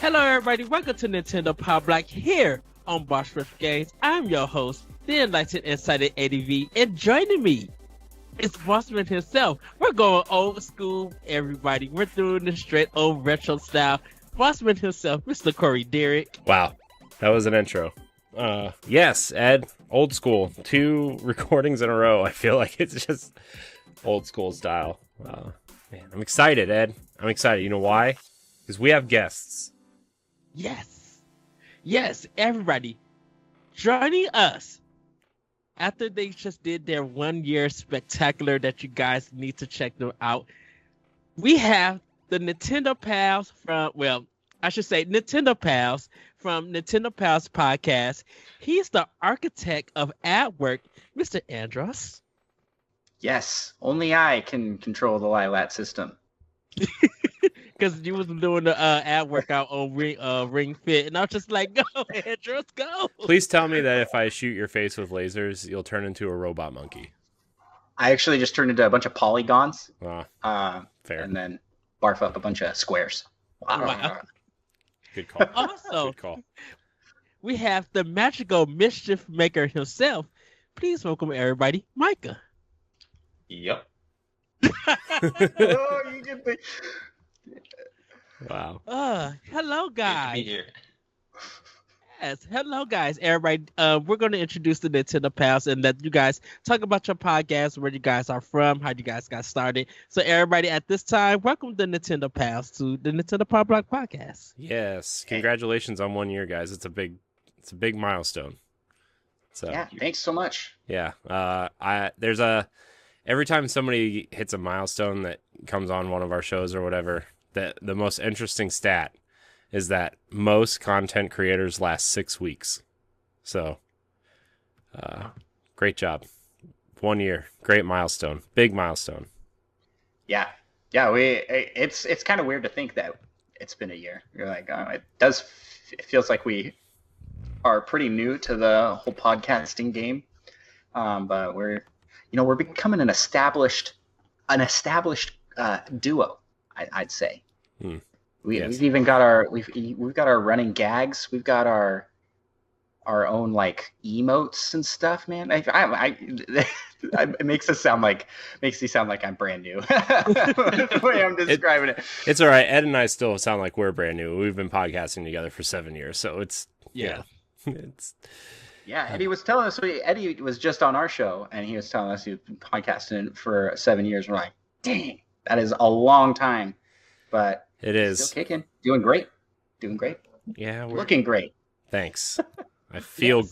Hello, everybody. Welcome to Nintendo Pow Block here on Bosch Riff Games. I'm your host, the enlightened, excited ADV, and joining me is Bossman himself. We're going old school, everybody. We're doing the straight old retro style. Bossman himself, Mr. Corey Dirrig. Wow, that was an intro. Yes, Ed, old school. 2 recordings in a row. I feel like it's just old school style. Man, I'm excited, Ed. I'm excited. You know why? Because we have guests. Yes, everybody. Joining us after they just did their 1 year spectacular that you guys need to check them out. We have the Nintendo Pals Nintendo Pals from Nintendo Pals podcast. He's the architect of ad work, Mr. Andross. Yes, only I can control the Lilat system. Because you was doing the ad workout on Ring Fit, and I was just like, go, Andross, go. Please tell me that if I shoot your face with lasers, you'll turn into a robot monkey. I actually just turned into a bunch of polygons. Fair. And then barf up a bunch of squares. Wow. Good call. Also, Good call. we have the magical mischief maker himself. Please welcome everybody, Micah. Yep. Oh, you get the... Wow. Hello, guys. Good to be here. Yes, hello, guys. Everybody, we're going to introduce the Nintendo Pals and let you guys talk about your podcast, where you guys are from, how you guys got started. So, everybody, at this time, welcome the Nintendo Pals to the Nintendo Pow Block podcast. Yes. Congratulations on 1 year, guys. It's a big milestone. So, Yeah, thanks so much. Yeah. Every time somebody hits a milestone that comes on one of our shows or whatever, the most interesting stat is that most content creators last 6 weeks. So, great job. 1 year, great milestone, big milestone. Yeah. It's kind of weird to think that it's been a year. You're like, it feels like we are pretty new to the whole podcasting game. But we're becoming an established duo. I'd say. We've even got our running gags. We've got our own like emotes and stuff, man. It makes me sound like I'm brand new. The way I'm describing it. It's all right. Ed and I still sound like we're brand new. We've been podcasting together for 7 years, so it's Yeah, Eddie was telling us. Eddie was just on our show, and he was telling us he'd been podcasting for 7 years. We're like, dang, that is a long time. But it is still kicking, doing great. Yeah, we're looking great. Thanks. I feel.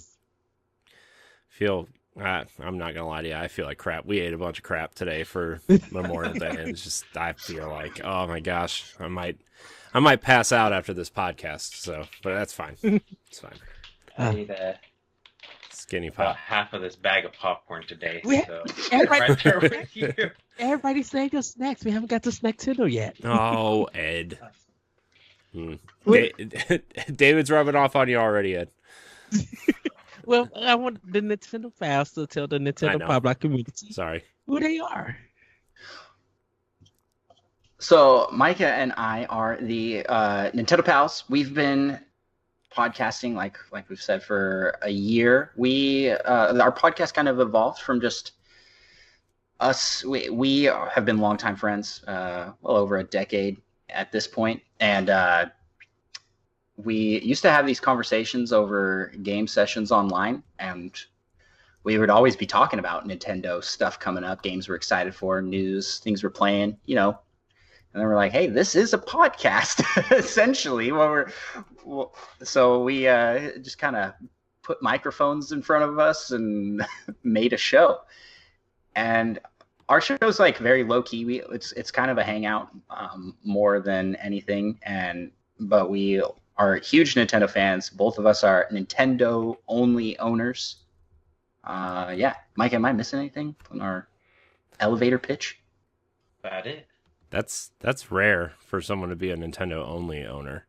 I'm not gonna lie to you. I feel like crap. We ate a bunch of crap today for Memorial Day, and it's just I feel like, oh my gosh, I might pass out after this podcast. So, but that's fine. It's fine. I ate Skinny about pop. half of this bag of popcorn today. So Everybody, right there with you. everybody save your snacks. We haven't got to Snack-Tendo yet. Oh, Ed. David's rubbing off on you already, Ed. Well, I want the Nintendo Pals to tell the Nintendo Pow Block community Sorry. who they are. So Micah and I are the Nintendo Pals. We've been podcasting, like we've said, for a year. Our podcast kind of evolved from just us. We have been longtime friends, well over a decade at this point, and we used to have these conversations over game sessions online, and we would always be talking about Nintendo stuff coming up, games we're excited for, news, things we're playing, And then we're like, hey, this is a podcast, essentially. So we just kind of put microphones in front of us and made a show. And our show's like very low key. It's kind of a hangout more than anything. But we are huge Nintendo fans. Both of us are Nintendo only owners. Mike, am I missing anything on our elevator pitch? About it. That's rare for someone to be a Nintendo only owner.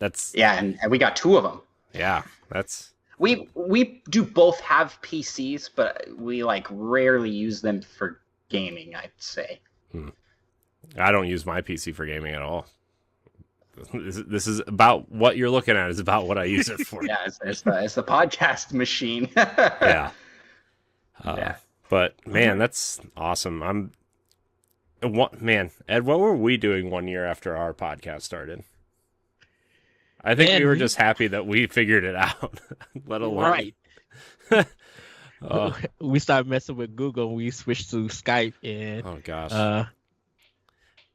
And we got 2 of them. Yeah, that's we do both have PCs, but we like rarely use them for gaming, I'd say. I don't use my PC for gaming at all. this is about what you're looking at is about what I use it for. Yeah, it's the podcast machine. Yeah. Yeah. But man, that's awesome. Man, Ed, what were we doing 1 year after our podcast started? I think we were just happy that we figured it out, let alone. Right. We started messing with Google. We switched to Skype, and oh gosh,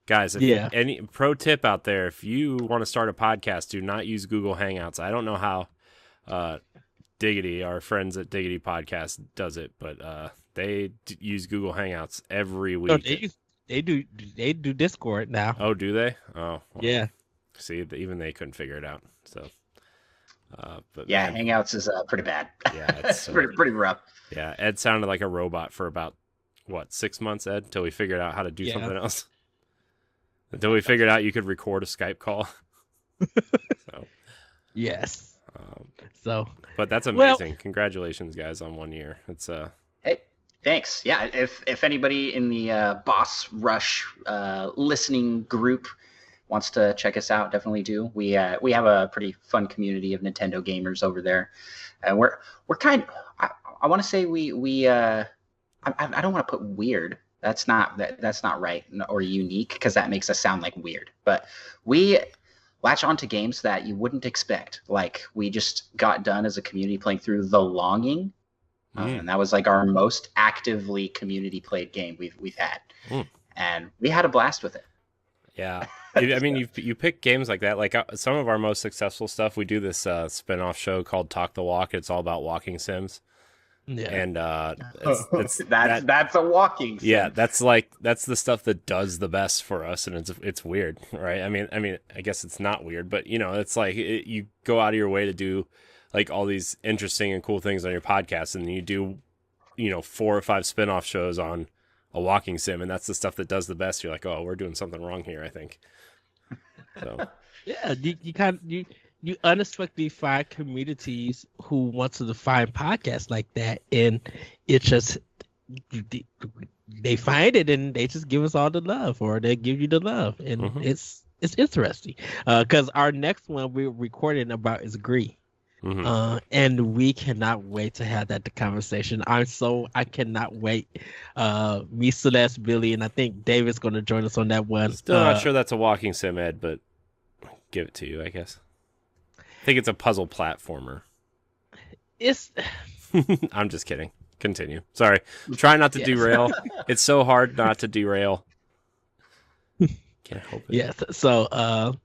guys, any pro tip out there: if you want to start a podcast, do not use Google Hangouts. I don't know how Diggity, our friends at Diggity Podcast, does it, but they use Google Hangouts every week. No, they do Discord now. Oh, do they? Oh, well, yeah. See, even they couldn't figure it out. So, but yeah, man, Hangouts is pretty bad. Yeah, it's pretty rough. Yeah, Ed sounded like a robot for about 6 months, Ed, until we figured out how to do something else. Until we figured out you could record a Skype call. So, yes. But that's amazing. Congratulations, guys, on 1 year. It's Hey, thanks. Yeah, if anybody in the Boss Rush listening group wants to check us out, definitely do. We have a pretty fun community of Nintendo gamers over there, and we're kind. I want to say we I don't want to put weird. That's not right or unique, because that makes us sound like weird. But we latch onto games that you wouldn't expect. Like, we just got done as a community playing through The Longing, and that was like our most actively community played game we've had, and we had a blast with it. Yeah. I mean, you pick games like that. Like, some of our most successful stuff, we do this spin-off show called Talk the Walk. It's all about walking sims. Yeah. And that's a walking sim. Yeah, that's the stuff that does the best for us, and it's weird, right? I mean, I guess it's not weird, but it's like you go out of your way to do like all these interesting and cool things on your podcast, and you do 4 or 5 spin-off shows on a walking sim, and that's the stuff that does the best. You're like, oh, we're doing something wrong here, I think. So yeah, you unexpectedly find communities who want to define podcasts like that, and it just they find it and they just give us all the love, or they give you the love, and it's interesting because our next one we're recording about is Gree. And we cannot wait to have that conversation. I cannot wait. Me, Celeste, Billy, and I think David's going to join us on that one. Still not sure that's a walking sim, Ed, but give it to you, I guess. I think it's a puzzle platformer. I'm just kidding. Continue. Sorry. Try not to derail. It's so hard not to derail. Can't help it. Yes. So, but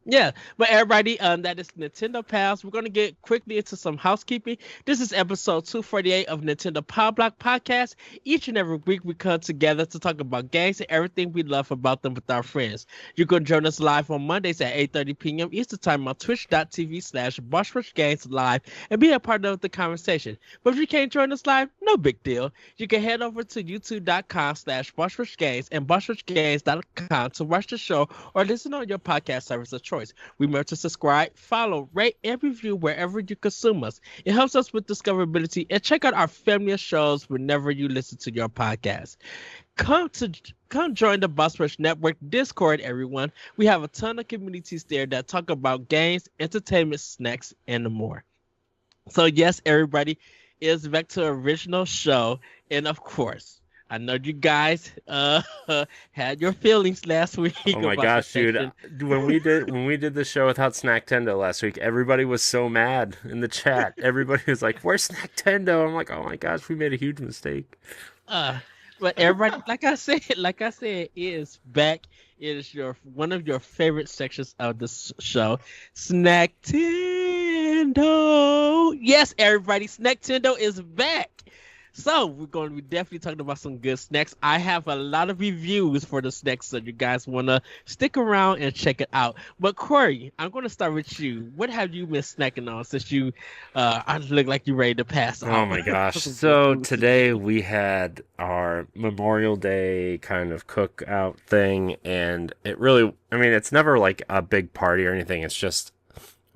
everybody, that is Nintendo Pals. We're going to get quickly into some housekeeping. This is episode 248 of Nintendo Pow Block podcast. Each and every week we come together to talk about games and everything we love about them with our friends. You can join us live on Mondays at 8:30 p.m. Eastern Time on twitch.tv/BossRushGames live and be a part of the conversation. But if you can't join us live, no big deal. You can head over to youtube.com/BossRushGames and BossRushGames.com to watch the show or listen on your podcast service of choice. Remember to subscribe, follow, rate, and review wherever you consume us. It helps us with discoverability, and check out our family of shows whenever you listen to your podcast. Come join the Boss Rush Network Discord, everyone. We have a ton of communities there that talk about games, entertainment, snacks, and more. So yes, everybody, is back to the original show, and of course, I know you guys had your feelings last week. Oh my gosh, dude! When we did the show without Snacktendo last week, everybody was so mad in the chat. Everybody was like, "Where's Snacktendo?" I'm like, "Oh my gosh, we made a huge mistake." But everybody, like I said, it is back. It is one of your favorite sections of the show, Snacktendo. Yes, everybody, Snacktendo is back. So we're going to be definitely talking about some good snacks. I have a lot of reviews for the snacks, so you guys want to stick around and check it out. But Corey, I'm going to start with you. What have you been snacking on since you look like you're ready to pass out? Oh my gosh. So today we had our Memorial Day kind of cookout thing, and it really, I mean, it's never like a big party or anything. It's just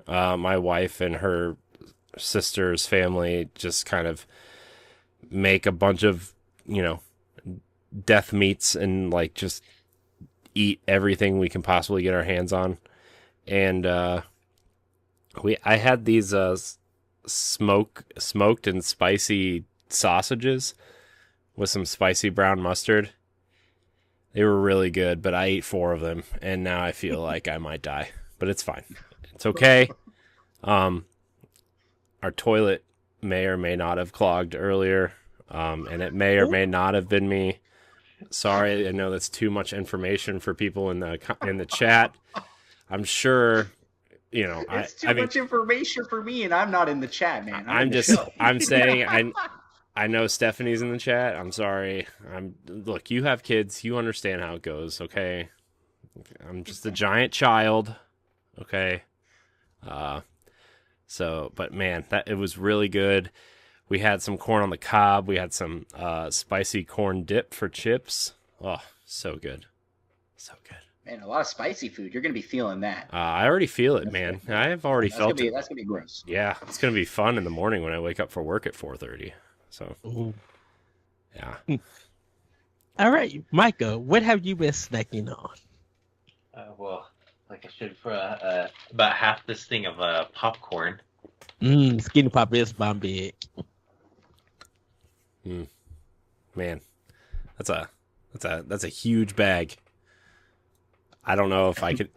my wife and her sister's family just kind of make a bunch of, death meats and like just eat everything we can possibly get our hands on. and I had these smoked and spicy sausages with some spicy brown mustard. They were really good, but I ate 4 of them, and now I feel like I might die. But it's fine. It's okay. Our toilet may or may not have clogged earlier, and it may or may not have been me. Sorry, I know that's too much information for people in the chat. I'm sure, It's too much information for me, and I'm not in the chat, man. I'm saying I know Stephanie's in the chat. I'm sorry. Look, you have kids. You understand how it goes, okay? I'm just a giant child, okay? But man, it was really good. We had some corn on the cob. We had some spicy corn dip for chips. Oh, so good. So good. Man, a lot of spicy food. You're going to be feeling that. I already feel it, man. I have already felt it. That's going to be gross. Yeah, it's going to be fun in the morning when I wake up for work at 4:30. So, yeah. All right, Micah, what have you been snacking on? Well, like I should for about half this thing of popcorn. Skinny pop is bomb big. Man, that's a huge bag. I don't know if I could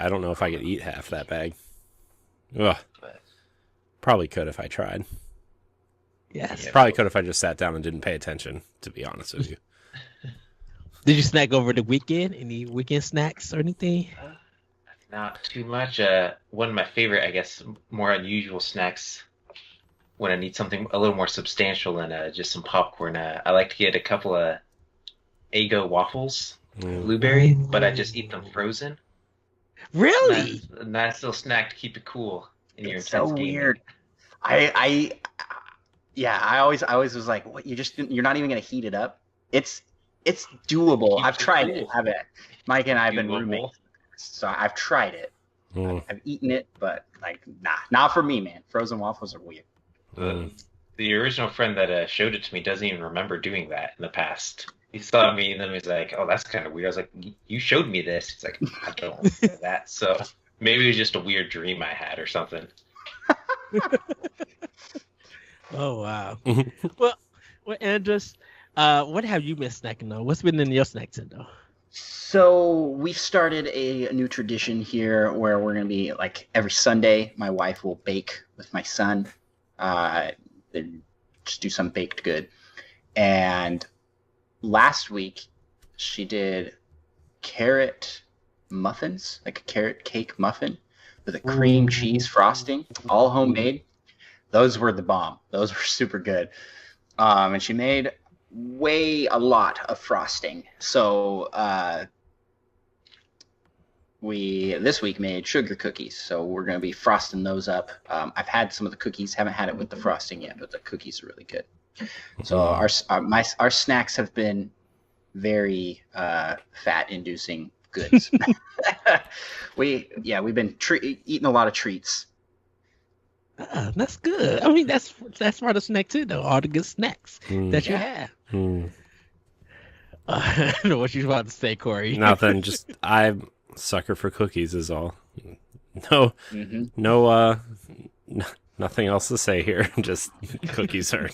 eat half that bag. Ugh. Probably could if I tried. Yes. Probably could if I just sat down and didn't pay attention, to be honest with you. Did you snack over the weekend? Any weekend snacks or anything? Not too much. One of my favorite, I guess, more unusual snacks when I need something a little more substantial than just some popcorn. I like to get a couple of Eggo waffles, blueberry, but I just eat them frozen. Really? A nice little snack to keep it cool in your It's intense so gaming. weird. I always was like, what? You're not even gonna heat it up. It's doable. Keeps I've it tried cool. it. Mike and I have been Doable. roommates, so I've tried it. Mm. I've eaten it, but like, not for me, man. Frozen waffles are weird. The original friend that showed it to me doesn't even remember doing that in the past. He saw me and then he was like, "Oh, that's kind of weird." I was like, "You showed me this." He's like, "I don't remember that." So maybe it was just a weird dream I had or something. Oh wow. well, Andross, what have you been snacking on? What's been in your snacks though? So we've started a new tradition here where we're gonna be like every Sunday, my wife will bake with my son. Just do some baked good. And last week she did carrot muffins, like a carrot cake muffin with a cream cheese frosting, all homemade. Those were the bomb. Those were super good. And she made a lot of frosting. So we this week made sugar cookies. So we're going to be frosting those up. I've had some of the cookies, haven't had it with the frosting yet, but the cookies are really good. So our snacks have been very fat-inducing goods. We've been eating a lot of treats. That's good. I mean, that's part of snack too, though. All the good snacks that you have. I don't know what you're about to say, Corey. Nothing. Just I'm a sucker for cookies is all. Nothing else to say here. Just cookies are.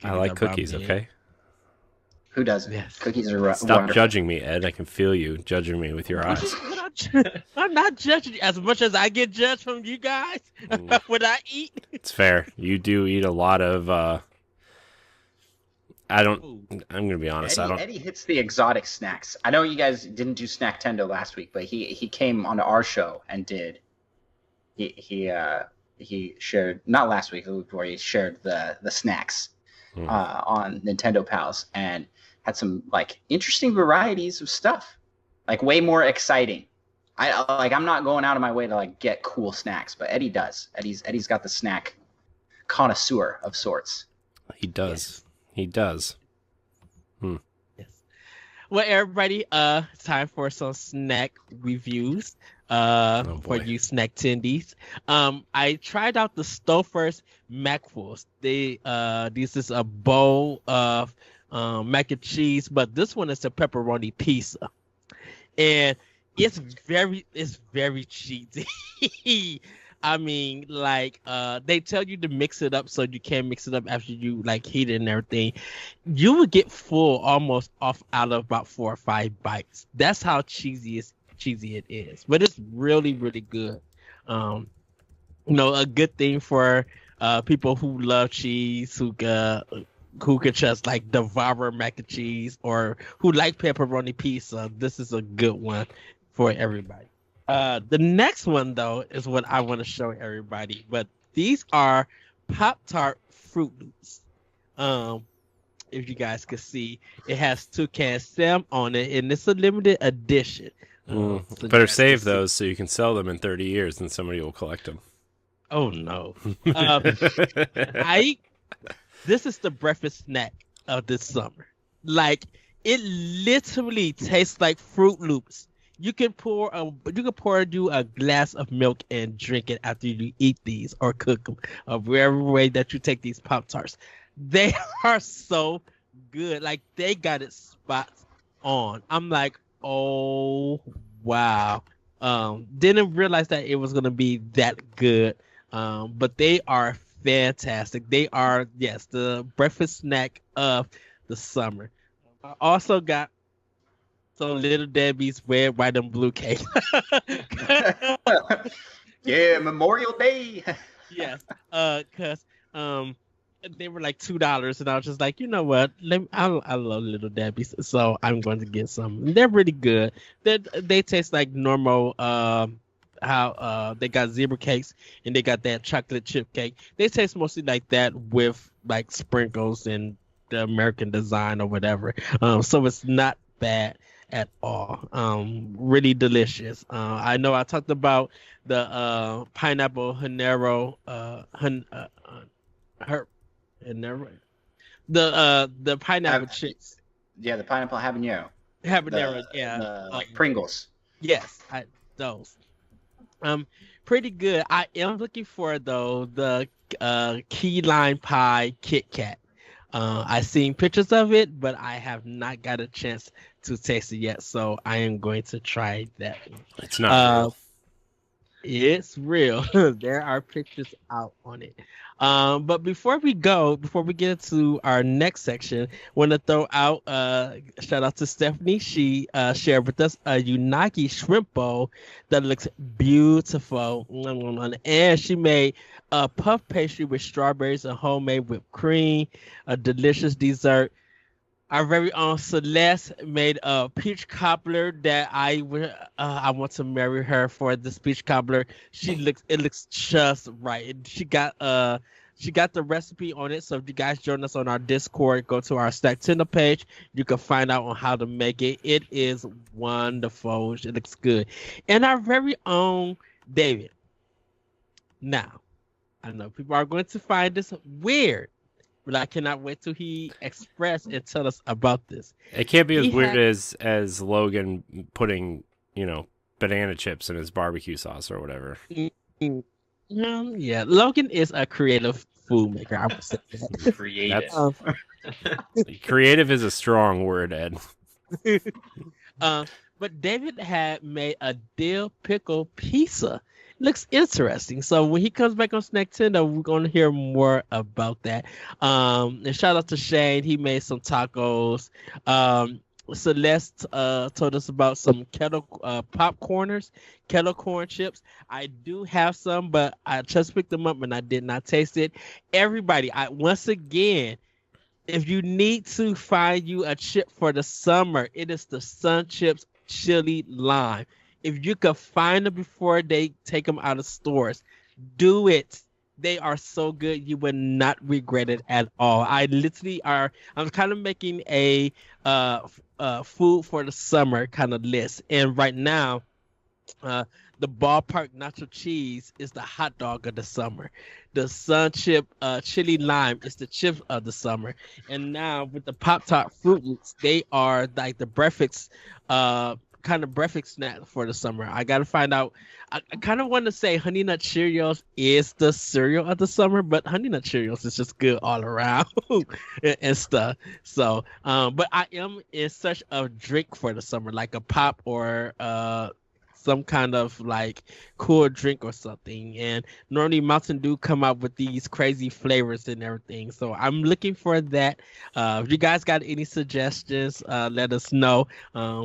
I like cookies. Okay. Who doesn't? Yes. Cookies are Stop wonderful. judging me, Ed. I can feel you judging me with your eyes. I'm not judging you as much as I get judged from you guys. What I eat. It's fair. You do eat a lot of. I'm gonna be honest. Eddie hits the exotic snacks. I know you guys didn't do Snack Tendo last week, but he came onto our show and did. He shared, not last week, the week before, he shared the snacks on Nintendo Pals and had some like interesting varieties of stuff, like way more exciting. I'm not going out of my way to like get cool snacks, but Eddie does. Eddie's got the snack connoisseur of sorts. He does. Yes. He does. Yes. Well, everybody, it's time for some snack reviews. For you snack tendies. I tried out the Stouffer's McFuls. This is a bowl of mac and cheese, but this one is a pepperoni pizza. And It's very cheesy. I mean, like, they tell you to mix it up so you can mix it up after you like heat it and everything. You would get full almost off out of about 4 or 5 bites. That's how cheesy it is. But it's really, really good. A good thing for people who love cheese, who could just like devour mac and cheese, or who like pepperoni pizza. This is a good one for everybody. The next one though is what I want to show everybody, but these are Pop-Tart Fruit Loops. If you guys could see, it has Toucan Sam on it, and it's a limited edition. So better save those so you can sell them in 30 years, and somebody will collect them. Oh no! This is the breakfast snack of this summer. Like, it literally tastes like Fruit Loops. You can pour you a glass of milk and drink it after you eat these or cook them, or wherever way that you take these Pop-Tarts. They are so good. Like, they got it spot on. I'm like, oh wow. Didn't realize that it was gonna be that good. But they are fantastic. They are, yes, the breakfast snack of the summer. I also got some Little Debbie's red, white, and blue cake. Yeah, Memorial Day. Yes, cause they were like $2, and I was just like, you know what? I love Little Debbie's, so I'm going to get some. They're really good. They taste like normal. How they got zebra cakes and they got that chocolate chip cake. They taste mostly like that with like sprinkles and the American design or whatever. So it's not bad at all. Really delicious. I know I talked about the pineapple habanero, the pineapple chips. Yeah, the pineapple habanero. Habanero, yeah. Like Pringles. Yes, those. Pretty good. I am looking for though the key lime pie Kit Kat. I've seen pictures of it, but I have not got a chance to taste it yet. So I am going to try that one. It's not real. It's real. There are pictures out on it. But before we get into our next section, I want to throw out shout out to Stephanie. She shared with us a unagi shrimp bowl that looks beautiful, and she made a puff pastry with strawberries and homemade whipped cream, a delicious dessert. Our very own Celeste made a peach cobbler that I want to marry her for this peach cobbler. It looks just right. She got the recipe on it. So if you guys join us on our Discord, go to our Stack Tender page. You can find out on how to make it. It is wonderful. It looks good. And our very own David. Now, I know people are going to find this weird, but I cannot wait till he express and tell us about this. It can't be as weird as Logan putting, banana chips in his barbecue sauce or whatever. Yeah, Logan is a creative food maker. I would say that. Creative. Creative is a strong word, Ed. But David had made a dill pickle pizza. Looks interesting. So when he comes back on Snack Tender, we're going to hear more about that. And shout out to Shane. He made some tacos. Celeste told us about some kettle popcorners, kettle corn chips. I do have some, but I just picked them up and I did not taste it. Everybody, once again, if you need to find you a chip for the summer, it is the Sun Chips Chili Lime. If you could find them before they take them out of stores, do it. They are so good, you would not regret it at all. I'm kind of making a food for the summer kind of list. And right now, the ballpark nacho cheese is the hot dog of the summer. The Sun Chip Chili Lime is the chip of the summer. And now with the Pop-Tart Fruit Loops, they are like the breakfast kind of breakfast snack for the summer. I gotta find out. I kind of want to say Honey Nut Cheerios is the cereal of the summer, but Honey Nut Cheerios is just good all around and stuff. So, but I am in search of drink for the summer, like a pop or some kind of like cool drink or something. And normally Mountain Dew come out with these crazy flavors and everything. So I'm looking for that. If you guys got any suggestions, let us know.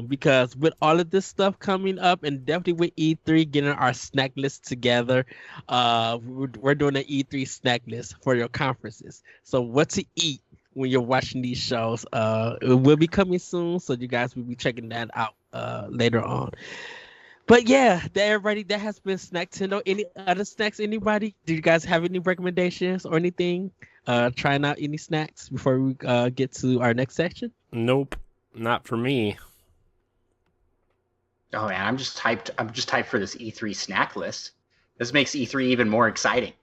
Because with all of this stuff coming up, and definitely with E3 getting our snack list together, we're doing an E3 snack list for your conferences. So what to eat when you're watching these shows. It will be coming soon, so you guys will be checking that out later on. But yeah, everybody, that has been Snacktendo. Any other snacks? Anybody? Do you guys have any recommendations or anything? Trying out any snacks before we get to our next section? Nope, not for me. Oh man, I'm just hyped for this E3 snack list. This makes E3 even more exciting.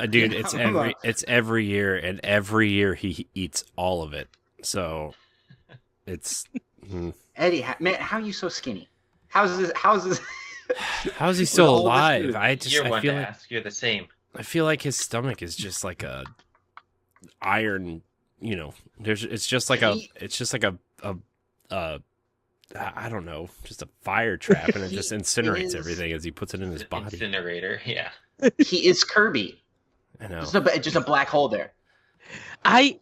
Dude, it's every year, and every year he eats all of it. So it's Eddie, man, how are you so skinny? How's this? How is he still With all this alive? food. You're I one feel to like ask. You're the same. I feel like his stomach is just like a iron. You know, it's just like a I don't know, just a fire trap, and it just incinerates everything as he puts it in his body. Incinerator, yeah. He is Kirby. I know. Just a black hole there. I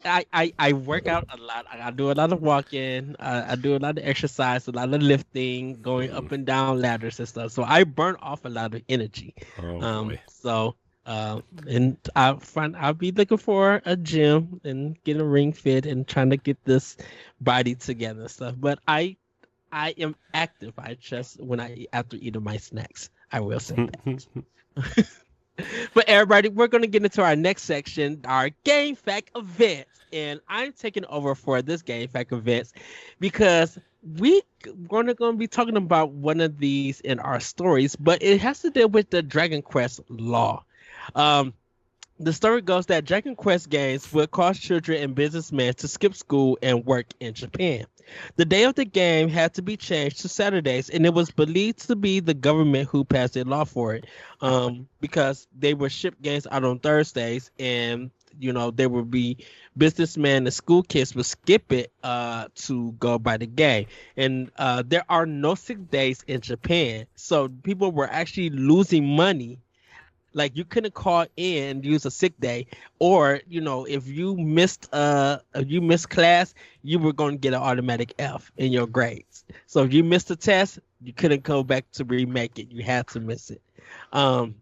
work out a lot. I do a lot of walking. I do a lot of exercise, a lot of lifting, going up and down ladders and stuff. So I burn off a lot of energy. Oh boy. So and I'll be looking for a gym and get a ring fit and trying to get this body together and stuff. But I am active. I just after eating my snacks. I will say that. But everybody, we're going to get into our next section, our Game Fact events. And I'm taking over for this Game Fact events because we're going to be talking about one of these in our stories, but it has to deal with the Dragon Quest law. The story goes that Dragon Quest games would cause children and businessmen to skip school and work in Japan. The day of the game had to be changed to Saturdays, and it was believed to be the government who passed a law for it, because they would ship games out on Thursdays, and there would be businessmen and school kids would skip it to go by the game. And there are no sick days in Japan, so people were actually losing money. Like, you couldn't call in and use a sick day, or if you missed class, you were going to get an automatic F in your grades. So if you missed a test, you couldn't go back to remake it. You had to miss it. In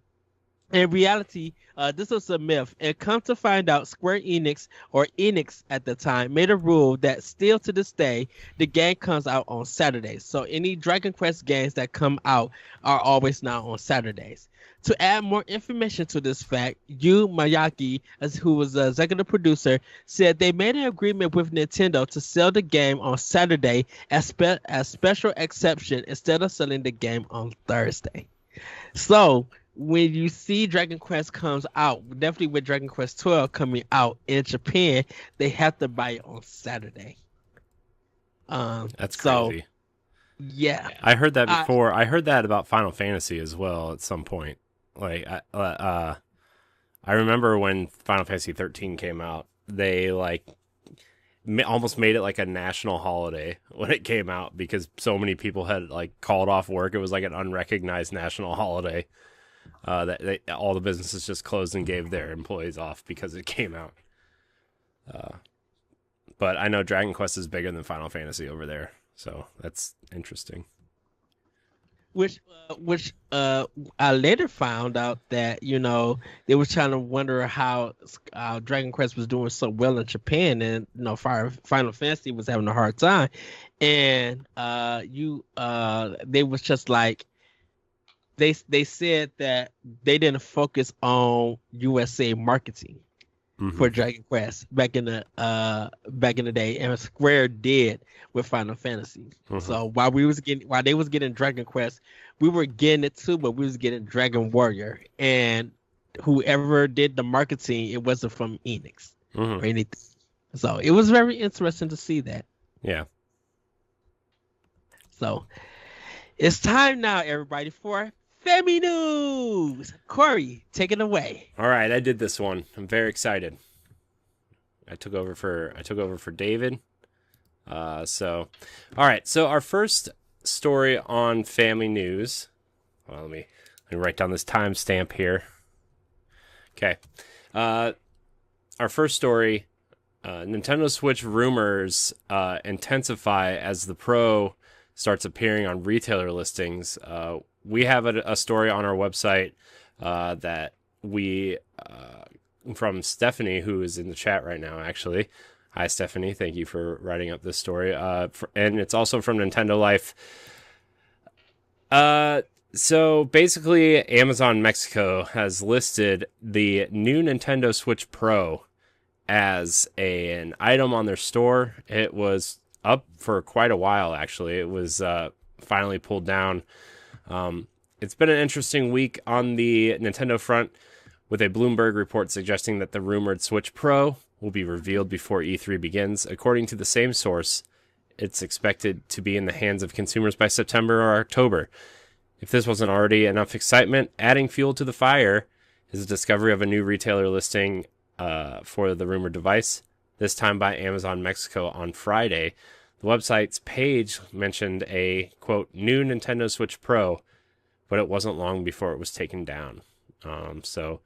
reality, this was a myth, and come to find out, Square Enix, or Enix at the time, made a rule that still to this day, the game comes out on Saturdays. So any Dragon Quest games that come out are always now on Saturdays. To add more information to this fact, Yu Miyake, who was the executive producer, said they made an agreement with Nintendo to sell the game on Saturday as special exception instead of selling the game on Thursday. So when you see Dragon Quest comes out, definitely with Dragon Quest 12 coming out in Japan, they have to buy it on Saturday. That's crazy. Yeah, I heard that before. I heard that about Final Fantasy as well at some point. Like, I remember when Final Fantasy 13 came out, they almost made it like a national holiday when it came out because so many people had called off work. It was like an unrecognized national holiday. That all the businesses just closed and gave their employees off because it came out. But I know Dragon Quest is bigger than Final Fantasy over there, so that's interesting. Which I later found out that they were trying to wonder how Dragon Quest was doing so well in Japan, and Final Fantasy was having a hard time, and they was just like they said that they didn't focus on USA marketing for Dragon Quest back in the day, and Square did with Final Fantasy. So while they was getting Dragon Quest, we were getting it too, but we was getting Dragon Warrior, and whoever did the marketing, it wasn't from Enix or anything. So it was very interesting to see that. Yeah. So it's time now, everybody, for Femi News. Corey, take it away. All right, I did this one. I'm very excited. I took over for David. All right. So our first story on Family News. Well, let me write down this timestamp here. Okay. Our first story, Nintendo Switch rumors intensify as the Pro starts appearing on retailer listings. We have a story on our website that we, from Stephanie, who is in the chat right now, actually. Hi, Stephanie. Thank you for writing up this story. And it's also from Nintendo Life. So basically, Amazon Mexico has listed the new Nintendo Switch Pro as an item on their store. It was up for quite a while, actually. It was finally pulled down. It's been an interesting week on the Nintendo front, with a Bloomberg report suggesting that the rumored Switch Pro will be revealed before E3 begins. According to the same source, it's expected to be in the hands of consumers by September or October. If this wasn't already enough excitement, adding fuel to the fire is the discovery of a new retailer listing for the rumored device, this time by Amazon Mexico on Friday. The website's page mentioned a, quote, new Nintendo Switch Pro, but it wasn't long before it was taken down. So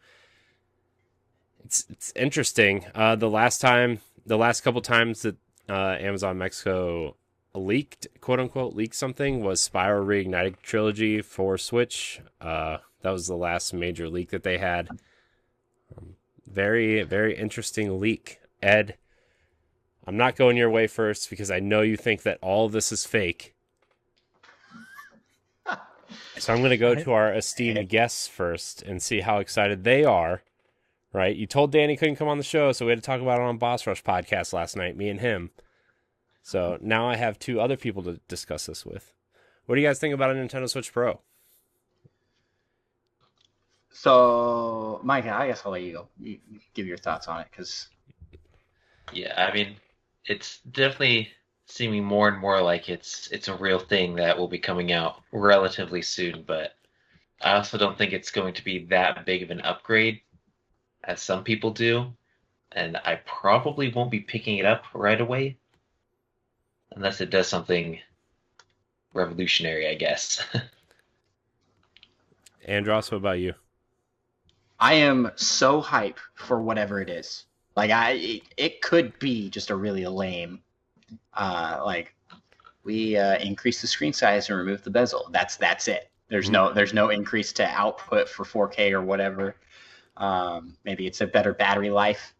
it's interesting. The last couple times that Amazon Mexico quote unquote leaked something was Spyro Reignited Trilogy for Switch. That was the last major leak that they had. Very, very interesting leak. Ed, I'm not going your way first because I know you think that all of this is fake. So I'm going to go to our esteemed guests first and see how excited they are. Right? You told Danny couldn't come on the show, so we had to talk about it on Boss Rush podcast last night, me and him. So now I have two other people to discuss this with. What do you guys think about a Nintendo Switch Pro? So, Micah, I guess I'll let you go. You give your thoughts on it, because... Yeah, I mean, it's definitely seeming more and more like it's a real thing that will be coming out relatively soon, but I also don't think it's going to be that big of an upgrade as some people do, and I probably won't be picking it up right away unless it does something revolutionary, I guess. Andross, what about you? I am so hype for whatever it is. Like, it could be just a really lame, we increase the screen size and remove the bezel. That's it. There's no increase to output for 4K or whatever. Maybe it's a better battery life.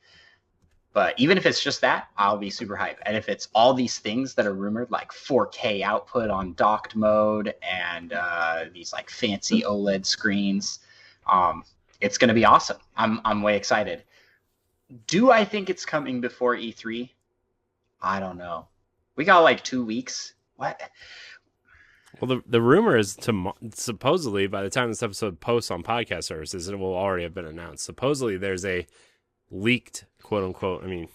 But even if it's just that, I'll be super hyped. And if it's all these things that are rumored, like 4K output on docked mode and these like fancy OLED screens, it's going to be awesome. I'm way excited. Do I think it's coming before E3? I don't know. We got like 2 weeks. What? Well, the rumor is supposedly by the time this episode posts on podcast services, it will already have been announced. Supposedly there's a leaked, quote unquote, I mean,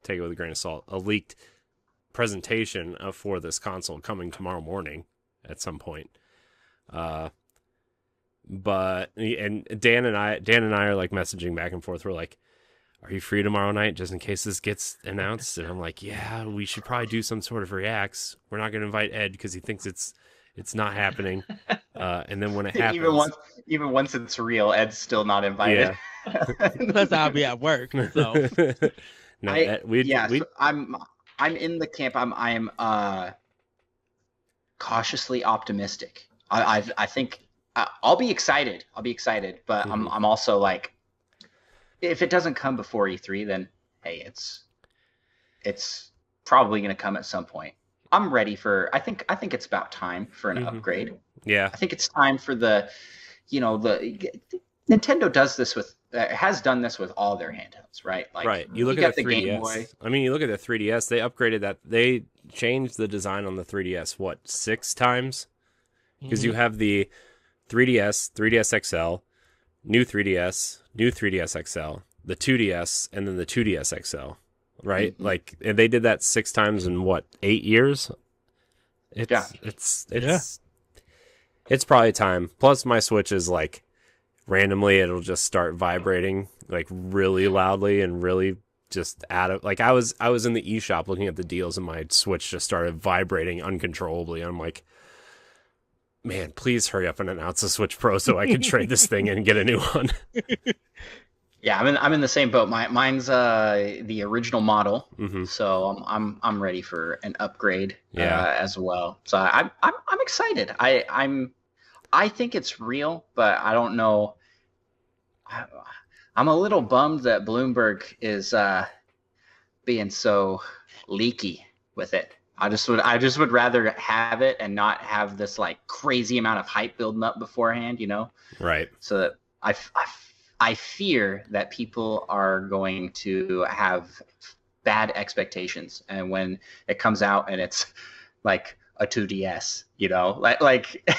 take it with a grain of salt, a leaked presentation for this console coming tomorrow morning at some point. But Dan and I are like messaging back and forth. We're like, are you free tomorrow night just in case this gets announced? And I'm like, yeah, we should probably do some sort of reacts. We're not going to invite Ed because he thinks it's not happening. And then when it happens, even once it's real, Ed's still not invited. Yeah. Plus I'll be at work. So so I'm in the camp. I am cautiously optimistic. I think I'll be excited. But Mm-hmm. I'm also like, if it doesn't come before E3, then hey, it's probably going to come at some point. I'm ready for. I think it's about time for an upgrade. Yeah, I think it's time for the Nintendo does this with has done this with all their handhelds, right? Like, right. You look at the 3DS. Game Boy. I mean, you look at the 3DS. They upgraded that. They changed the design on the 3DS 6 times? Because you have the 3DS, 3DS XL, new 3DS, new 3DS XL, the 2DS, and then the 2DS XL, right? Mm-hmm. Like, and they did that 6 times in 8 years? It's probably time. Plus, my Switch is like randomly it'll just start vibrating like really loudly and really just out of like I was in the eShop looking at the deals and my Switch just started vibrating uncontrollably. I'm like, man, please hurry up and announce the Switch Pro so I can trade this thing and get a new one. Yeah, I'm in the same boat. Mine's the original model, so I'm ready for an upgrade as well. So I'm excited. I think it's real, but I don't know. I'm a little bummed that Bloomberg is being so leaky with it. I just would rather have it and not have this like crazy amount of hype building up beforehand, you know? Right. So that I fear that people are going to have bad expectations, and when it comes out and it's like a 2DS, you know, like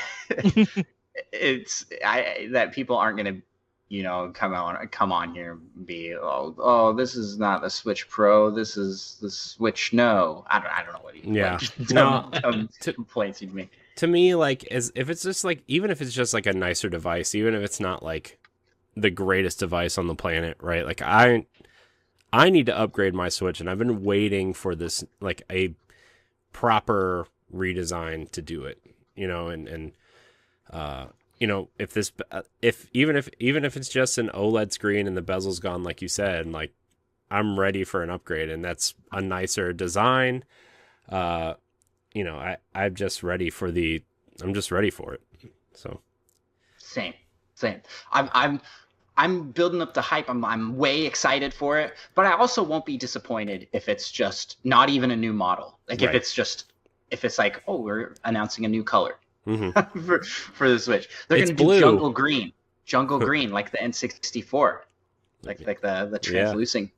that people aren't going to, you know, come on here and be, oh, this is not the Switch Pro, this is the Switch No. I don't know what dumb complaints you'd make. To me, like, if it's just like, even if it's just like a nicer device, even if it's not like the greatest device on the planet, right? Like I need to upgrade my Switch, and I've been waiting for this, like a proper redesign to do it, you know, and you know, even if it's just an OLED screen and the bezel's gone, like you said, like I'm ready for an upgrade, and that's a nicer design. You know, I'm just ready for it. So same. I'm building up the hype. I'm way excited for it, but I also won't be disappointed if it's just not even a new model. Like right. if it's like, oh, we're announcing a new color for the Switch. They're It's going to do blue. jungle green, like the N64, like the translucent. Yeah.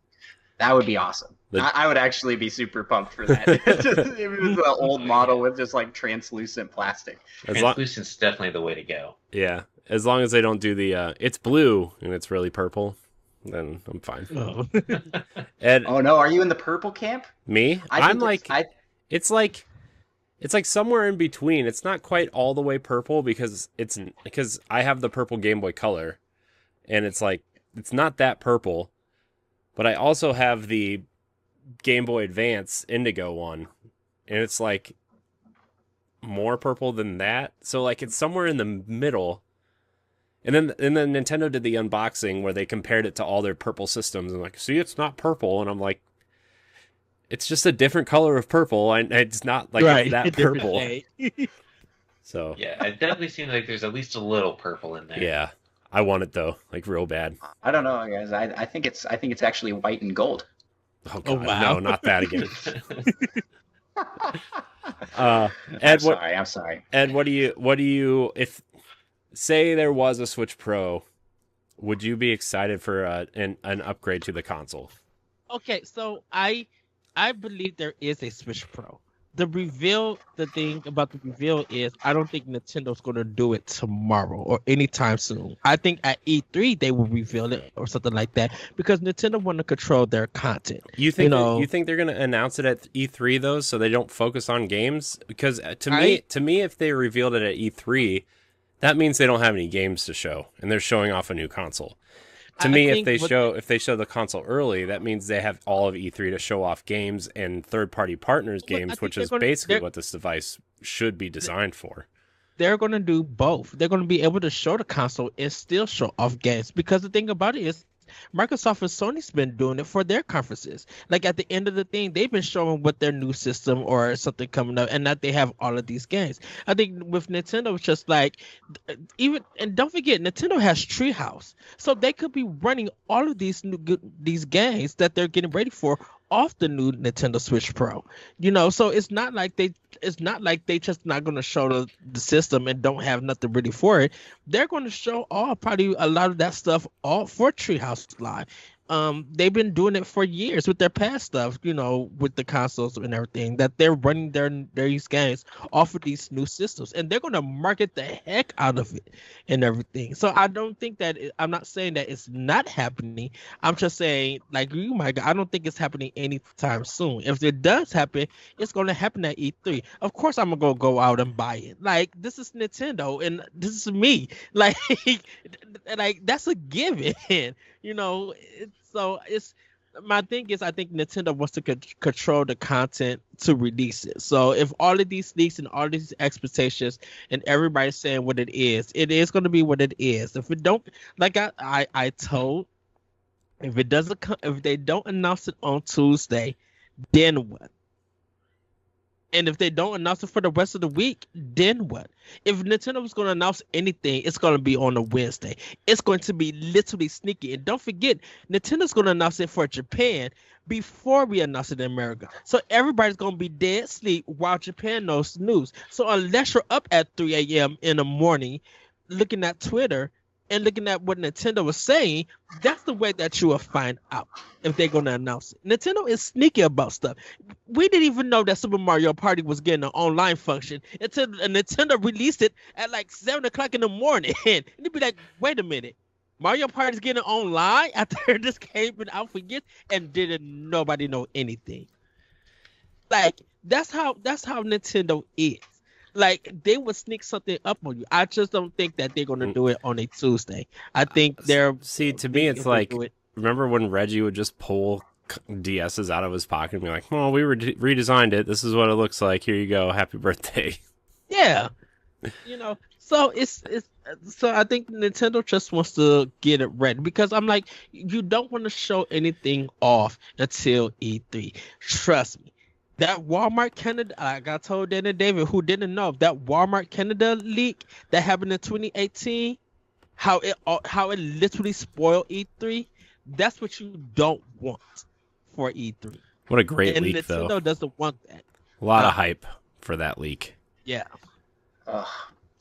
That would be awesome. I would actually be super pumped for that. If it was the old model with just like translucent plastic. Translucent's definitely the way to go. Yeah. As long as they don't do the it's blue and it's really purple, then I'm fine. Oh. Ed, oh no, are you in the purple camp? Me? It's like somewhere in between. It's not quite all the way purple because I have the purple Game Boy Color, and it's like it's not that purple, but I also have the Game Boy Advance Indigo one, and it's like more purple than that. So like it's somewhere in the middle. And then Nintendo did the unboxing where they compared it to all their purple systems and like, see, it's not purple. And I'm like, it's just a different color of purple, and it's not like right. that purple. So yeah, it definitely seems like there's at least a little purple in there. Yeah, I want it though, like real bad. I don't know, guys. I think it's actually white and gold. Oh God, wow. No, not that again. Ed, I'm sorry. Ed, what do you if say there was a Switch Pro, would you be excited for an upgrade to the console? Okay, so I believe there is a Switch Pro. The thing about the reveal is I don't think Nintendo's going to do it tomorrow or anytime soon. I think at E3 they will reveal it or something like that because Nintendo want to control their content. You think they're going to announce it at E3 though, so they don't focus on games? Because to me, if they revealed it at E3, that means they don't have any games to show, and they're showing off a new console. To me, if they show the console early, that means they have all of E3 to show off games and third-party partners games, which is basically what this device should be designed for. They're going to do both. They're going to be able to show the console and still show off games, because the thing about it is Microsoft and Sony's been doing it for their conferences. Like at the end of the thing, they've been showing what their new system or something coming up, and that they have all of these games. I think with Nintendo, it's just like and don't forget, Nintendo has Treehouse, so they could be running all of these these games that they're getting ready for off the new Nintendo Switch Pro. You know, so it's not like they just not going to show the system and don't have nothing ready for it. They're going to show probably a lot of that stuff all for Treehouse Live. They've been doing it for years with their past stuff, you know, with the consoles and everything, that they're running these games off of these new systems, and they're going to market the heck out of it and everything. So I don't think I'm not saying that it's not happening. I'm just saying, like you, Micah, I don't think it's happening anytime soon. If it does happen, it's going to happen at E3. Of course, I'm going to go out and buy it. Like, this is Nintendo, and this is me. Like that's a given, you know. So my thing is, I think Nintendo wants to control the content to release it. So if all of these leaks and all these expectations and everybody's saying what it is going to be what it is. If it don't, like I told, if it doesn't come, if they don't announce it on Tuesday, then what? And if they don't announce it for the rest of the week, then what? If Nintendo was going to announce anything, it's going to be on a Wednesday. It's going to be literally sneaky. And don't forget, Nintendo's going to announce it for Japan before we announce it in America. So everybody's going to be dead asleep while Japan knows the news. So unless you're up at 3 a.m. in the morning looking at Twitter and looking at what Nintendo was saying, that's the way that you will find out if they're going to announce it. Nintendo is sneaky about stuff. We didn't even know that Super Mario Party was getting an online function until Nintendo released it at like 7 o'clock in the morning. And it'd be like, wait a minute, Mario Party's getting online after this came out for years, and didn't nobody know anything. Like, that's how Nintendo is. Like, they would sneak something up on you. I just don't think that they're going to do it on a Tuesday. I think they're... See, to me, it's like, remember when Reggie would just pull DSs out of his pocket and be like, well, we redesigned it. This is what it looks like. Here you go. Happy birthday. Yeah. So so I think Nintendo just wants to get it ready, because I'm like, you don't want to show anything off until E3. Trust me. That Walmart Canada, I got told Dana David, who didn't know, that Walmart Canada leak that happened in 2018, how it literally spoiled E3. That's what you don't want for E3. What a great and leak, Nintendo though. doesn't want that. A lot of hype for that leak. Yeah.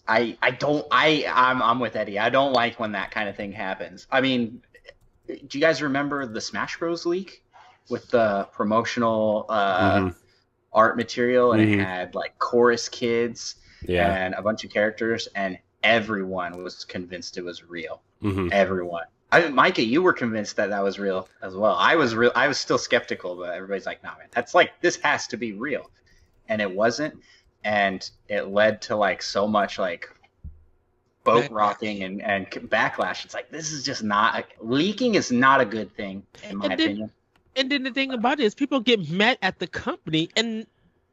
I'm with Eddie. I don't like when that kind of thing happens. I mean, do you guys remember the Smash Bros. Leak with the promotional art material, and it had like chorus kids and a bunch of characters, and everyone was convinced it was real. Everyone. Micah, you were convinced that was real as well. I was still skeptical, but everybody's like, "Nah, man, that's like, this has to be real," and it wasn't, and it led to like so much like boat rocking and backlash. It's like, this is just not leaking is not a good thing in my opinion. And then the thing about it is, people get mad at the company, and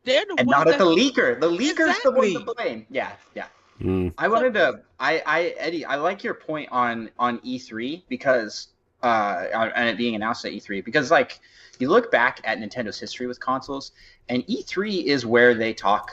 they're the ones not at the leaker. The leaker's the one to blame. Yeah. I wanted to. Eddie, I like your point on E3 because and it being announced at E3, because like, you look back at Nintendo's history with consoles, and E3 is where they talk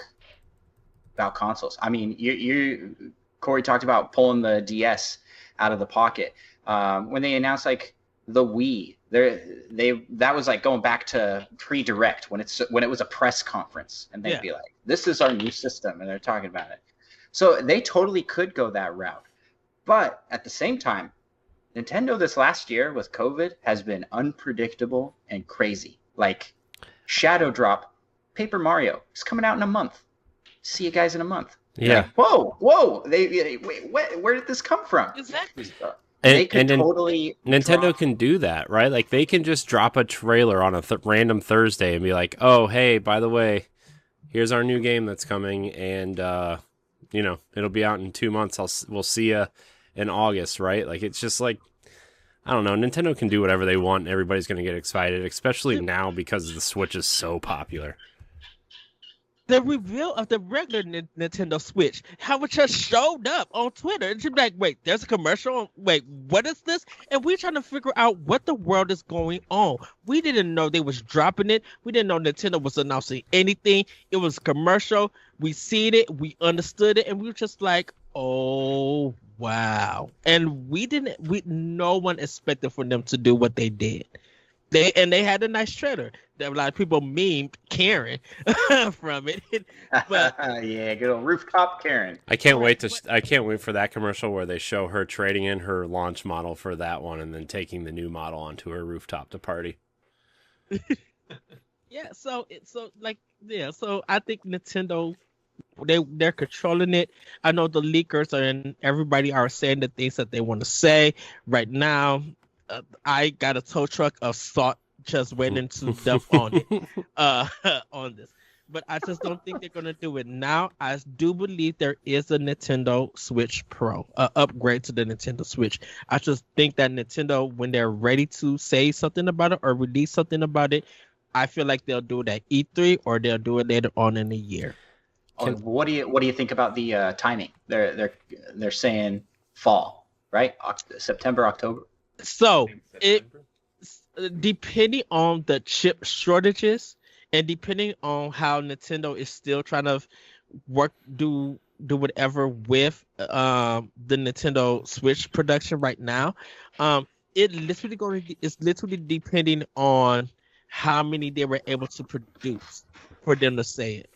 about consoles. I mean, Corey talked about pulling the DS out of the pocket when they announced like the Wii. That was like going back to pre-direct when it was a press conference, and they'd be like, "This is our new system," and they're talking about it. So they totally could go that route, but at the same time, Nintendo this last year with COVID has been unpredictable and crazy. Like, Shadow Drop, Paper Mario is coming out in a month. See you guys in a month. Yeah. Like, whoa! Wait, where did this come from? Exactly. Nintendo can do that, right? Like, they can just drop a trailer on a random Thursday and be like, "Oh, hey, by the way, here's our new game that's coming, and it'll be out in 2 months. We'll see you in August," right? Like, it's just like, I don't know. Nintendo can do whatever they want. And everybody's going to get excited, especially now because the Switch is so popular. The reveal of the regular Nintendo Switch, how it just showed up on Twitter. And you're like, wait, there's a commercial? Wait, what is this? And we're trying to figure out what the world is going on. We didn't know they was dropping it. We didn't know Nintendo was announcing anything. It was a commercial. We seen it. We understood it. And we were just like, oh, wow. And no one expected for them to do what they did. They had a nice trailer. There were a lot of people memed Karen from it. But yeah, good old rooftop Karen. I can't wait for that commercial where they show her trading in her launch model for that one and then taking the new model onto her rooftop to party. Yeah, so I think Nintendo, they're controlling it. I know the leakers and everybody are saying the things that they want to say right now. I got a tow truck of salt just waiting to dump on it on this, but I just don't think they're gonna do it now. I do believe there is a Nintendo Switch Pro, upgrade to the Nintendo Switch. I just think that Nintendo, when they're ready to say something about it or release something about it, I feel like they'll do it at E3 or they'll do it later on in the year. What do you think about the timing? They're saying fall, right? September, October. So it depending on the chip shortages and depending on how Nintendo is still trying to do whatever with the Nintendo Switch production right now, it's literally depending on how many they were able to produce for them to say it,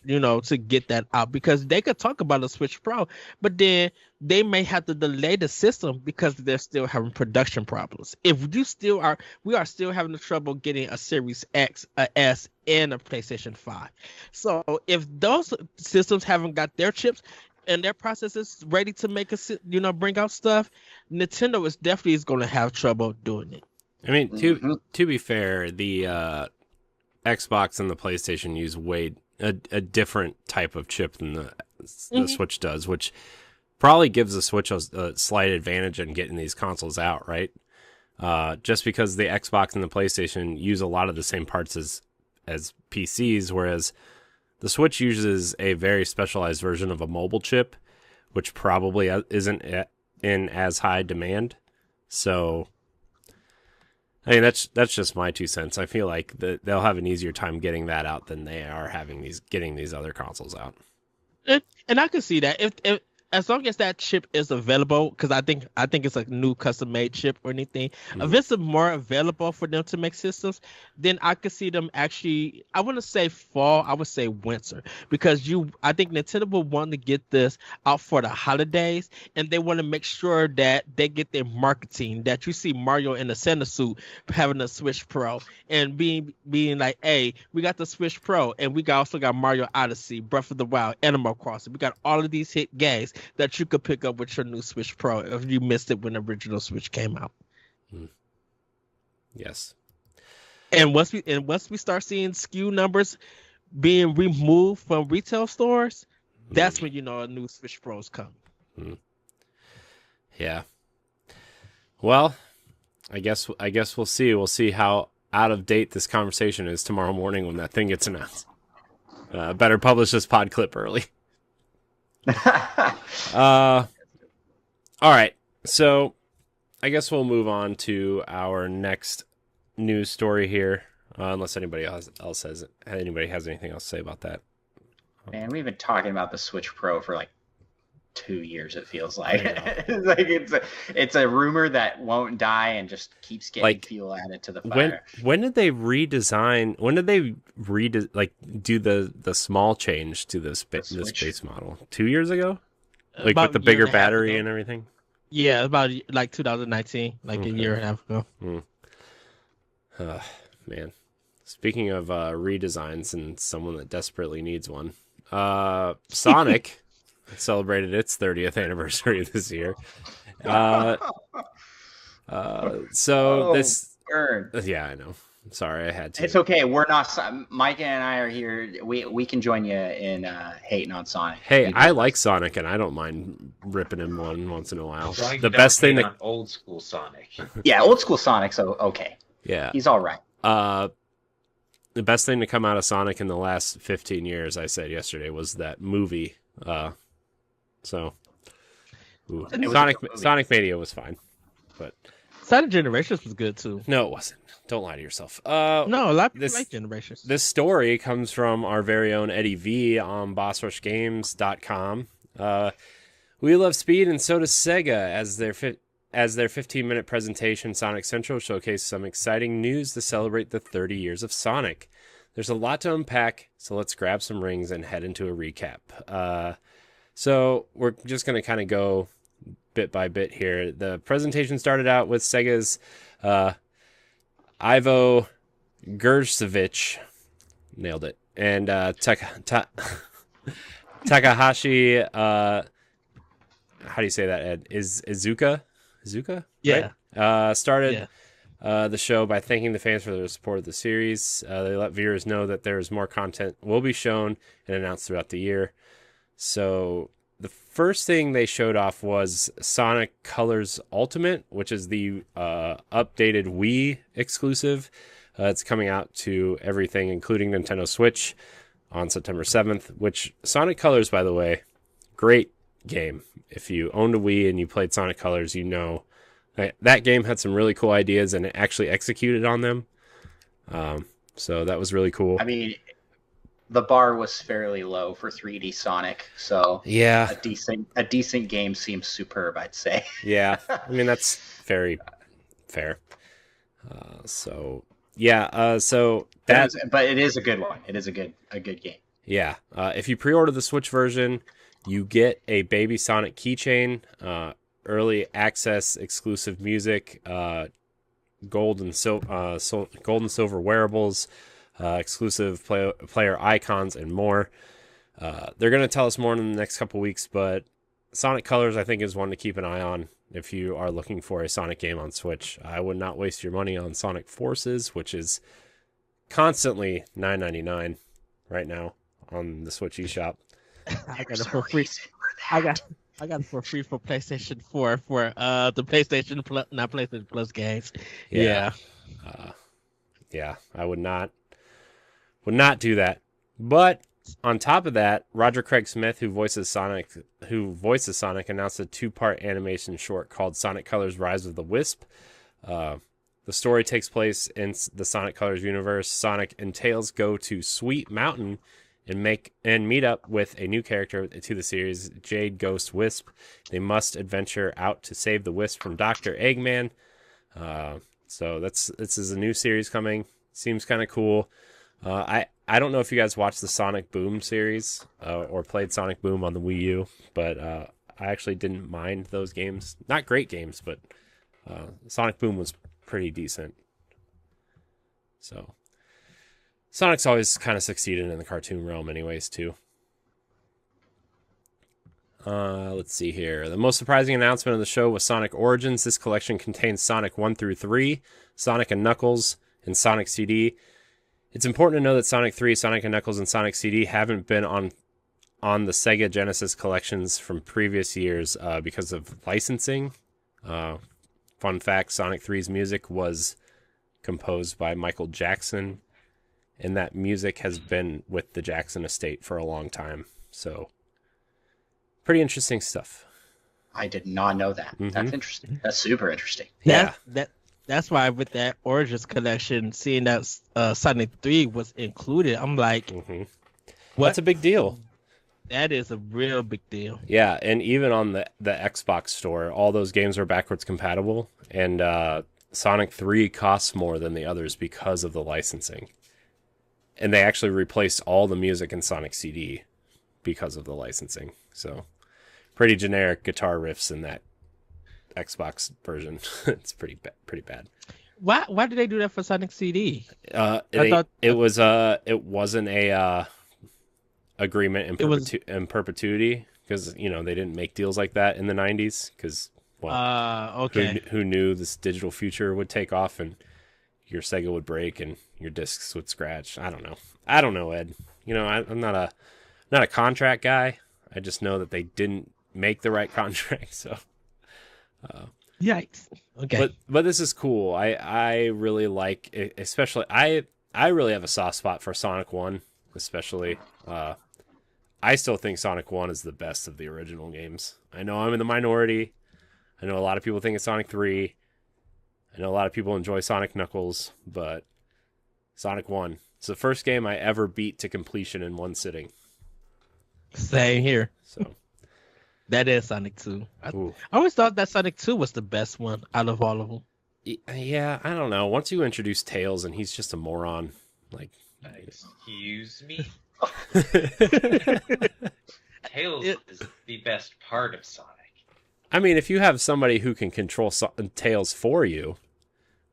to get that out, because they could talk about a Switch Pro, but then they may have to delay the system because they're still having production problems. If we are still having the trouble getting a Series X, a S, and a PlayStation 5. So if those systems haven't got their chips and their processors ready to make bring out stuff, Nintendo is going to have trouble doing it. I mean, to be fair, the Xbox and the PlayStation use a different type of chip than the Switch does, which probably gives the Switch a slight advantage in getting these consoles out, right? Just because the Xbox and the PlayStation use a lot of the same parts as PCs, whereas the Switch uses a very specialized version of a mobile chip, which probably isn't in as high demand. So I mean, that's just my 2 cents. I feel like they'll have an easier time getting that out than they are getting these other consoles out. And I can see that if as long as that chip is available, because I think it's a new custom made chip or anything. If it's more available for them to make systems, then I could see them actually. I wouldn't say fall, I would say winter, because I think Nintendo will want to get this out for the holidays, and they want to make sure that they get their marketing. That you see Mario in the Santa suit having a Switch Pro and being like, hey, we got the Switch Pro, and we also got Mario Odyssey, Breath of the Wild, Animal Crossing. We got all of these hit games that you could pick up with your new Switch Pro if you missed it when the original Switch came out. Yes. And once we start seeing SKU numbers being removed from retail stores, that's when a new Switch Pro's come. Yeah. Well, I guess we'll see. We'll see how out of date this conversation is tomorrow morning when that thing gets announced. Better publish this pod clip early. All right, so I guess we'll move on to our next news story here, unless anybody has anything else to say about that. Man, we've been talking about the Switch Pro for like 2 years. It feels like it's a rumor that won't die and just keeps getting fuel added to the fire. When did they redesign? When did they do the small change to the base model? 2 years ago, with the bigger battery and everything. Yeah, about 2019, a year and a half ago. Man, speaking of redesigns and someone that desperately needs one, Sonic celebrated its 30th anniversary this year. This. Yeah, I know. Sorry, I had to. It's okay. We're not. Micah and I are here. We can join you in hating on Sonic. Hey, I like Sonic, and I don't mind ripping him once in a while. The best thing on old school Sonic. Yeah, old school Sonic's okay. Yeah, he's all right. The best thing to come out of Sonic in the last 15 years, I said yesterday, was that movie. Sonic Mania was fine, but Sonic Generations was good too. No, it wasn't. Don't lie to yourself. No, a lot of people like Generations. This story comes from our very own Eddie V on BossRushGames.com. We love speed, and so does Sega. As their 15-minute presentation, Sonic Central showcased some exciting news to celebrate the 30 years of Sonic. There's a lot to unpack, so let's grab some rings and head into a recap. So we're just going to kind of go bit by bit here. The presentation started out with Sega's Ivo Gershevich, nailed it, and Takahashi, how do you say that, Ed? Izuka? Yeah. Right? Started the show by thanking the fans for their support of the series. They let viewers know that there's more content will be shown and announced throughout the year. So the first thing they showed off was Sonic Colors Ultimate, which is the updated Wii exclusive. It's coming out to everything, including Nintendo Switch, on September 7th, which Sonic Colors, by the way, great game. If you owned a Wii and you played Sonic Colors, you know that game had some really cool ideas and it actually executed on them. So that was really cool. I mean, the bar was fairly low for 3D Sonic, so yeah, a decent game seems superb, I'd say. Yeah, I mean that's very fair. So but it is a good one. It is a good game. Yeah, if you pre-order the Switch version, you get a Baby Sonic keychain, early access exclusive music, gold and silver wearables, exclusive player icons, and more. They're going to tell us more in the next couple weeks, but Sonic Colors, I think, is one to keep an eye on if you are looking for a Sonic game on Switch. I would not waste your money on Sonic Forces, which is constantly $9.99 right now on the Switch eShop. I got it for free. I got it for free for PlayStation 4 for the PlayStation Plus, not PlayStation Plus games. Yeah. Yeah, I would not do that. But on top of that, Roger Craig Smith, who voices Sonic, announced a 2-part animation short called Sonic Colors: Rise of the Wisp. The story takes place in the Sonic Colors universe. Sonic and Tails go to Sweet Mountain and meet up with a new character to the series, Jade Ghost Wisp. They must adventure out to save the Wisp from Dr. Eggman. So this is a new series coming. Seems kind of cool. I don't know if you guys watched the Sonic Boom series or played Sonic Boom on the Wii U, but I actually didn't mind those games. Not great games, but Sonic Boom was pretty decent. So Sonic's always kind of succeeded in the cartoon realm anyways, too. Let's see here. The most surprising announcement of the show was Sonic Origins. This collection contains Sonic 1 through 3, Sonic and Knuckles, and Sonic CD. It's important to know that Sonic 3, Sonic and Knuckles, and Sonic CD haven't been on the Sega Genesis collections from previous years because of licensing. Fun fact, Sonic 3's music was composed by Michael Jackson, and that music has been with the Jackson estate for a long time. So, pretty interesting stuff. I did not know that. Mm-hmm. That's interesting. That's super interesting. Yeah. That's why with that Origins collection, seeing that Sonic 3 was included, I'm like, mm-hmm. What? That's a big deal. That is a real big deal. Yeah, and even on the Xbox store, all those games are backwards compatible, and Sonic 3 costs more than the others because of the licensing. And they actually replaced all the music in Sonic CD because of the licensing. So, pretty generic guitar riffs in that Xbox version. It's pretty bad. Why did they do that for Sonic CD? It wasn't a agreement in perpetuity, because they didn't make deals like that in the 90s, because okay. Who knew this digital future would take off and your Sega would break and your discs would scratch. I don't know, Ed. I'm not a contract guy. I just know that they didn't make the right contract. So, yikes. Okay. But this is cool. I really like it, especially I really have a soft spot for Sonic 1, especially. I still think Sonic 1 is the best of the original games. I know I'm in the minority. I know a lot of people think it's Sonic 3. I know a lot of people enjoy Sonic Knuckles, but Sonic 1. It's the first game I ever beat to completion in one sitting. Same here. So that is Sonic 2. I always thought that Sonic 2 was the best one out of all of them. Yeah, I don't know. Once you introduce Tails and he's just a moron, like... Excuse me? Tails is the best part of Sonic. I mean, if you have somebody who can control Tails for you,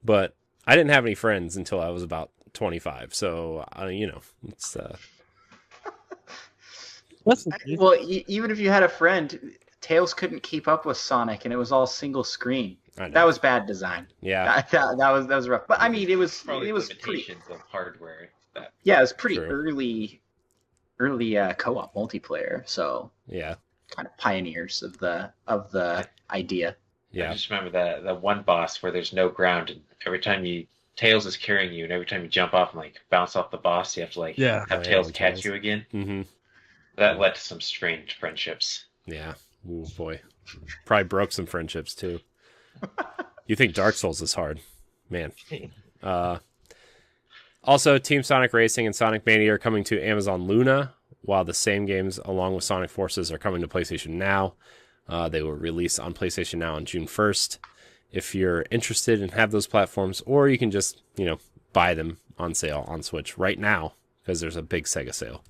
but I didn't have any friends until I was about 25, so, it's... Well, even if you had a friend, Tails couldn't keep up with Sonic, and it was all single screen. I know. That was bad design. Yeah. That was rough. But I mean, it was Probably pretty. limitations of hardware. Yeah, it was pretty True. early co-op multiplayer. So Yeah. kind of pioneers of the idea. Yeah. I just remember that one boss where there's no ground, and every time Tails is carrying you, and every time you jump off and like bounce off the boss, you have to like Yeah. have Oh, yeah, Tails on catch Tails. you again. Mm-hmm. That led to some strange friendships. Yeah. Ooh, boy. Probably broke some friendships too. You think Dark Souls is hard, man. Also, Team Sonic Racing and Sonic Mania are coming to Amazon Luna, while the same games, along with Sonic Forces, are coming to PlayStation Now. They will release on PlayStation Now on June 1st. If you're interested and have those platforms, or you can just, buy them on sale on Switch right now, because there's a big Sega sale.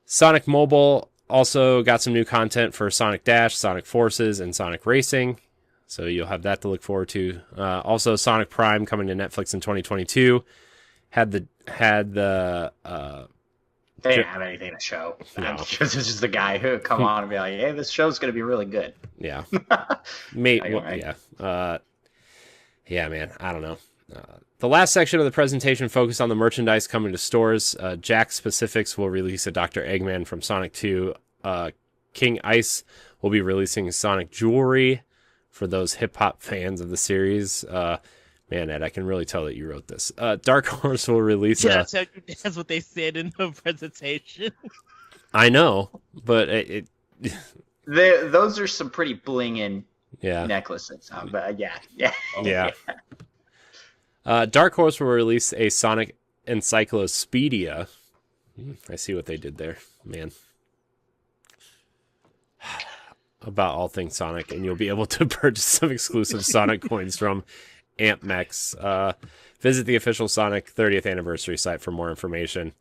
Sonic Mobile also got some new content for Sonic Dash, Sonic Forces, and Sonic Racing. So you'll have that to look forward to. Also, Sonic Prime coming to Netflix in 2022. Had the They didn't have anything to show. No. This is just the guy who would come on and be like, "Hey, this show's gonna be really good." yeah, mate, Right. yeah, yeah, man. I don't know. The last section of the presentation focused on the merchandise coming to stores. Jack Specifics will release a Dr. Eggman from Sonic 2. King Ice will be releasing Sonic jewelry for those hip-hop fans of the series. Man, Ed, I can really tell that you wrote this. Dark Horse will release That's what they said in the presentation. I know, but Those are some pretty bling-in yeah. necklaces. But yeah. Yeah. Dark Horse will release a Sonic Encyclopedia. I see what they did there, man. About all things Sonic, and you'll be able to purchase some exclusive Sonic coins from AmpMex. Visit the official Sonic 30th anniversary site for more information.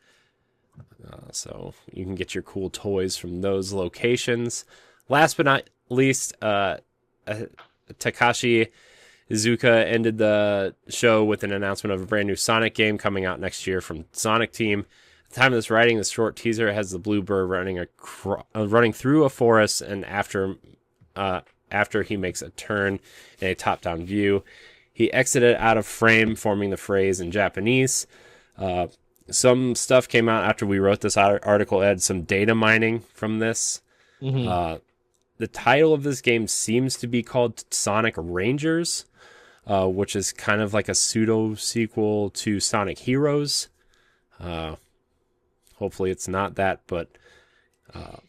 So you can get your cool toys from those locations. Last but not least, Takashi Iizuka ended the show with an announcement of a brand new Sonic game coming out next year from Sonic Team. At the time of this writing, the short teaser has the blue bird running through a forest, and after he makes a turn in a top-down view, he exited out of frame, forming the phrase in Japanese. Some stuff came out after we wrote this article, Ed, some data mining from this. Mm-hmm. The title of this game seems to be called Sonic Rangers, which is kind of like a pseudo-sequel to Sonic Heroes. Hopefully it's not that, but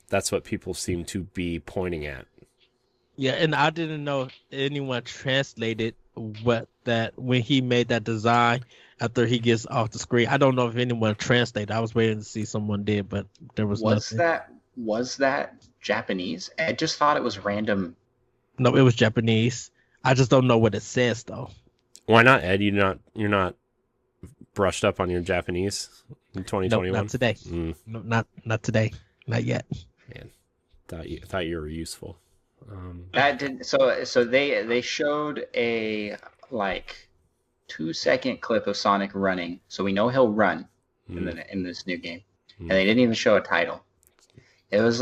that's what people seem to be pointing at. Yeah, and I didn't know anyone translated when he made that design after he gets off the screen. I don't know if anyone translated. I was waiting to see someone did, but there was nothing. Was that Japanese? I just thought it was random. No, it was Japanese. I just don't know what it says though. Why not, Ed? You're not brushed up on your Japanese in 2021? No, not today. No, not today. Not yet. Man, thought you were useful. That did so they showed a 2-second clip of Sonic running, so we know he'll run in this new game, and they didn't even show a title. It was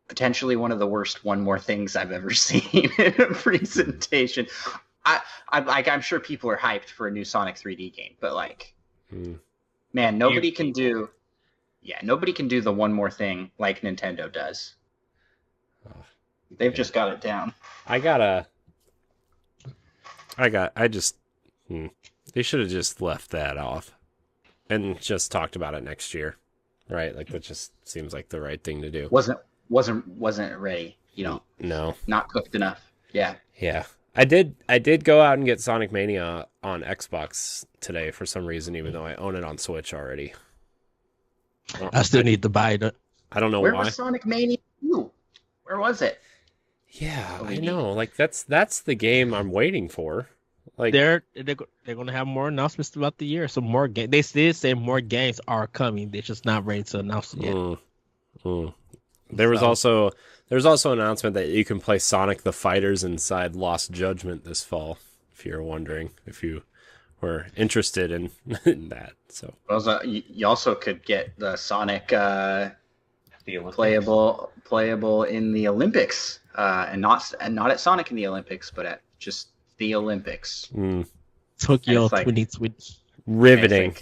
potentially one of the worst "one more things" I've ever seen in a presentation. I'm sure people are hyped for a new Sonic 3D game, but man, nobody can do the one more thing like Nintendo does. They've just got it down. They should have just left that off and just talked about it next year, right? That just seems like the right thing to do. Wasn't ready, No, not cooked enough. Yeah. I did go out and get Sonic Mania on Xbox today for some reason, even though I own it on Switch already. I still need to buy it. I don't know Where why. was Sonic Mania 2? Where was it? Yeah, I know. That's the game I'm waiting for. They're gonna have more announcements throughout the year. So more game. They did say more games are coming. They're just not ready to announce it yet. There's also an announcement that you can play Sonic the Fighters inside Lost Judgment this fall. If you're wondering, if you were interested in that, so You also could get the Sonic the playable in the Olympics and not at Sonic in the Olympics, but at just the Olympics. Tokyo It's like- 2020. Riveting.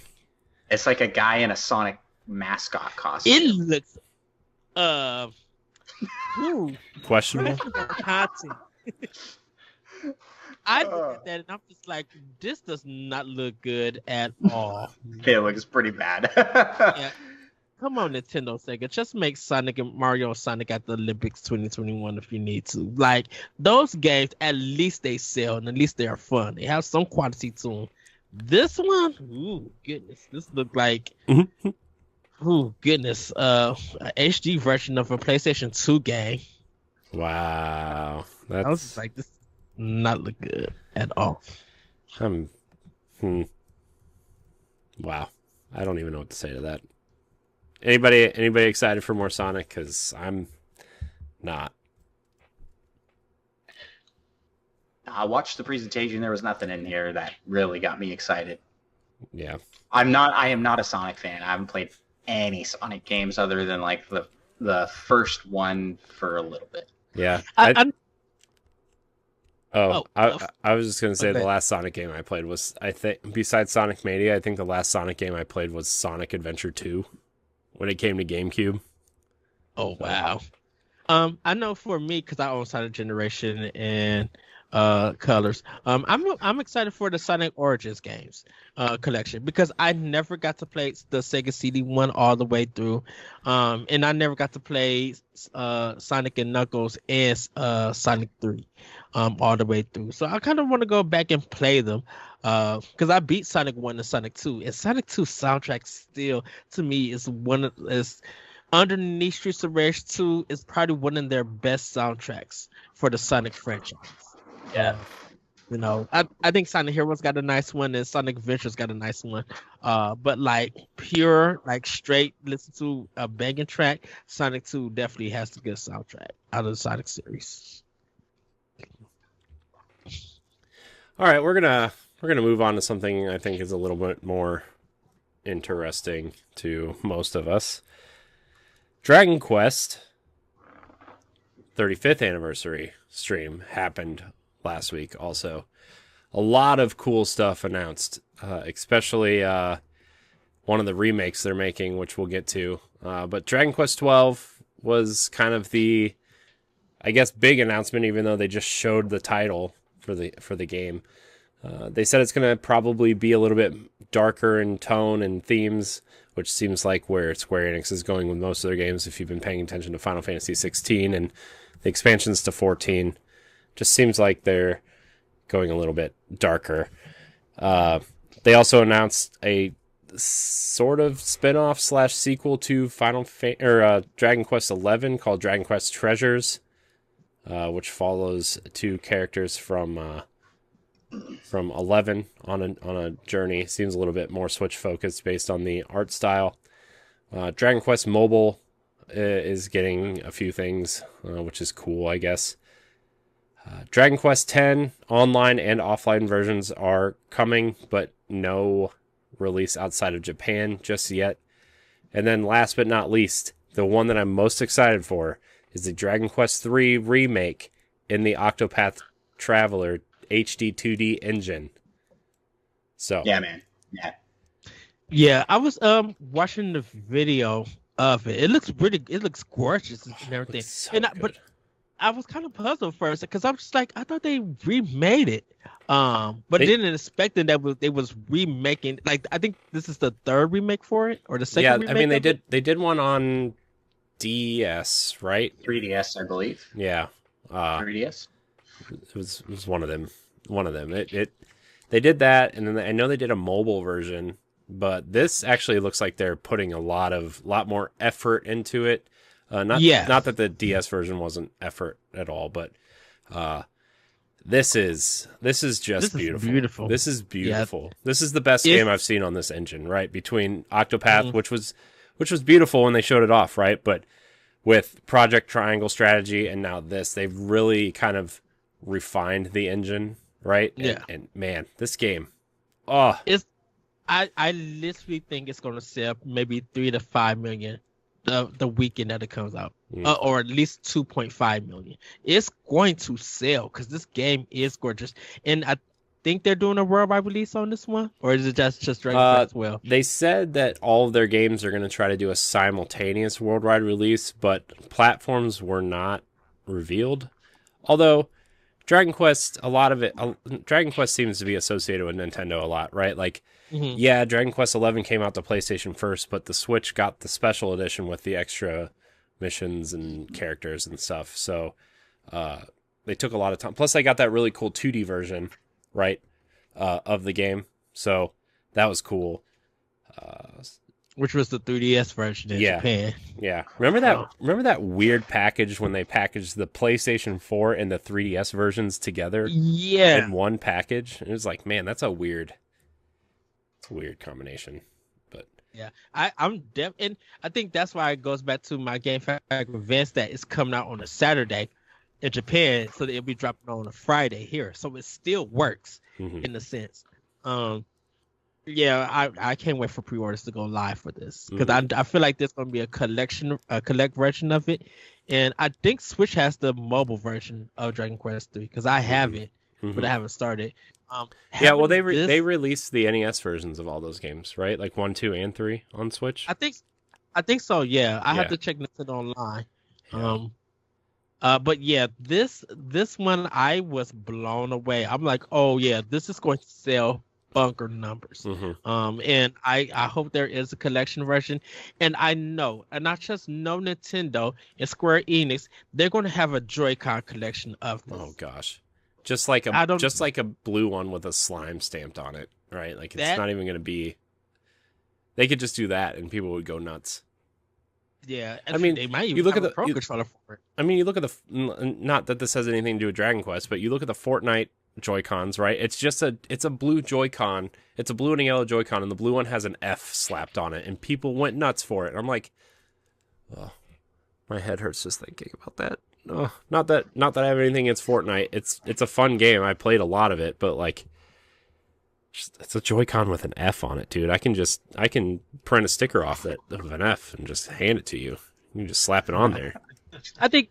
It's like a guy in a Sonic mascot costume. It looks Questionable. content. I look at that and I'm just like, this does not look good at all. It looks pretty bad. Yeah. Come on, Nintendo, Sega. Just make Sonic and Mario and Sonic at the Olympics 2021 if you need to. Like, those games, at least they sell and at least they are fun. They have some quality to them. This one, ooh, goodness. This look like, ooh, goodness. A HD version of a PlayStation 2 game. Wow. I was just like, this does not look good at all. Wow. I don't even know what to say to that. Anybody excited for more Sonic? Because I'm not. I watched the presentation. There was nothing in here that really got me excited. Yeah. I am not a Sonic fan. I haven't played any Sonic games other than like the first one for a little bit. Yeah. I was just gonna say okay. the last Sonic game I played was, I think, besides Sonic Mania, I think the last Sonic game I played was Sonic Adventure 2 when it came to GameCube. Oh wow. I know for me, because I own Sonic Generation and Colors. I'm excited for the Sonic Origins games collection because I never got to play the Sega CD one all the way through, and I never got to play Sonic and Knuckles and Sonic 3 all the way through. So I kind of want to go back and play them because I beat Sonic 1 and Sonic 2, and Sonic 2 soundtrack still to me is underneath Streets of Rage 2 is probably one of their best soundtracks for the Sonic franchise. Yeah. You know, I think Sonic Heroes got a nice one and Sonic Adventures got a nice one. But like pure, like straight listen to a banging track, Sonic 2 definitely has the good soundtrack out of the Sonic series. All right, we're gonna move on to something I think is a little bit more interesting to most of us. Dragon Quest 35th anniversary stream happened last week. Also, a lot of cool stuff announced, especially one of the remakes they're making, which we'll get to. But Dragon Quest 12 was kind of the, I guess, big announcement, even though they just showed the title for the game. They said it's going to probably be a little bit darker in tone and themes, which seems like where Square Enix is going with most of their games. If you've been paying attention to Final Fantasy 16 and the expansions to 14, just seems like they're going a little bit darker. They also announced a sort of spin-off / sequel to Dragon Quest 11 called Dragon Quest Treasures, which follows two characters from 11 on a journey. Seems a little bit more Switch focused based on the art style. Dragon Quest Mobile is getting a few things, which is cool, I guess. Dragon Quest X online and offline versions are coming, but no release outside of Japan just yet. And then last but not least, the one that I'm most excited for is the Dragon Quest III remake in the Octopath Traveler HD 2D engine. So Yeah, man. Yeah, I was watching the video of it. It looks gorgeous and everything. it's so And good. I was kind of puzzled first because I was just like, I thought they remade it. But didn't expect that they was remaking. Like, I think this is the third remake for it or the second remake. I mean of it? they did one on DS, right? 3DS, I believe. Yeah. 3DS. It was one of them. They did that, and then I know they did a mobile version, but this actually looks like they're putting a lot more effort into it. Not that the DS version wasn't effort at all, but this is just beautiful. This is beautiful. Yeah. This is the best game I've seen on this engine, right? Between Octopath, which was beautiful when they showed it off, right? But with Project Triangle Strategy and now this, they've really kind of refined the engine, right? Yeah. And man, this game, I literally think it's gonna sell maybe 3 to 5 million the weekend that it comes out, Mm. or at least 2.5 million. It's going to sell because this game is gorgeous, and I think they're doing a worldwide release on this one, or is it just Dragon Quest as well? They said that all of their games are going to try to do a simultaneous worldwide release, but platforms were not revealed. Although Dragon Quest, Dragon Quest seems to be associated with Nintendo a lot, right? Like, yeah, Dragon Quest 11 came out to PlayStation first, but the Switch got the special edition with the extra missions and characters and stuff. So they took a lot of time. Plus, they got that really cool 2D version, right, of the game. So that was cool. Which was the 3DS version in Japan. Yeah. Remember that weird package when they packaged the PlayStation 4 and the 3DS versions together? Yeah. In one package? It was like, man, that's a weird combination. But yeah, and I think that's why it goes back to my Game Fact events that it's coming out on a Saturday in Japan, so that it'll be dropping on a Friday here. So it still works in a sense. Yeah, I can't wait for pre-orders to go live for this because I feel like there's gonna be a collect version of it, and I think Switch has the mobile version of Dragon Quest 3 because I have it, but I haven't started. Yeah, well, they released the NES versions of all those games, right? Like 1, 2, and 3 on Switch. I think so. Yeah, I have to check Nintendo online. Yeah. But yeah, this one I was blown away. I'm like, oh yeah, this is going to sell bunker numbers. And I hope there is a collection version. And I know, and I just know Nintendo and Square Enix, they're going to have a Joy-Con collection of this. Oh gosh, just like a blue one with a slime stamped on it, right? Like it's not even going to be. They could just do that, and people would go nuts. Yeah, I mean, they might even you look at the Pro controller for it. I mean, you look at the not that this has anything to do with Dragon Quest, but you look at the Fortnite Joy-Cons, right? It's a blue Joy-Con. It's a blue and a yellow Joy-Con, and the blue one has an F slapped on it, and people went nuts for it. And I'm like, oh, my head hurts just thinking about that. Oh, not that I have anything against Fortnite. It's a fun game. I played a lot of it, but like, it's a Joy-Con with an F on it, dude. I can print a sticker off it of an F and just hand it to you. You can just slap it on there. I think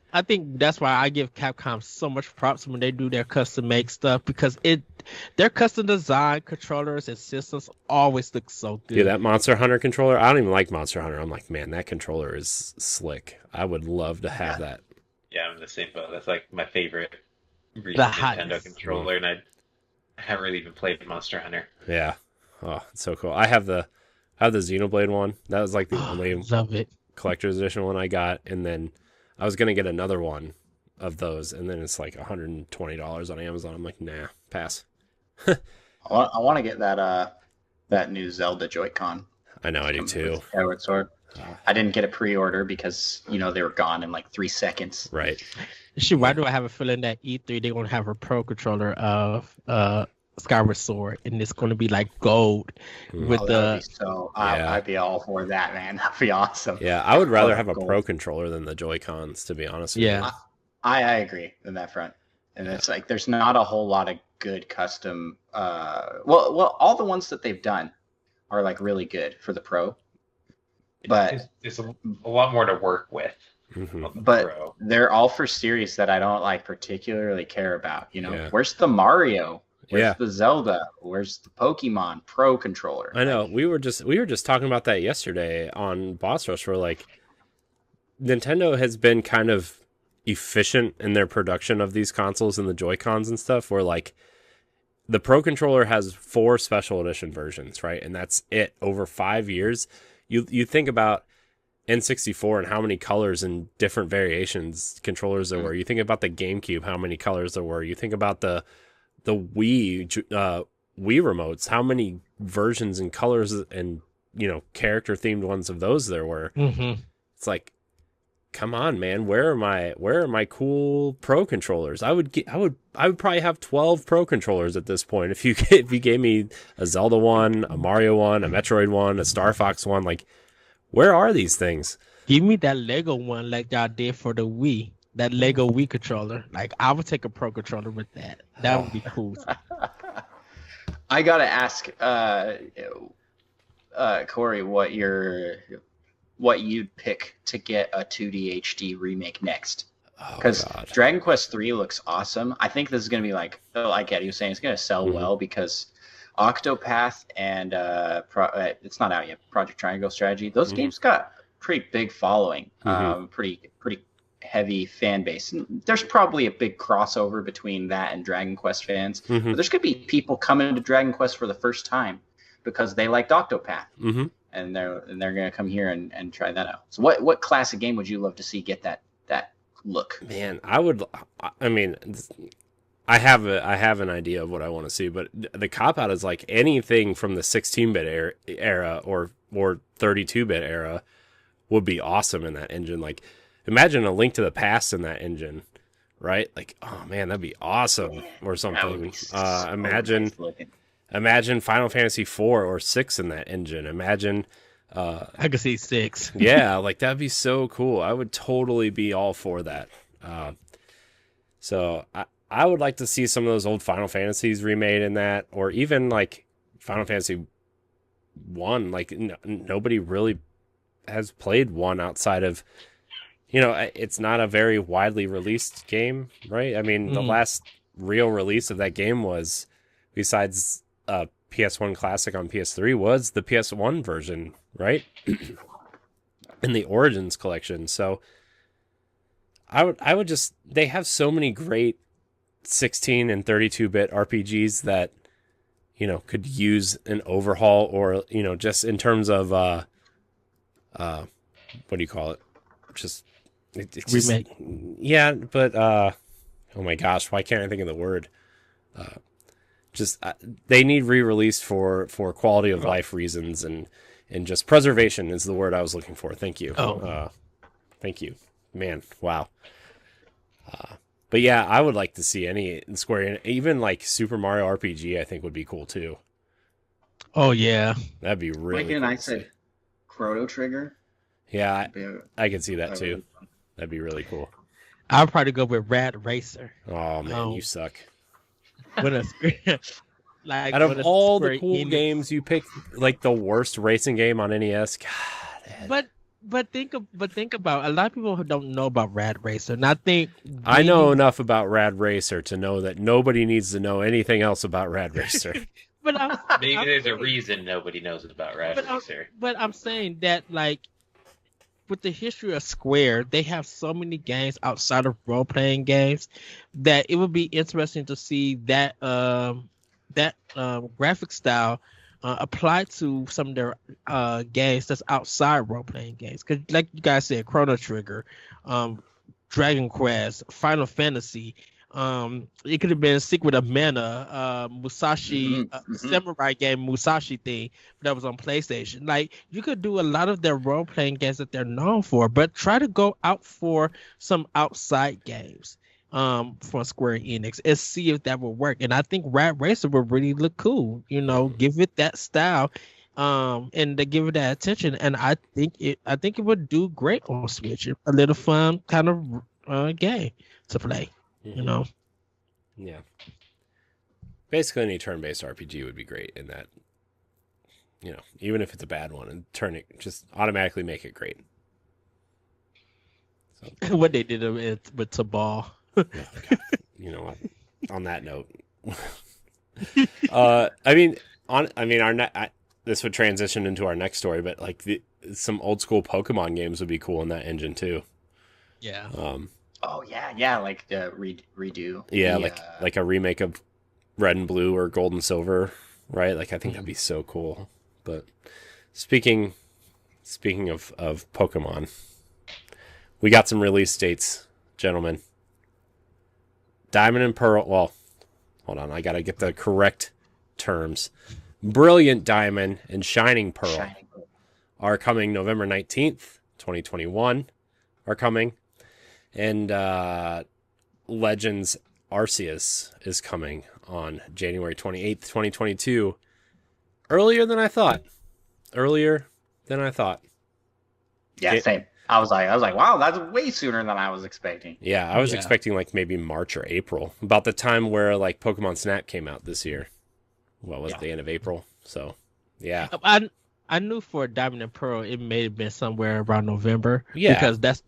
that's why I give Capcom so much props when they do their custom make stuff, because their custom design controllers and systems always look so good. Dude, that Monster Hunter controller, I don't even like Monster Hunter. I'm like, man, that controller is slick. I would love to have that. Yeah, I'm in the same boat. That's like my favorite recent Nintendo hotness. controller, and I haven't really even played Monster Hunter. Yeah. Oh, it's so cool. I have the Xenoblade one. That was like the only love it. collector's edition one I got, and then I was gonna get another one of those, and then it's like $120 on Amazon. I'm like, nah, pass. I want to get that new Zelda Joy-Con. I know, I do too. Skyward Sword. I didn't get a pre-order because they were gone in like 3 seconds. Right. Shoot, why do I have a feeling that E3 they're gonna have a pro controller of Skyward Sword, and it's gonna be like gold with I'd be all for that, man. That'd be awesome. Yeah, I would rather have a pro controller than the Joy-Cons, to be honest with you. I agree on that front. And it's like there's not a whole lot of good custom well all the ones that they've done are like really good for the pro. But it's a lot more to work with. But they're all for series that I don't like particularly care about. Yeah. Where's the Mario? Where's the Zelda? Where's the Pokemon Pro controller? I know. We were just talking about that yesterday on Boss Rush. Where like Nintendo has been kind of efficient in their production of these consoles and the Joy-Cons and stuff. Where like the Pro controller has 4 special edition versions, right? And that's it over 5 years. You think about N64 and how many colors and different variations controllers there were. You think about the GameCube, how many colors there were. You think about the Wii remotes, how many versions and colors and character themed ones of those there were. It's like, come on, man, where are my cool Pro controllers? I would probably have 12 Pro controllers at this point if you gave me a Zelda one, a Mario one, a Metroid one, a Star Fox one. Like, where are these things? Give me that Lego one like y'all did for the Wii. That Lego Wii controller. Like, I would take a Pro controller with that. That would be cool. I gotta ask Corey what your what you'd pick to get a 2D HD remake next. Oh, Because God. Dragon Quest 3 looks awesome. I think this is going to be like Eddie was saying, it's going to sell well because Octopath and it's not out yet. Project Triangle Strategy. Those games got pretty big following, pretty heavy fan base. And there's probably a big crossover between that and Dragon Quest fans. But there's going to be people coming to Dragon Quest for the first time because they liked Octopath, and they're going to come here and try that out. So what classic game would you love to see get that look? Man, I mean, I have an idea of what I want to see, but the cop out is like anything from the 16-bit era or 32-bit era would be awesome in that engine. Like, imagine A Link to the Past in that engine, right? Like, oh man, that'd be awesome, or something. Imagine Final Fantasy 4 or 6 in that engine. Imagine. I could see 6. Yeah, like that'd be so cool. I would totally be all for that. So I would like to see some of those old Final Fantasies remade in that, or even like Final Fantasy 1. Like nobody really has played 1 outside of, it's not a very widely released game, right? I mean, the last real release of that game was, besides PS1 Classic on PS3, was the PS1 version, right? In the Origins collection. So I would just, they have so many great 16 and 32-bit RPGs that, could use an overhaul, or, just in terms of, what do you call it? It's remake. Yeah, but, oh my gosh, why can't I think of the word? They need re-released for quality of life reasons, and just preservation is the word I was looking for. Thank you. Thank you, man. Wow. But yeah, I would like to see any Square, even like Super Mario RPG. I think would be cool too. Oh yeah, that'd be really. Mike and I said Chrono Trigger. Yeah, I could see that too. That'd be really cool. I'll probably go with Rad Racer. Oh man, you suck. Out of all the cool games, you picked like the worst racing game on NES. God. But think about, a lot of people who don't know about Rad Racer, and I know enough about Rad Racer to know that nobody needs to know anything else about Rad Racer. Maybe there's a reason nobody knows about Rad Racer. But I'm saying that, like, with the history of Square, they have so many games outside of role-playing games that it would be interesting to see that graphic style applied to some of their games that's outside role-playing games. Because, like you guys said, Chrono Trigger, Dragon Quest, Final Fantasy. It could have been Secret of Mana, Musashi, samurai game Musashi thing that was on PlayStation. Like, you could do a lot of their role-playing games that they're known for, but try to go out for some outside games from Square Enix and see if that will work. And I think Rad Racer would really look cool. Give it that style, and to give it that attention. And I think it would do great on Switch. A little fun kind of game to play. Yeah. Basically, any turn-based RPG would be great in that. Even if it's a bad one, and just automatically make it great. So. What they did with Tabal. Oh, you know what? On that note, this would transition into our next story, but like some old school Pokemon games would be cool in that engine too. Yeah. Oh yeah, like the redo. Yeah, like a remake of Red and Blue or Gold and Silver, right? Like I think that'd be so cool. But speaking of Pokemon, we got some release dates, gentlemen. Diamond and Pearl. Well, hold on, I gotta get the correct terms. Brilliant Diamond and Shining Pearl are coming November 19th, 2021. Are coming. And Legends Arceus is coming on January 28th, 2022. Earlier than I thought. Yeah, same. I was like, wow, that's way sooner than I was expecting. Yeah, I was expecting like maybe March or April. About the time where like Pokemon Snap came out this year. What was it, the end of April? So, yeah. I I knew for Diamond and Pearl it may have been somewhere around November. Yeah. Because that's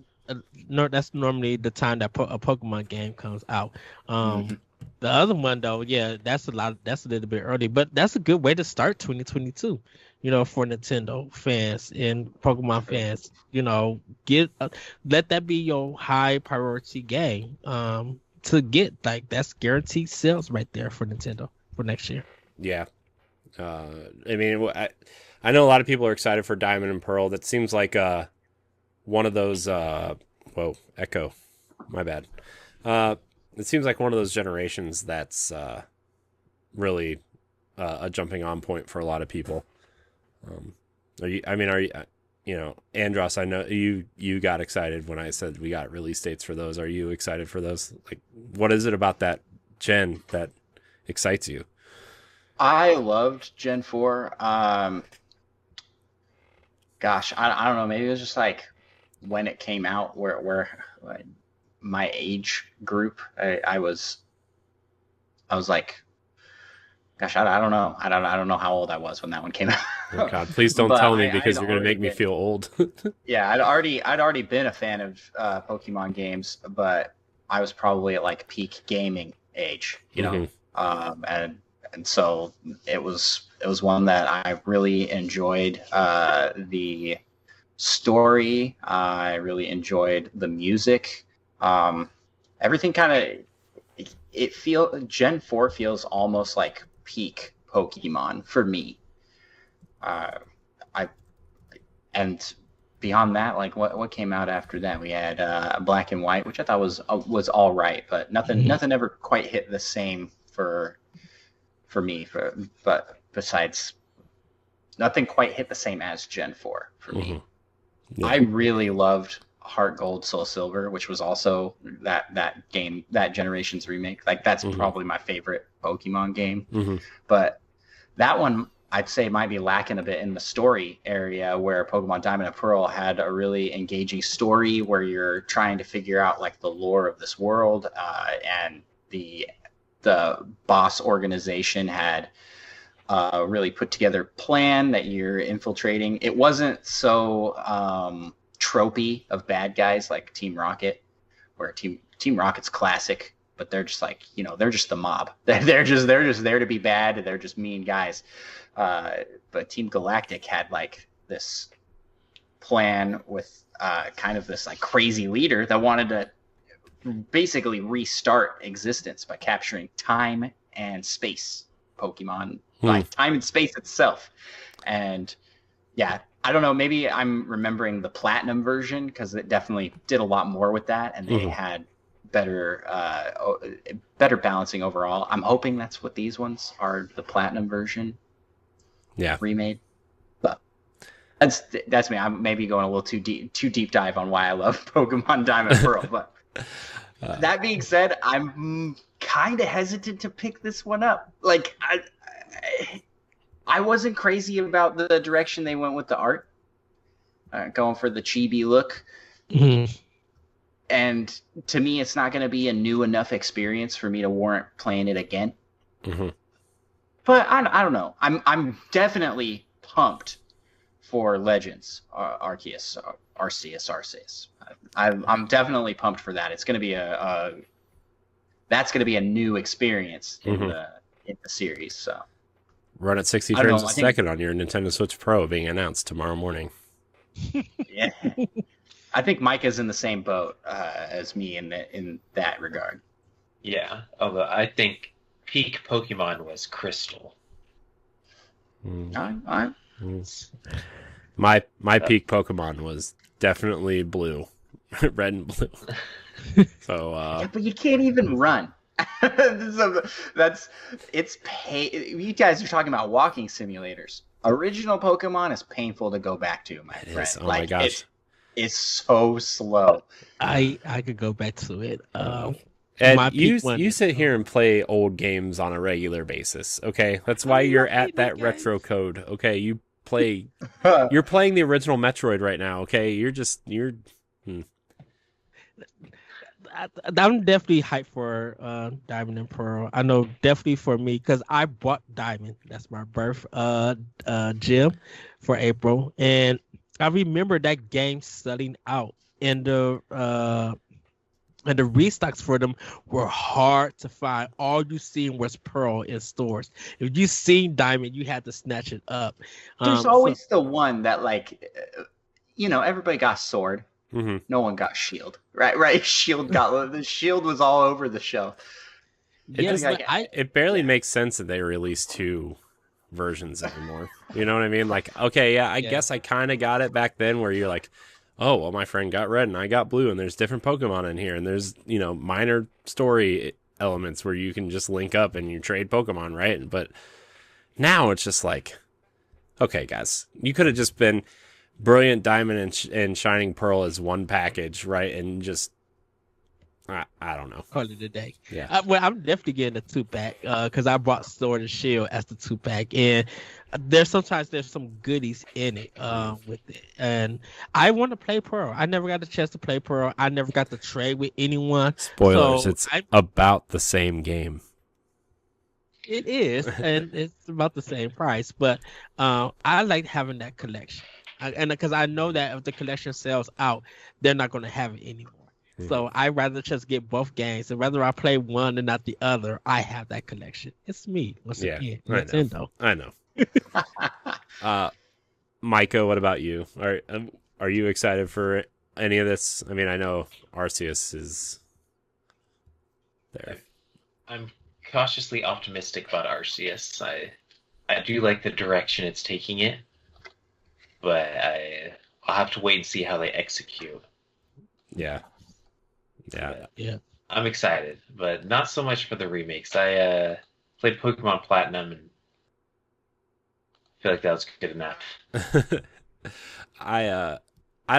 normally the time that a Pokemon game comes out. The other one though, yeah, that's a little bit early, but that's a good way to start 2022. For Nintendo fans and Pokemon fans, let that be your high priority game. To get that's guaranteed sales right there for Nintendo for next year. Yeah. I mean, I know a lot of people are excited for Diamond and Pearl. That seems like one of those. Whoa, echo. My bad. It seems like one of those generations that's really a jumping on point for a lot of people. Are you, Andross, I know you got excited when I said we got release dates for those. Are you excited for those? Like, what is it about that gen that excites you? I loved Gen 4. Gosh, I don't know. Maybe it was just like when it came out, where like, my age group, I was like, gosh, I don't know. I don't know how old I was when that one came out. Oh God, please don't tell me because you're gonna make me feel old. Yeah, I'd already been a fan of Pokemon games, but I was probably at like peak gaming age, and so it was one that I really enjoyed. The story, I really enjoyed the music. Everything kind of Gen 4 feels almost like peak Pokemon for me. And beyond that, like what came out after that, we had Black and White, which I thought was all right, but nothing ever quite hit the same for me. But besides, nothing quite hit the same as Gen 4 for me. Yeah. I really loved Heart Gold, Soul Silver, which was also that game, that generation's remake. Like that's probably my favorite Pokemon game. But that one I'd say might be lacking a bit in the story area, where Pokemon Diamond and Pearl had a really engaging story where you're trying to figure out like the lore of this world, and the boss organization had a really put together plan that you're infiltrating. It wasn't so tropey of bad guys like Team Rocket, where Team Rocket's classic, but they're just like, they're just the mob. They're just there to be bad. They're just mean guys. But Team Galactic had like this plan with kind of this like crazy leader that wanted to basically restart existence by capturing time and space Pokemon, like time and space itself. And yeah, I don't know, maybe I'm remembering the Platinum version because it definitely did a lot more with that, and they had better balancing overall. I'm hoping that's what these ones are, the Platinum version. Yeah, remade. But that's me. I'm maybe going a little too deep dive on why I love Pokemon Diamond and Pearl. But that being said, I'm kind of hesitant to pick this one up. Like I wasn't crazy about the direction they went with the art, going for the chibi look. And to me, it's not going to be a new enough experience for me to warrant playing it again. But I don't know. I'm definitely pumped for Legends Arceus. I'm definitely pumped for that. It's going to be that's going to be a new experience in the series. So run at 60 frames a second on your Nintendo Switch Pro being announced tomorrow morning. Yeah, I think Micah's in the same boat as me in that regard. Yeah, although I think peak Pokemon was Crystal. My peak Pokemon was definitely blue, red and blue. So yeah, but you can't even run. You guys are talking about walking simulators. Original Pokemon is painful to go back to, my friend. Oh my gosh, it's so slow. I could go back to it. Ed, you sit here and play old games on a regular basis. Okay, that's why you're at that retro code. Okay, you're playing the original Metroid right now. Okay, I'm definitely hyped for Diamond and Pearl. I know definitely for me, because I bought Diamond. That's my birth gem for April, and I remember that game selling out, and the restocks for them were hard to find. All you seen was Pearl in stores. If you seen Diamond, you had to snatch it up. There's always the one that, like, everybody got Sword. Mm-hmm. No one got Shield. Right. Shield got the Shield was all over the show. It barely makes sense that they release 2 versions anymore. You know what I mean? Like, okay, yeah, I guess I kind of got it back then, where you're like, oh, well, my friend got red and I got blue, and there's different Pokemon in here, and there's, minor story elements where you can just link up and you trade Pokemon, right? But now it's just like, okay, guys, you could have just been Brilliant Diamond and Shining Pearl as one package, right? And just, I don't know. Call it a day. Yeah. Well, I'm definitely getting a 2-pack because I brought Sword and Shield as the 2-pack, and there's some goodies in it with it. And I want to play Pearl. I never got a chance to play Pearl. I never got to trade with anyone. Spoilers, so it's about the same game. It is, and it's about the same price. But I like having that collection, and because I know that if the collection sells out, they're not going to have it anymore. So I'd rather just get both games, and whether I play one and not the other, I have that collection. It's me once again, Nintendo. I know. Micah, what about you? Are you excited for any of this? I mean, I know Arceus is there. I'm cautiously optimistic about Arceus. I do like the direction it's taking it, but I'll have to wait and see how they execute. Yeah. I'm excited, but not so much for the remakes. I played Pokemon Platinum and feel like that was good enough. I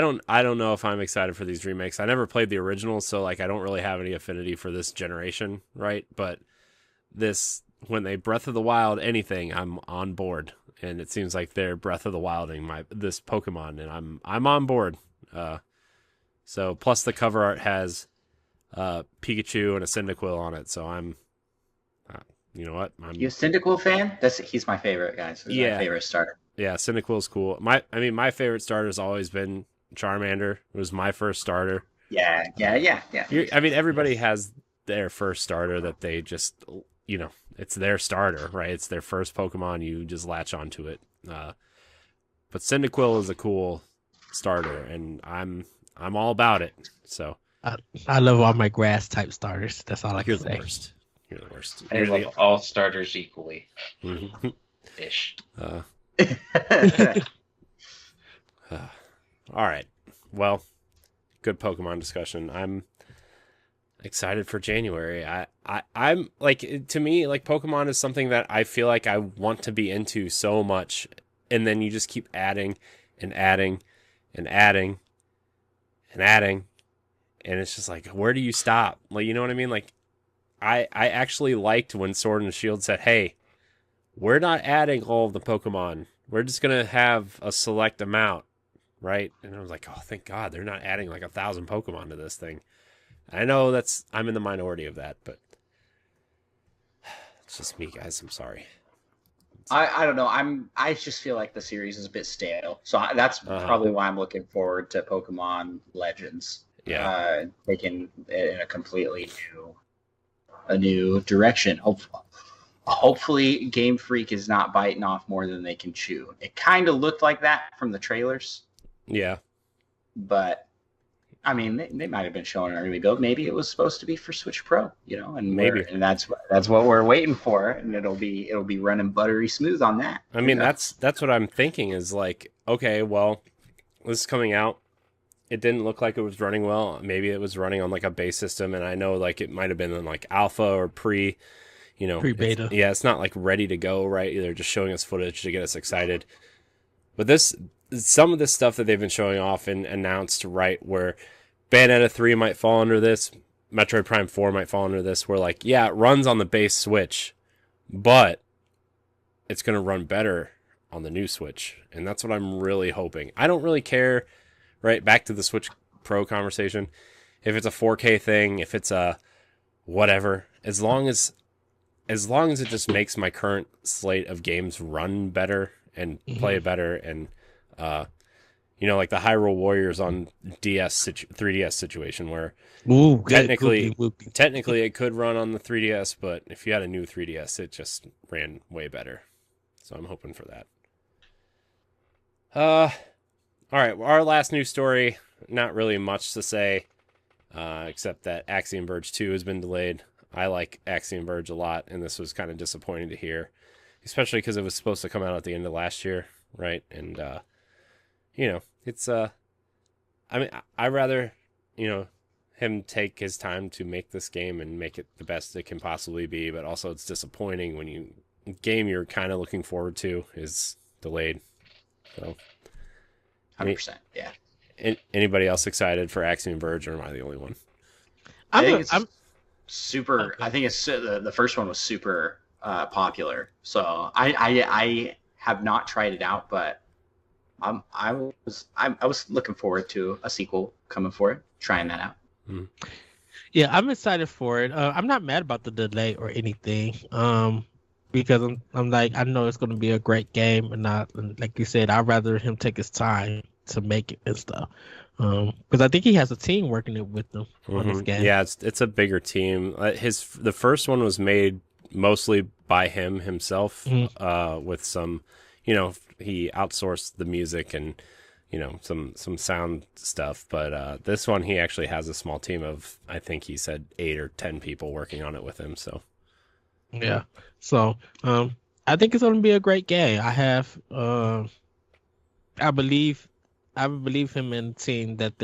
don't know if I'm excited for these remakes. I never played the original, so like I don't really have any affinity for this generation, right? But when they Breath of the Wild anything, I'm on board, and it seems like they're Breath of the Wilding this Pokemon, and I'm on board. So plus the cover art has Pikachu and a Cyndaquil on it, so I'm you know what? You a Cyndaquil fan? He's my favorite, guys. He's my favorite starter. Yeah, Cyndaquil's cool. My favorite starter has always been Charmander. It was my first starter. Yeah. I mean, everybody has their first starter that they just, it's their starter, right? It's their first Pokemon. You just latch onto it. But Cyndaquil is a cool starter, and I'm all about it. So I love all my grass type starters. That's all I can say. You're the worst. I love all starters equally. Ish. All right. Well, good Pokemon discussion. I'm excited for January. I'm like, to me, like, Pokemon is something that I feel like I want to be into so much, and then you just keep adding and adding and adding and adding, and it's just like, where do you stop? Like, you know what I mean? Like, I actually liked when Sword and Shield said, hey, we're not adding all of the Pokemon. We're just going to have a select amount, right? And I was like, oh, thank God, they're not adding like 1,000 Pokemon to this thing. I know I'm in the minority of that, but it's just me, guys. I'm sorry. I don't know. I just feel like the series is a bit stale. So that's probably why I'm looking forward to Pokemon Legends. Yeah. Taking it in a completely new direction. Hopefully Game Freak is not biting off more than they can chew. It kind of looked like that from the trailers. Yeah. But I mean, they might have been showing it. Here we go. Maybe it was supposed to be for Switch Pro, and maybe, and that's what we're waiting for, and it'll be running buttery smooth on that. I mean, that's what I'm thinking is like, okay, well, this is coming out. It didn't look like it was running well. Maybe it was running on like a base system, and I know like it might have been in like alpha or pre-beta. It's not like ready to go, right? They're just showing us footage to get us excited. But some of this stuff that they've been showing off and announced, right, where Bayonetta 3 might fall under this, Metroid Prime 4 might fall under this, where like, yeah, it runs on the base Switch, but it's going to run better on the new Switch. And that's what I'm really hoping. I don't really care, right, back to the Switch Pro conversation, if it's a 4K thing, if it's a whatever, as long as it just makes my current slate of games run better and play it better. And like the Hyrule Warriors on 3DS situation where Ooh, technically it could run on the 3DS, but if you had a new 3DS, it just ran way better. So I'm hoping for that. All right, our last news story, not really much to say, except that Axiom Verge 2 has been delayed. I like Axiom Verge a lot, and this was kind of disappointing to hear, especially because it was supposed to come out at the end of last year, right? And, it's, I mean, I'd rather, him take his time to make this game and make it the best it can possibly be, but also it's disappointing when game you're kind of looking forward to is delayed. So 100%, yeah. Anybody else excited for Axiom Verge, or am I the only one? I'm super. Okay. I think it's the first one was super popular. So I have not tried it out, but I was looking forward to a sequel coming for it, trying that out. Mm. Yeah, I'm excited for it. I'm not mad about the delay or anything. Because I'm like, I know it's going to be a great game, and like you said, I'd rather him take his time to make it and stuff. Because I think he has a team working it with him on this game. Yeah, it's a bigger team. The first one was made mostly by himself, with some, he outsourced the music and some sound stuff. But this one, he actually has a small team of, I think he said 8 or 10 people working on it with him. So yeah. So I think it's going to be a great game. I believe him and the team that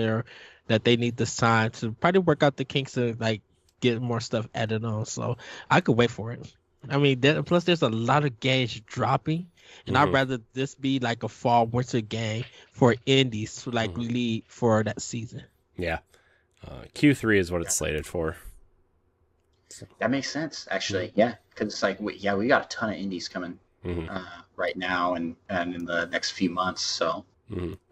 they need this time to probably work out the kinks to like get more stuff added on. So I could wait for it. I mean, plus there's a lot of games dropping, and I'd rather this be like a fall winter game for indies to like lead for that season. Yeah, Q3 is what it's slated for. That makes sense, actually. Yeah, because it's like we got a ton of indies coming right now and in the next few months. So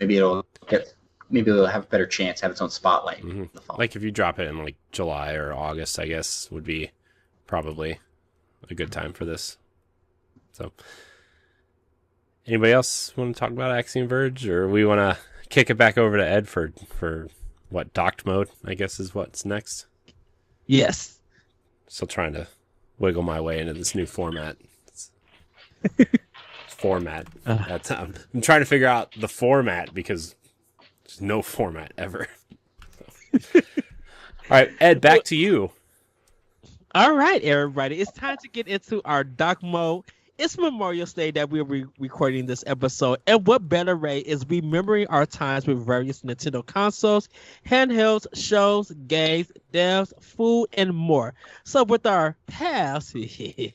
maybe it'll have a better chance, have its own spotlight in the fall. Like if you drop it in like July or August, I guess would be probably a good time for this. So, anybody else want to talk about Axiom Verge, or we want to kick it back over to Ed for what docked mode? I guess is what's next. Yes. Still trying to wiggle my way into this new format. Format. I'm trying to figure out the format because there's no format ever. All right, Ed, back to you. All right, everybody. It's time to get into our doc mode. It's Memorial Day that we're recording this episode, and what better way is remembering our times with various Nintendo consoles, handhelds, shows, games, devs, food, and more. So with our past, we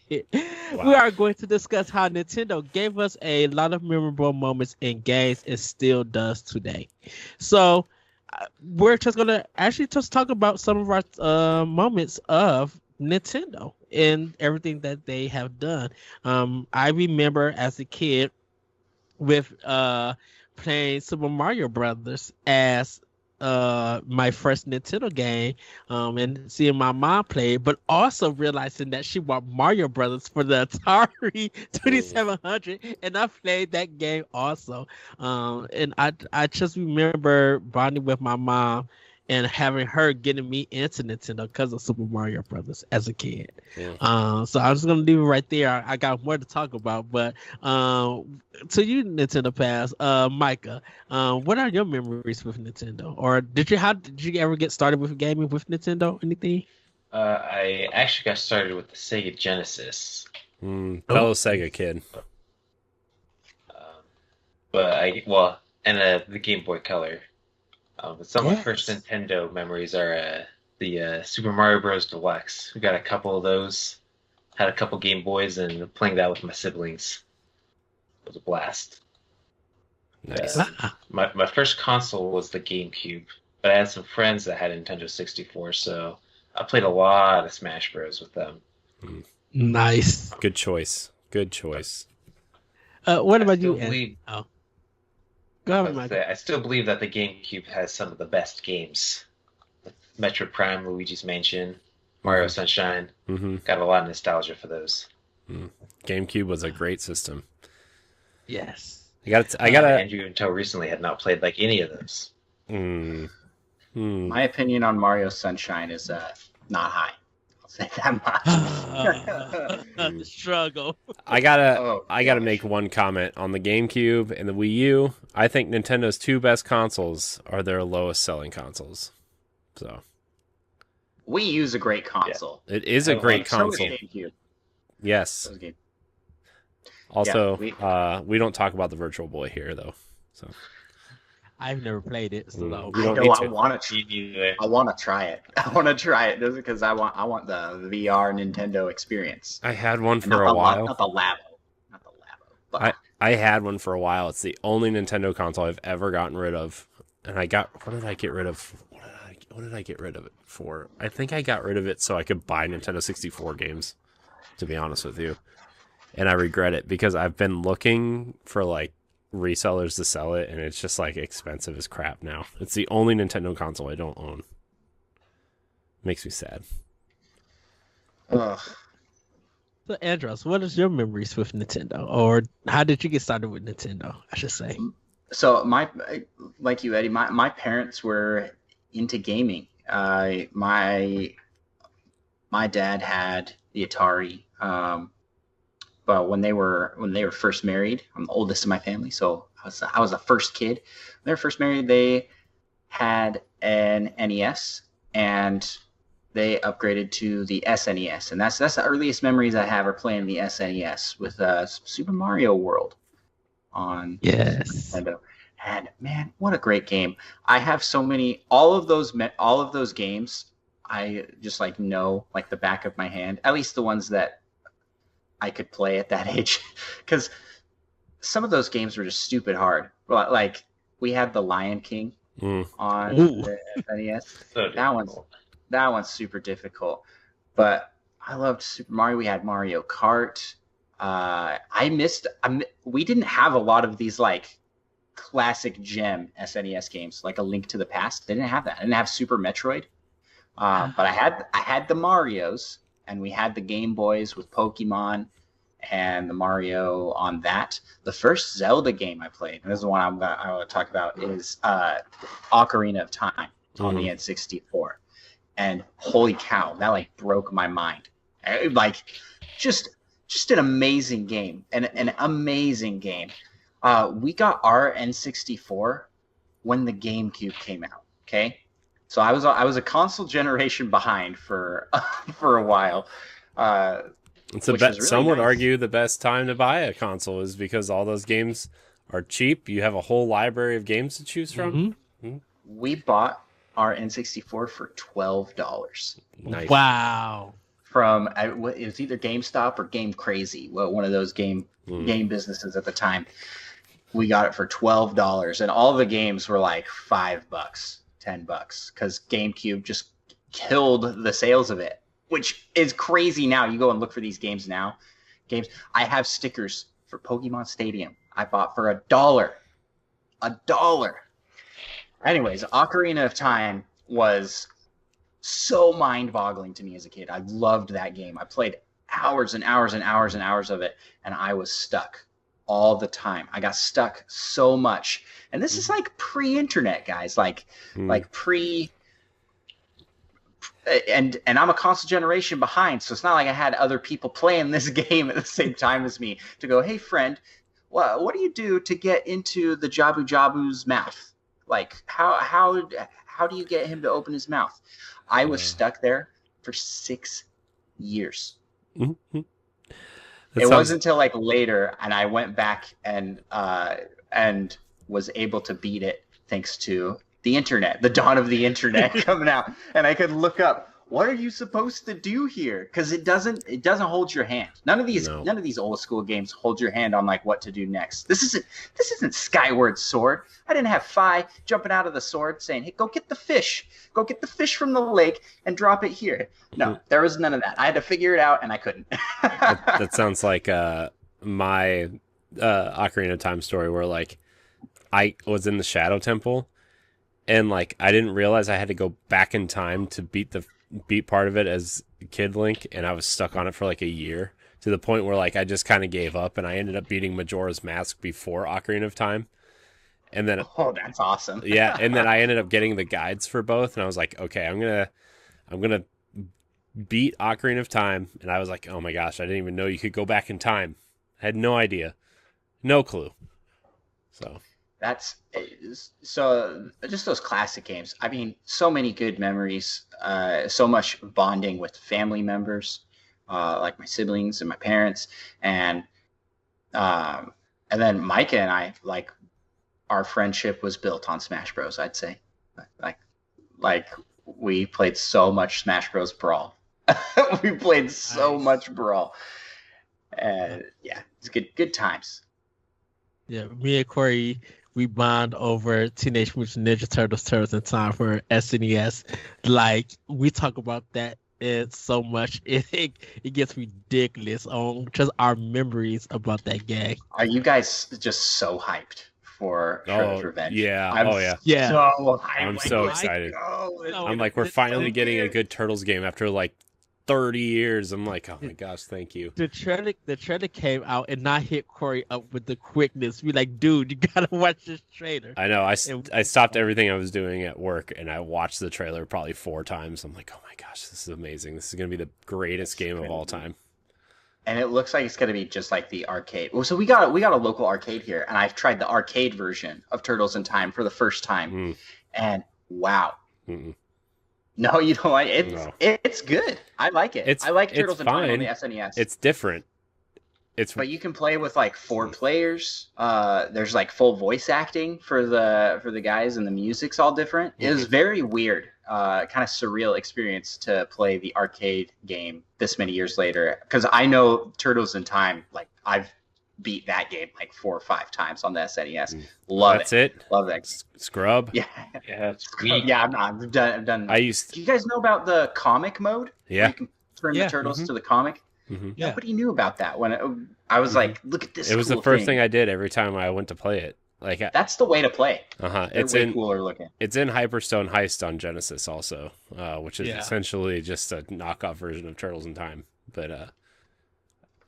are going to discuss how Nintendo gave us a lot of memorable moments in games and still does today. So we're just going to actually just talk about some of our moments of Nintendo and everything that they have done. I remember as a kid with playing Super Mario Brothers as my first Nintendo game, and seeing my mom play it, but also realizing that she bought Mario Brothers for the Atari 2700, and I played that game also. And I just remember bonding with my mom and having her getting me into Nintendo because of Super Mario Brothers as a kid. Yeah. So I'm just gonna leave it right there. I got more to talk about, but to you, Nintendo Pass, Micah, what are your memories with Nintendo? Or did you ever get started with gaming with Nintendo? Anything? I actually got started with the Sega Genesis. Fellow Sega kid. And the Game Boy Color. But some of my first Nintendo memories are the Super Mario Bros. Deluxe. We got a couple of those, had a couple Game Boys, and playing that with my siblings. It was a blast. Nice. My first console was the GameCube, but I had some friends that had Nintendo 64, so I played a lot of Smash Bros. With them. Nice. Good choice. What about you? Go ahead, Mike. I still believe that the GameCube has some of the best games. Metroid Prime, Luigi's Mansion, Mario Sunshine. Got a lot of nostalgia for those. GameCube was a great system. Yes. I gotta. Andrew until recently had not played like any of those. My opinion on Mario Sunshine is not high. I'll say that much. The struggle. I gotta Oh, make one comment on the GameCube and the Wii U. I think Nintendo's two best consoles are their lowest selling consoles. So Wii U's a great console. it is a great So is console. GameCube. Yes. So is Game- Also, Yeah, we don't talk about the Virtual Boy here though. So I've never played it, so You don't I need know. to. I want to try it. I want to try it just because I want the VR Nintendo experience. I had one And for a while. Not the Labo. Not the Labo. But I had one for a while. It's the only Nintendo console I've ever gotten rid of. And what did I get rid of? What did I get rid of it for? I think I got rid of it so I could buy Nintendo 64 games, to be honest with you. And I regret it because I've been looking for like resellers to sell it, and it's just like expensive as crap now. It's the only Nintendo console I don't own. Makes me sad. ugh. So, Andros, what is your memories with Nintendo, or how did you get started with Nintendo? I should say. So like you, Eddie, my parents were into gaming. My dad had the Atari, but when they were first married, I'm the oldest in my family, so I was the first kid. When they were first married, they had an NES, and they upgraded to the SNES, and that's the earliest memories I have are playing the SNES with Super Mario World on Yes. Nintendo. And man, what a great game! I have so many. All of those games, I just like know like the back of my hand. At least the ones that I could play at that age, because some of those games were just stupid hard. Like we had the Lion King on Ooh. the SNES. So That one's super difficult. But I loved Super Mario. We had Mario Kart. We didn't have a lot of these like classic gem SNES games, like A Link to the Past. They didn't have that. I didn't have Super Metroid. But I had the Marios, and we had the Game Boys with Pokemon and the Mario on that. The first Zelda game I played, and this is the one I want to talk about, is Ocarina of Time on the N64. And holy cow, that like broke my mind. Like just an amazing game, an amazing game. We got our N64 when the GameCube came out. Okay, so I was a console generation behind for for a while. It's some would argue the best time to buy a console is because all those games are cheap. You have a whole library of games to choose from. We bought our N64 for $12. Nice. Wow. From it was either GameStop or Game Crazy, one of those game businesses at the time. We got it for $12, and all the games were like $5, $10, because GameCube just killed the sales of it, which is crazy now. You go and look for these games now. I have stickers for Pokemon Stadium I bought for $1. $1. Anyways, Ocarina of Time was so mind-boggling to me as a kid. I loved that game. I played hours and hours and hours and hours of it, and I was stuck all the time. I got stuck so much. And this is like pre-internet, guys. Like pre... And I'm a console generation behind, so it's not like I had other people playing this game at the same time as me to go, hey, friend, what do you do to get into the Jabu Jabu's mouth? Like, how do you get him to open his mouth? I was stuck there for 6 years. It wasn't until like later, and I went back and was able to beat it thanks to the internet, the dawn of the internet coming out, and I could look up what are you supposed to do here, because it doesn't hold your hand. None of these old school games hold your hand on like what to do next. This isn't Skyward Sword. I didn't have Fi jumping out of the sword saying, hey, go get the fish from the lake and drop it here. No, there was none of that. I had to figure it out, and I couldn't. that sounds like my Ocarina of Time story, where like I was in the Shadow Temple, and like I didn't realize I had to go back in time to beat part of it as Kid Link, and I was stuck on it for like a year to the point where like I just kind of gave up, and I ended up beating Majora's Mask before Ocarina of Time. And then that's awesome. yeah, and then I ended up getting the guides for both, and I was like, okay, I'm gonna beat Ocarina of Time, and I was like, oh my gosh, I didn't even know you could go back in time. I had no idea, no clue. So just those classic games. I mean, so many good memories, so much bonding with family members, like my siblings and my parents, and then Micah and I, like, our friendship was built on Smash Bros. I'd say, like we played so much Smash Bros. Brawl. We played so much Brawl, and yeah, it's good times. Yeah, me and Corey, we bond over Teenage Mutant Ninja Turtles, Turtles in Time for SNES. Like, we talk about that so much, it gets ridiculous on just our memories about that game. Are you guys just so hyped for Shredder's Revenge? Yeah. I'm yeah. So hyped. I'm so excited. I'm like, we're finally getting a good Turtles game after like 30 years. I'm like, oh my gosh, thank you. The trailer came out and not hit Corey up with the quickness. Be like, dude, you gotta watch this trailer. I know. I stopped everything I was doing at work and I watched the trailer probably 4 times. I'm like, oh my gosh, this is amazing. This is gonna be the greatest game of all time. And it looks like it's gonna be just like the arcade. Well, so we got a local arcade here, and I've tried the arcade version of Turtles in Time for the first time, and wow. Mm-mm. No, you don't like it. It's good. I like it. I like Turtles in Time on the SNES. It's different. But you can play with like 4 players. There's like full voice acting for the guys, and the music's all different. It was very weird, kind of surreal experience to play the arcade game this many years later. Because I know Turtles in Time, like I've beat that game like 4 or 5 times on the SNES. Love That's it. Love that. Scrub. Yeah. It's sweet. Yeah, I'm done. Do you guys know about the comic mode? Yeah. You can turn the turtles to the comic. Mm-hmm. Yeah. Nobody knew about that when I was like, look at this. It was the first thing I did every time I went to play it. Like that's the way to play. It's way cooler looking. It's in Hyperstone Heist on Genesis also, which is essentially just a knockoff version of Turtles in Time. But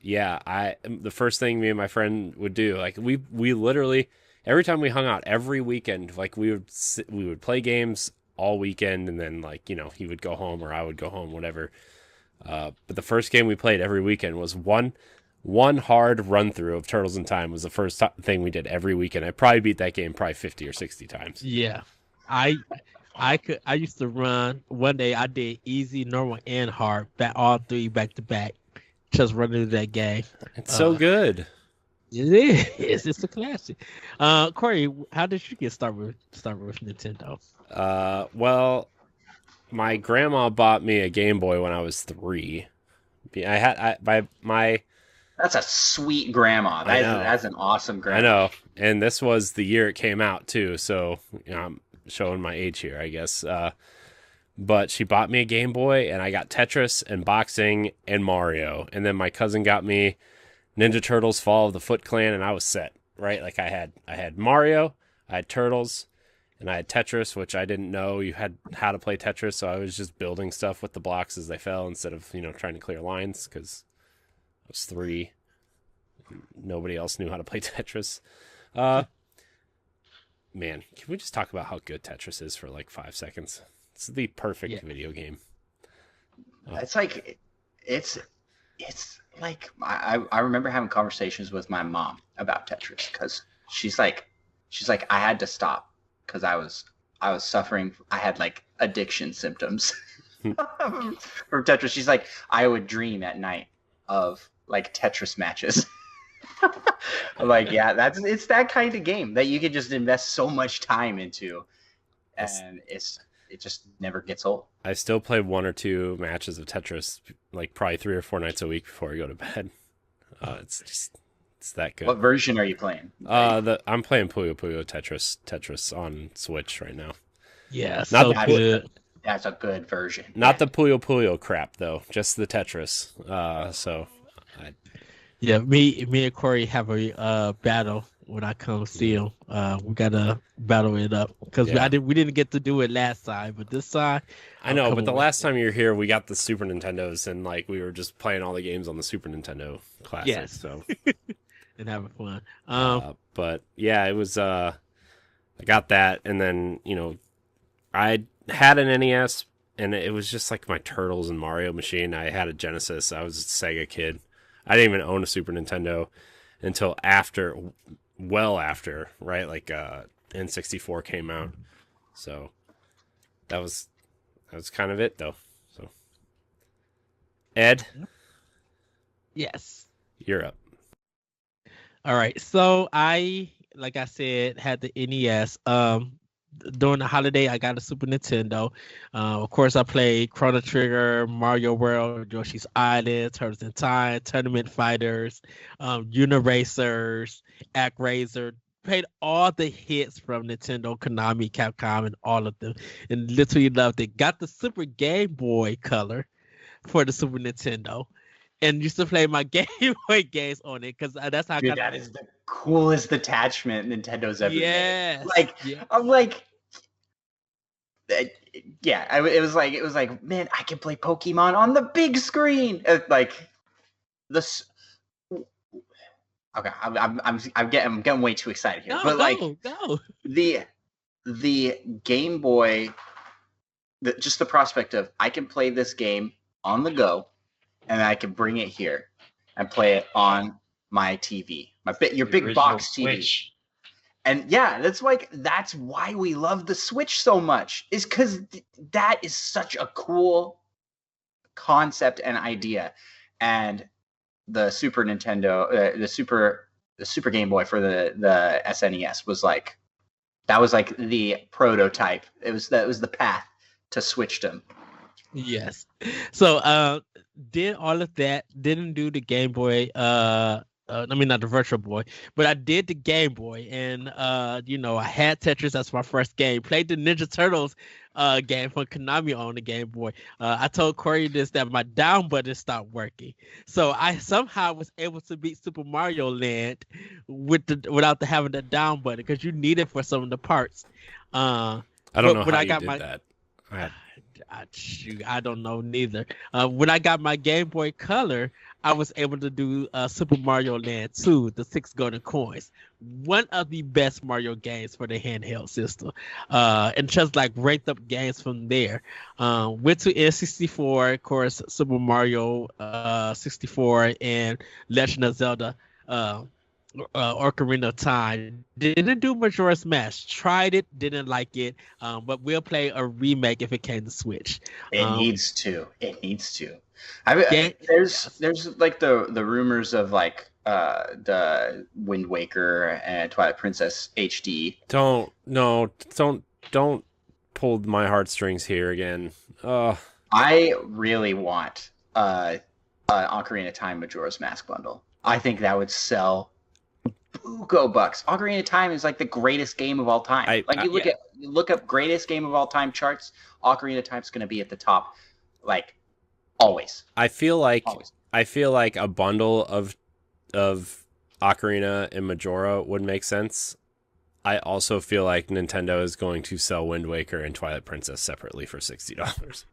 the first thing me and my friend would do, like we literally every time we hung out every weekend, like we would play games all weekend, and then like he would go home or I would go home, whatever. But the first game we played every weekend was one hard run through of Turtles in Time. Was the first thing we did every weekend. I probably beat that game probably 50 or 60 times. Yeah, I used to run. One day I did easy, normal, and hard, all 3 back to back. Just running that game. It's so good. It is. It's a classic. Corey, how did you get started with Nintendo? Well, my grandma bought me a Game Boy when I was 3. That's a sweet grandma. That's an awesome grandma. I know. And this was the year it came out too, so I'm showing my age here, I guess. But she bought me a Game Boy, and I got Tetris and boxing and Mario. And then my cousin got me Ninja Turtles Fall of the Foot Clan, and I was set, right? Like I had Mario, I had Turtles, and I had Tetris, which I didn't know you had how to play Tetris, so I was just building stuff with the blocks as they fell instead of, trying to clear lines, because I was 3. Nobody else knew how to play Tetris. Man, can we just talk about how good Tetris is for like 5 seconds? It's the perfect video game. It's like I remember having conversations with my mom about Tetris, because she's like I had to stop because I was suffering. I had like addiction symptoms from Tetris. She's like, I would dream at night of like Tetris matches. I'm like, yeah, it's that kind of game that you can just invest so much time into, and it just never gets old. I still play 1 or 2 matches of Tetris, like probably 3 or 4 nights a week before I go to bed. It's that good. What version are you playing? I'm playing Puyo Puyo Tetris on Switch right now. Yeah, so good. That's a good version. Not the Puyo Puyo crap though, just the Tetris. Me and Corey have a battle when I come see him. We gotta battle it up because Yeah. we didn't get to do it last time, but this time I know, but the last time you were here, we got the Super Nintendos, and like we were just playing all the games on the Super Nintendo Classic. Yes. So and having fun. but yeah, it was. I got that, and then I had an NES, and it was just like my Turtles and Mario machine. I had a Genesis. I was a Sega kid. I didn't even own a Super Nintendo until well after, right? Like N64 came out. So that was kind of it, though. So Ed, Yes. you're up. All right. So like I said, had the NES. During the holiday, I got a Super Nintendo. Of course, I played Chrono Trigger, Mario World, Yoshi's Island, Turtles in Time, Tournament Fighters, Uniracers, ActRaiser. Played all the hits from Nintendo, Konami, Capcom, and all of them, and literally loved it. Got the Super Game Boy Color for the Super Nintendo, and used to play my Game Boy games on it because that's how. Dude, that is the coolest attachment Nintendo's ever Yes. made. Like, Yeah. I'm like, yeah, it was like, man, I can play Pokemon on the big screen. Like this. Okay, I'm getting way too excited here. No, but like go. the Game Boy, just the prospect of I can play this game on the go, and I can bring it here and play it on my TV, your big box TV. Switch. And yeah, that's why we love the Switch so much, is because that is such a cool concept and idea. And the Super Nintendo, the Super Game Boy for the SNES was like the prototype. It was the path to Switchdom. Yes. So did all of that, didn't do the Game Boy, I mean not the Virtual Boy, but I did the Game Boy, and I had Tetris as my first game. Played the Ninja Turtles game from Konami on the Game Boy. I told Corey that my down button stopped working, so I somehow was able to beat Super Mario Land without having the down button, because you need it for some of the parts. I don't know how I you got did that. I don't know neither. When I got my Game Boy Color, I was able to do Super Mario Land 2, the 6 golden coins. One of the best Mario games for the handheld system. And just like ranked up games from there. Went to N64, of course, Super Mario 64 and Legend of Zelda Ocarina of Time. Didn't do Majora's Mask. Tried it, didn't like it. But we'll play a remake if it came to Switch. It needs to. I mean, there's like the rumors of like the Wind Waker and Twilight Princess HD. Don't pull my heartstrings here again. I really want Ocarina of Time Majora's Mask bundle. I think that would sell buco bucks. Ocarina of Time is like the greatest game of all time. You look up greatest game of all time charts, Ocarina of Time's going to be at the top, like always. I feel like a bundle of Ocarina and Majora would make sense. I also feel like Nintendo is going to sell Wind Waker and Twilight Princess separately for $60.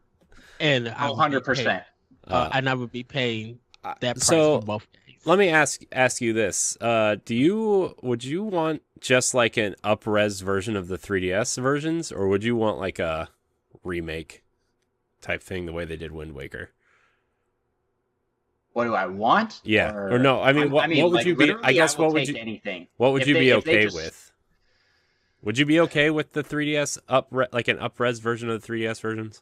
And 100%. And I would be paying that price so for both games. Let me ask you this: would you want just like an up-res version of the 3DS versions, or would you want like a remake type thing, the way they did Wind Waker? What do I want? Yeah, or no? I mean, what would you be? I guess what would you? Anything. What would you be okay with? Would you be okay with the 3DS like an up-res version of the 3DS versions?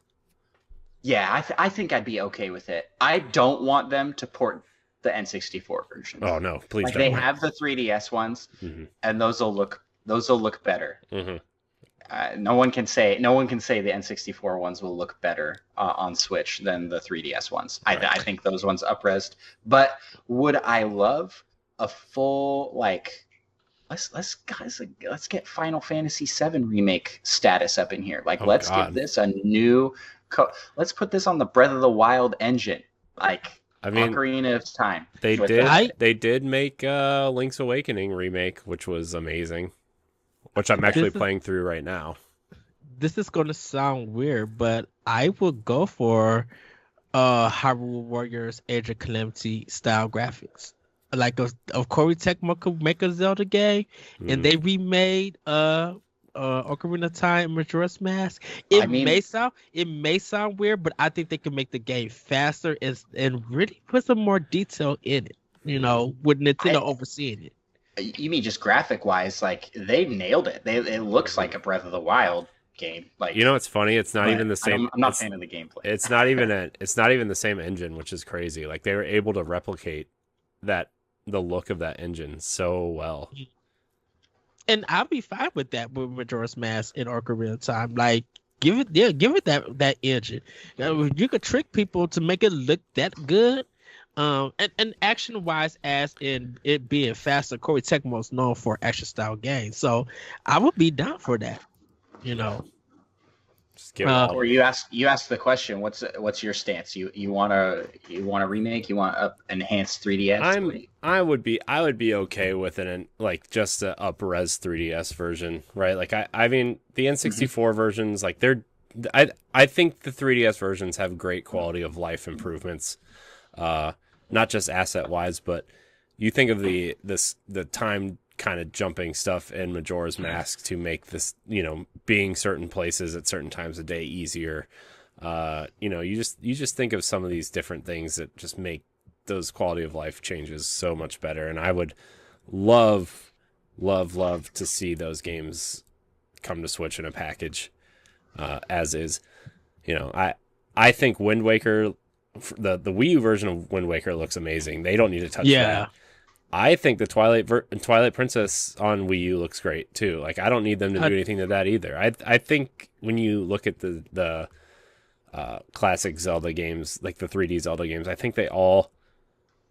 Yeah, I think I'd be okay with it. I don't want them to port the N64 versions. Oh no, please don't. They have the 3DS ones, and those will look better. Mm-hmm. No one can say the N64 ones will look better on Switch than the 3DS ones. Right. I think those ones up-resed. But would I love a full like? Let's get Final Fantasy VII remake status up in here. Like, give this a new. Let's put this on the Breath of the Wild engine. Like, I mean, Ocarina of Time. They with did. that. They did make Link's Awakening remake, which was amazing. Which I'm actually playing through right now. This is gonna sound weird, but I would go for Hyrule Warriors Age of Calamity style graphics. Like of Corey Tech make a Zelda game, and they remade Ocarina of Time and Majora's Mask. It may sound weird, but I think they can make the game faster and really put some more detail in it. You know, with Nintendo overseeing it. You mean just graphic wise? Like they nailed it. It looks like a Breath of the Wild game. Like, you know, it's funny. It's not even the same. I'm not a fan of the gameplay. It's not even the same engine, which is crazy. Like they were able to replicate the look of that engine so well. And I'll be fine with that with Majora's Mask and Ocarina of Time. Like, give it that engine. You could trick people to make it look that good. And action wise, as in it being faster, Koei Tecmo is known for action style games. So I would be down for that. You know. Just give it or you ask the question, what's your stance? You want a remake? You want a enhanced 3DS? I would be okay with just a up-res 3DS version, right? Like I mean the N64 versions, like I think the 3DS versions have great quality of life improvements, not just asset wise, but you think of the time kind of jumping stuff in Majora's Mask to make this, you know, being certain places at certain times of day easier. You know, you just think of some of these different things that just make those quality of life changes so much better. And I would love to see those games come to Switch in a package, as is. You know, I think Wind Waker, the Wii U version of Wind Waker looks amazing. They don't need to touch that. I think the Twilight Princess on Wii U looks great too. Like I don't need them to do anything to that either. I think when you look at the classic Zelda games, like the 3D Zelda games, I think they all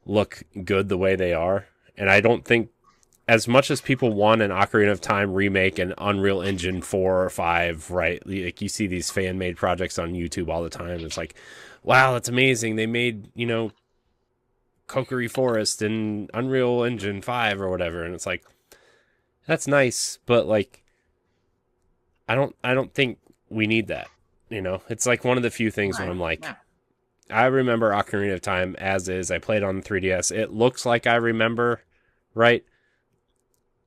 look good the way they are. And I don't think, as much as people want an Ocarina of Time remake and Unreal Engine 4 or 5, right? Like you see these fan-made projects on YouTube all the time. It's like, wow, that's amazing. They made, you know, Kokiri Forest in Unreal Engine 5 or whatever, and it's like, that's nice, but like I don't think we need that. You know, it's like one of the few things where I'm like, I remember Ocarina of Time as is. I played on the 3DS. It looks like I remember, right?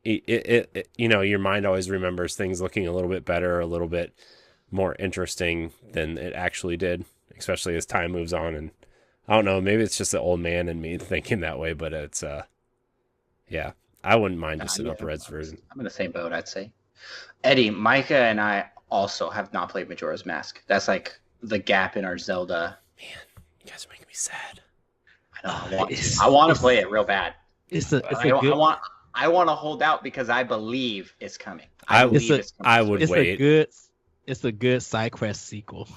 It you know, your mind always remembers things looking a little bit better, a little bit more interesting than it actually did, especially as time moves on. And I don't know, maybe it's just the old man in me thinking that way, but it's, yeah, I wouldn't mind just an up-res version. I'm in the same boat, I'd say. Eddie, Micah, and I also have not played Majora's Mask. That's like the gap in our Zelda. Man, you guys are making me sad. I want to play it real bad. I want to hold out because I believe it's coming. I would wait. It's a good side quest sequel.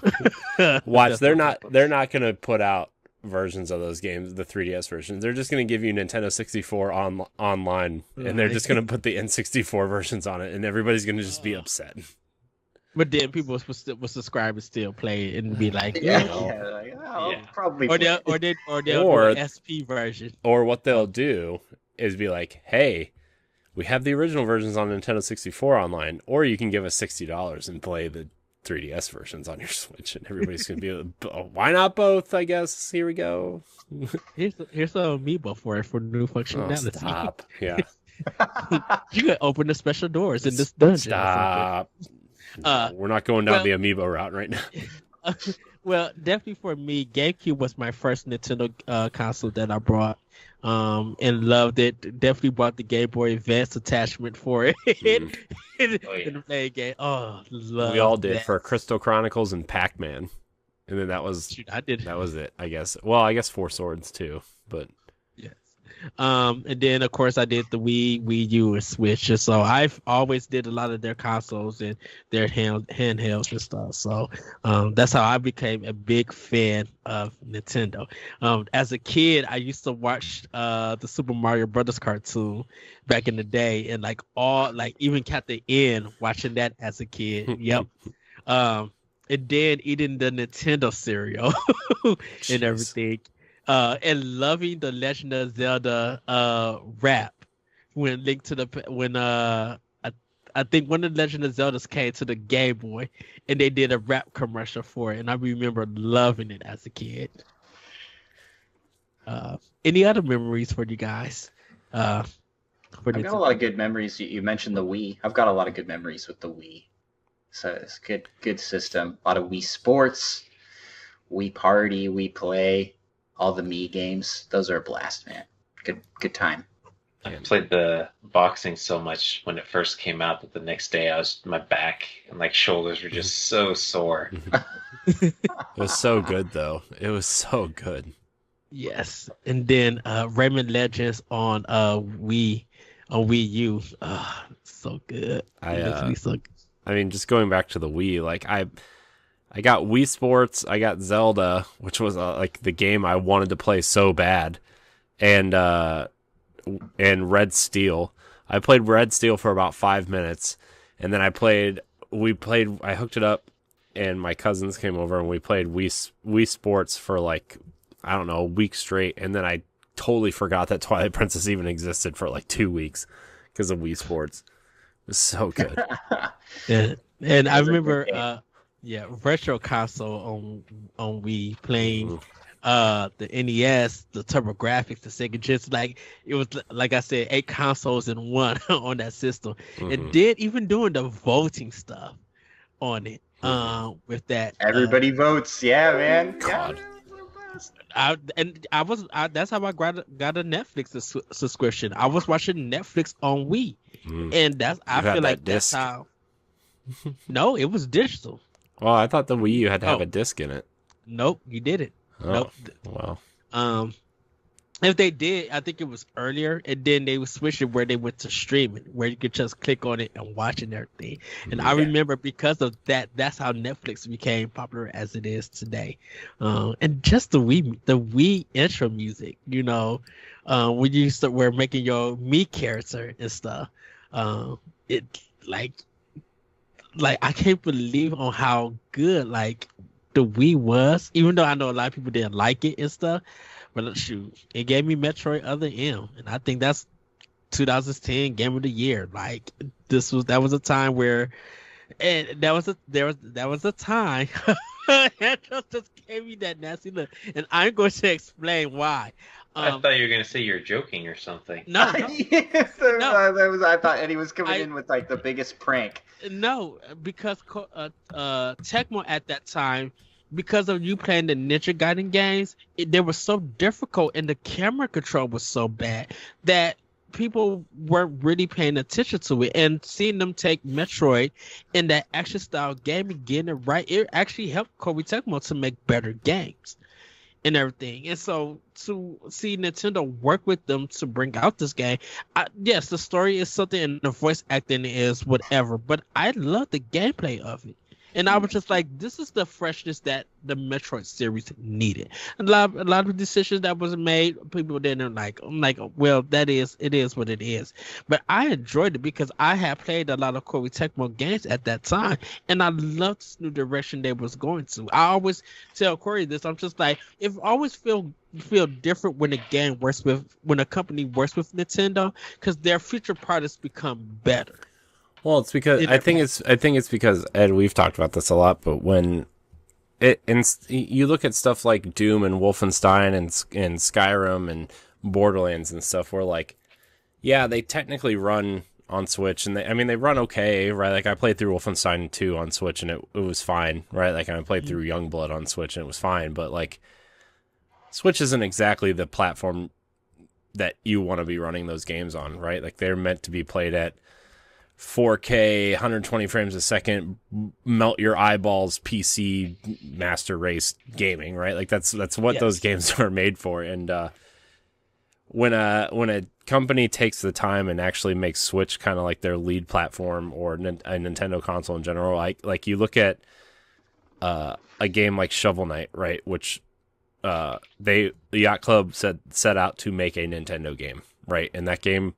Watch, they're not going to put out versions of those games, the 3DS versions. They're just going to give you Nintendo 64 online, and they're just going to put the N64 versions on it, and everybody's going to just be upset. But then people will subscribe and still play it and be like, probably. Or they'll do an SP version. Or what they'll do is be like, hey, we have the original versions on Nintendo 64 online, or you can give us $60 and play the 3DS versions on your Switch, and everybody's going to be why not both, I guess. Here we go. Here's an amiibo for new functionality. Oh, stop. Yeah. You can open the special doors in this dungeon. Stop. We're not going down the amiibo route right now. Well, definitely for me, GameCube was my first Nintendo console that I brought, and loved it. Definitely bought the Game Boy Advance attachment for it in the play game. Oh, love we all did that. For Crystal Chronicles and Pac-Man, and then that was that was it, I guess. Well, I guess Four Swords too, but yes. And then of course I did the Wii U and Switch, so I've always did a lot of their consoles and their handhelds and stuff. So that's how I became a big fan of Nintendo. As a kid, I used to watch the Super Mario Brothers cartoon back in the day, and even Captain N, watching that as a kid. Yep. And then eating the Nintendo cereal and everything. and loving the Legend of Zelda rap when Link to the when I think one of the Legend of Zeldas came to the Game Boy and they did a rap commercial for it, and I remember loving it as a kid. Any other memories for you guys? I've got a lot of good memories. You mentioned the Wii. I've got a lot of good memories with the Wii. So it's good system. A lot of Wii Sports, Wii Party, Wii Play, all the Mii games. Those are a blast, man. Good time. I played the boxing so much when it first came out that the next day my back and like shoulders were just so sore. It was so good though. It was so good. Yes, and then Rayman Legends on Wii U. So good. I mean, just going back to the Wii, like I got Wii Sports, I got Zelda, which was like the game I wanted to play so bad, and Red Steel. I played Red Steel for about 5 minutes, and then I hooked it up, and my cousins came over and we played Wii Sports for like, I don't know, a week straight, and then I totally forgot that Twilight Princess even existed for like 2 weeks because of Wii Sports. It was so good. and I remember Retro Console on Wii playing the NES, the TurboGrafx, the Sega Genesis. Like it was, like I said, 8 consoles in one on that system. It did even doing the voting stuff on it. With that, everybody votes. Yeah, man. God. Yeah. That's how I got a Netflix subscription. I was watching Netflix on Wii, and I feel like that's how. No, it was digital. Well, I thought the Wii U had to have a disc in it. Nope, you didn't. Oh, nope. Well, if they did, I think it was earlier, and then they would switch it where they went to streaming, where you could just click on it and watch and everything. And I remember because of that, that's how Netflix became popular as it is today. And just the Wii intro music, when you were making your Mii character and stuff, it like I can't believe on how good like the Wii was, even though I know a lot of people didn't like it and stuff. But shoot, it gave me Metroid Other M, and I think that's 2010 Game of the Year. Like that was a time where, and that was a time that just gave me that nasty look, and I'm going to explain why. I thought you were going to say you're joking or something. No. Yes, I thought Eddie was coming in with like the biggest prank. No, because Tecmo at that time, because of you playing the Ninja Gaiden games, they were so difficult and the camera control was so bad that people weren't really paying attention to it. And seeing them take Metroid in that action style game and getting it right, it actually helped Koei Tecmo to make better games and everything. And so to see Nintendo work with them to bring out this game, yes, the story is something and the voice acting is whatever, but I love the gameplay of it. And I was just like, this is the freshness that the Metroid series needed. A lot of decisions that was made, people didn't like. I'm like, well, it is what it is. But I enjoyed it because I had played a lot of Koei Tecmo games at that time, and I loved this new direction they was going to. I always tell Corey this. I'm just like, it always feel different when a company works with Nintendo, because their future products become better. Well, it's because I think it's because, Ed, we've talked about this a lot, but when you look at stuff like Doom and Wolfenstein and Skyrim and Borderlands and stuff, where like, yeah, they technically run on Switch, and they run okay, right? Like I played through Wolfenstein 2 on Switch and it was fine, right? Like I played through Youngblood on Switch and it was fine, but like Switch isn't exactly the platform that you want to be running those games on, right? Like they're meant to be played at 4K, 120 frames a second, melt your eyeballs, PC master race gaming, right? Like that's what those games are made for. And when a company takes the time and actually makes Switch kind of like their lead platform, or a Nintendo console in general, like you look at a game like Shovel Knight, right? Which the Yacht Club set out to make a Nintendo game, right? And that game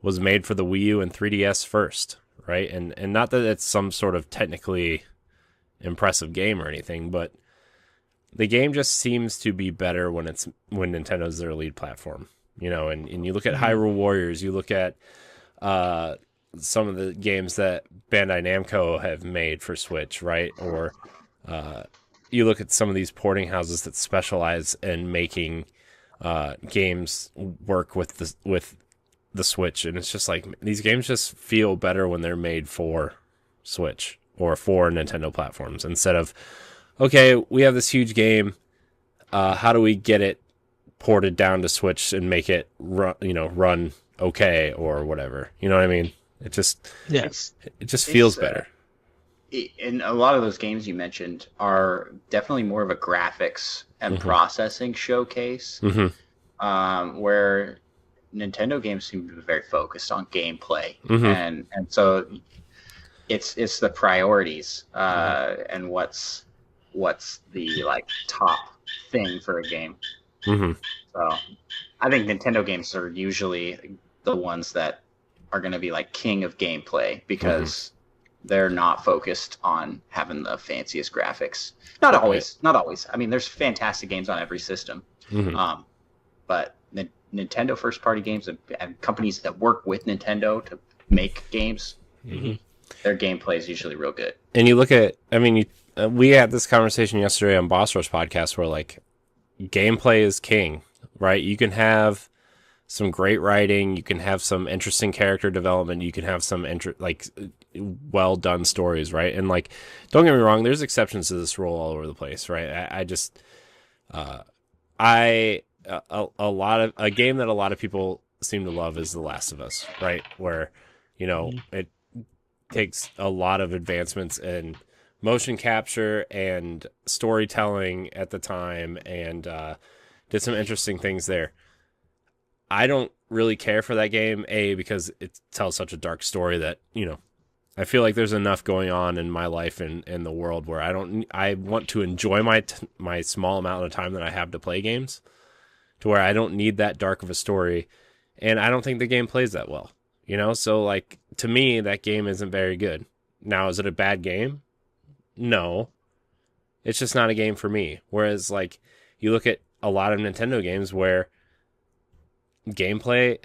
was made for the Wii U and 3DS first, right? And not that it's some sort of technically impressive game or anything, but the game just seems to be better when Nintendo's their lead platform, you know. And you look at Hyrule Warriors, you look at some of the games that Bandai Namco have made for Switch, right? Or you look at some of these porting houses that specialize in making games work with the Switch, and it's just like these games just feel better when they're made for Switch or for Nintendo platforms, instead of, okay, we have this huge game, how do we get it ported down to Switch and make it run okay or whatever, you know what I mean? It just feels better. And a lot of those games you mentioned are definitely more of a graphics and processing showcase, where Nintendo games seem to be very focused on gameplay, and so it's the priorities and what's the like top thing for a game. So I think Nintendo games are usually the ones that are going to be like king of gameplay, because they're not focused on having the fanciest graphics. Not always. I mean, there's fantastic games on every system. But Nintendo first-party games and companies that work with Nintendo to make games, their gameplay is usually real good. And you look at, I mean, we had this conversation yesterday on Boss Rush podcast where, like, gameplay is king, right? You can have some great writing, you can have some interesting character development, you can have some well done stories, right? And like, don't get me wrong, there's exceptions to this rule all over the place, right? A game that a lot of people seem to love is The Last of Us, right? Where, you know, it takes a lot of advancements in motion capture and storytelling at the time, and did some interesting things there. I don't really care for that game, because it tells such a dark story that, you know, I feel like there's enough going on in my life and in the world where I want to enjoy my small amount of time that I have to play games, to where I don't need that dark of a story, and I don't think the game plays that well, you know? So, like, to me, that game isn't very good. Now, is it a bad game? No. It's just not a game for me. Whereas, like, you look at a lot of Nintendo games where gameplay,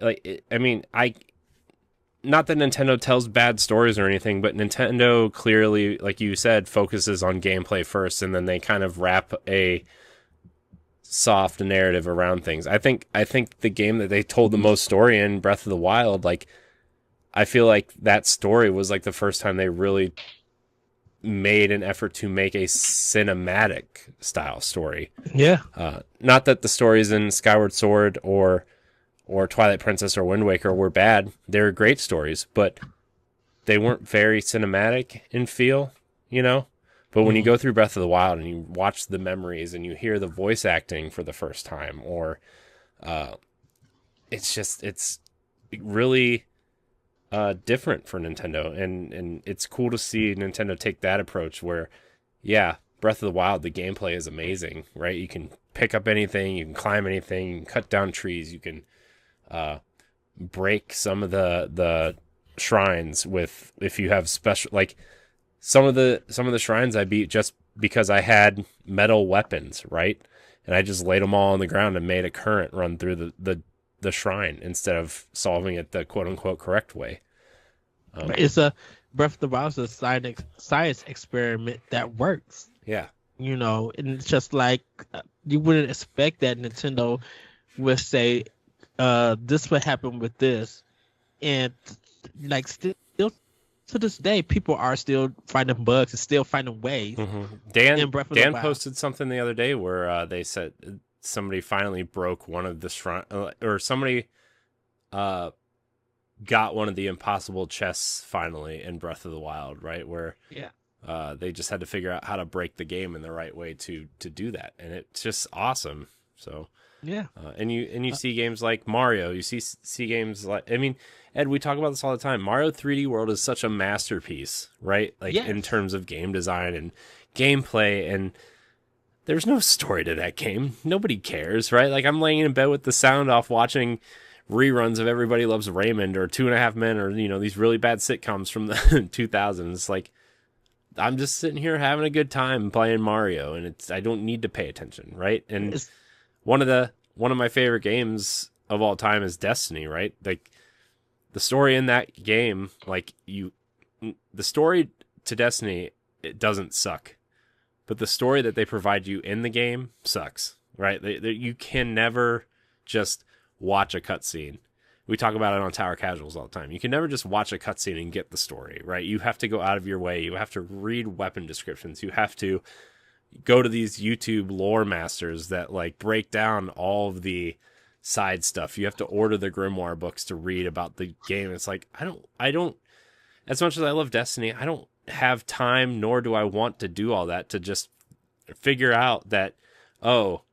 not that Nintendo tells bad stories or anything, but Nintendo clearly, like you said, focuses on gameplay first, and then they kind of wrap a soft narrative around things. I think the game that they told the most story in, Breath of the Wild, like, I feel like that story was like the first time they really made an effort to make a cinematic style story. Yeah. Not that the stories in Skyward Sword or Twilight Princess or Wind Waker were bad. They were great stories, but they weren't very cinematic in feel, you know? But when you go through Breath of the Wild and you watch the memories and you hear the voice acting for the first time, or it's really different for Nintendo. And it's cool to see Nintendo take that approach where, yeah, Breath of the Wild, the gameplay is amazing, right? You can pick up anything, you can climb anything, you can cut down trees, you can break some of the shrines if you have special, like, some of the shrines I beat just because I had metal weapons, right? And I just laid them all on the ground and made a current run through the shrine instead of solving it the quote unquote correct way. It's a Breath of the Wild is a science experiment that works. Yeah, you know, and it's just like you wouldn't expect that Nintendo would say, "This would happen with this," and like still to this day, people are still finding bugs and still finding ways. Dan posted something the other day where they said somebody finally broke one of the shrine, or somebody got one of the impossible chests finally in Breath of the Wild, right? Where they just had to figure out how to break the game in the right way to do that, and it's just awesome. So yeah, and you see games like Mario, you see games like, I mean, Ed, we talk about this all the time. Mario 3D World is such a masterpiece, right? Like, in terms of game design and gameplay, and there's no story to that game. Nobody cares, right? Like, I'm laying in bed with the sound off watching reruns of Everybody Loves Raymond or Two and a Half Men, or, you know, these really bad sitcoms from the 2000s. Like, I'm just sitting here having a good time playing Mario, and I don't need to pay attention, right? And It's- one of my favorite games of all time is Destiny, right? Like the story in that game, the story to Destiny, it doesn't suck, but the story that they provide you in the game sucks, right? You can never just watch a cutscene. We talk about it on Tower Casuals all the time. You can never just watch a cutscene and get the story, right? You have to go out of your way. You have to read weapon descriptions. You have to go to these YouTube lore masters that like break down all of the side stuff. You have to order the Grimoire books to read about the game. It's like, I don't, as much as I love Destiny, I don't have time, nor do I want to do all that to just figure out that, oh,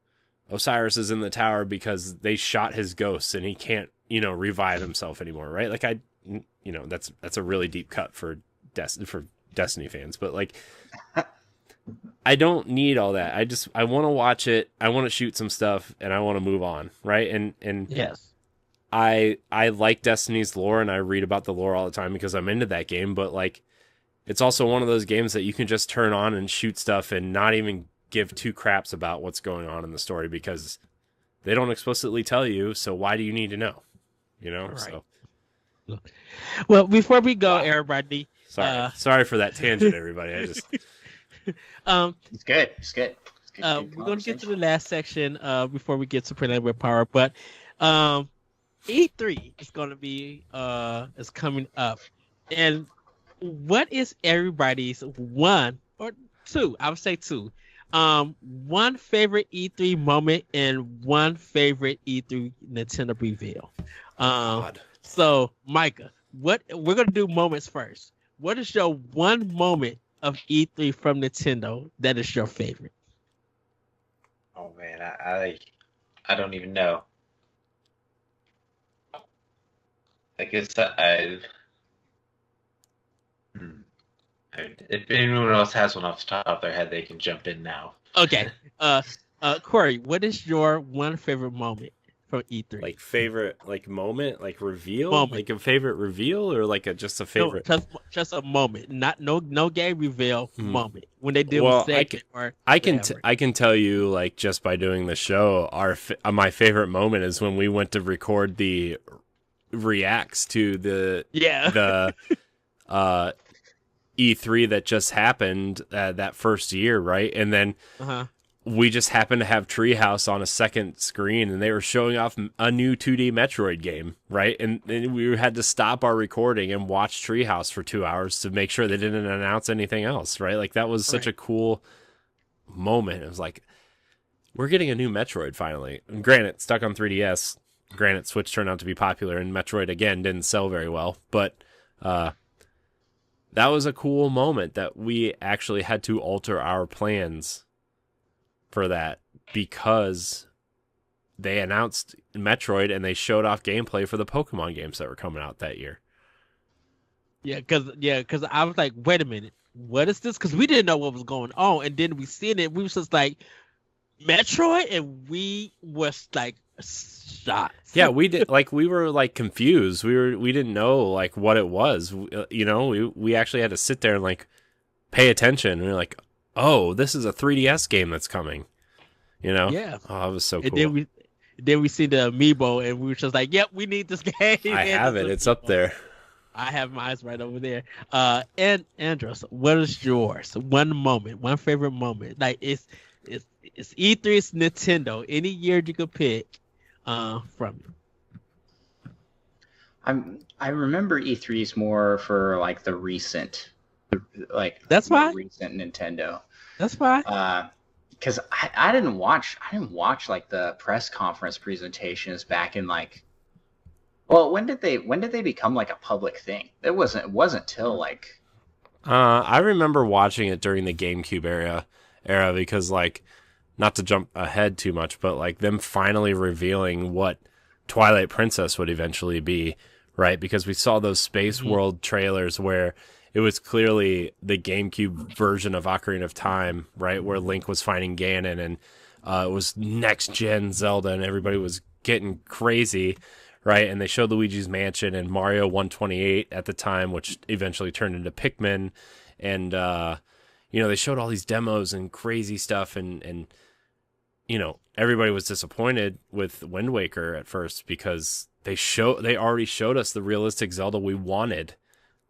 Osiris is in the tower because they shot his ghost and he can't, revive himself anymore, right? Like that's a really deep cut for Destiny fans, but like I don't need all that. I want to watch it, I want to shoot some stuff, and I want to move on, right? And yes. I like Destiny's lore, and I read about the lore all the time because I'm into that game, but like it's also one of those games that you can just turn on and shoot stuff and not even give two craps about what's going on in the story because they don't explicitly tell you, so why do you need to know? Right. So Well, before we go, Wow. everybody. sorry for that tangent, everybody. I just It's good. It's good. It's good. We're Good going to get to the conversation. last section before we get to Predator with Power, but E3 is going to be is coming up, and what is everybody's one or two? I would say two. One favorite E3 moment and one favorite E3 Nintendo reveal. God. So Micah, what we're going to do moments first. What is your one moment of E3 from Nintendo that is your favorite? Oh man, I don't even know. I guess if anyone else has one off the top of their head, they can jump in now. Okay. Corey, what is your one favorite moment from E3? Like favorite, like moment, like reveal, Moment. like a favorite reveal, or like just a favorite. No, just a moment, not no game reveal moment when they did Well, segment or I can whatever. I can tell you, like, just by doing the show, my favorite moment is when we went to record the reacts to the E3 that just happened that first year, right? And then we just happened to have Treehouse on a second screen, and they were showing off a new 2D Metroid game, right? And we had to stop our recording and watch Treehouse for 2 hours to make sure they didn't announce anything else, right? Like, that was such a cool moment. It was like, we're getting a new Metroid finally. And granted, stuck on 3DS. Granted, Switch turned out to be popular, and Metroid, again, didn't sell very well. But that was a cool moment that we actually had to alter our plans for that because they announced Metroid and they showed off gameplay for the Pokemon games that were coming out that year. Yeah, because I was like, wait a minute, what is this? Because we didn't know what was going on, and then we seen it. We was just like, Metroid, and we was like shocked. Yeah, we did. Like, we were like confused. We didn't know like what it was. We actually had to sit there and like pay attention. And we were like, oh, this is a 3DS game that's coming. Yeah. Oh, it was so And cool. then we see the amiibo, and we were just like, yep, we need this game. I have it. It's up there. I have mine right over there. And Andross, what is yours? One moment, one favorite moment. Like it's E3, it's Nintendo. Any year you could pick from it. I remember E3s more for like the recent, That's fine. recent Nintendo. That's fine. Because I didn't watch like the press conference presentations back in like, well, when did they become like a public thing? It wasn't till like. I remember watching it during the GameCube era because, like, not to jump ahead too much, but like them finally revealing what Twilight Princess would eventually be, right? Because we saw those Space World trailers where it was clearly the GameCube version of Ocarina of Time, right? Where Link was fighting Ganon, and it was next gen Zelda, and everybody was getting crazy, right? And they showed Luigi's Mansion and Mario 128 at the time, which eventually turned into Pikmin. and they showed all these demos and crazy stuff, and everybody was disappointed with Wind Waker at first because they already showed us the realistic Zelda we wanted,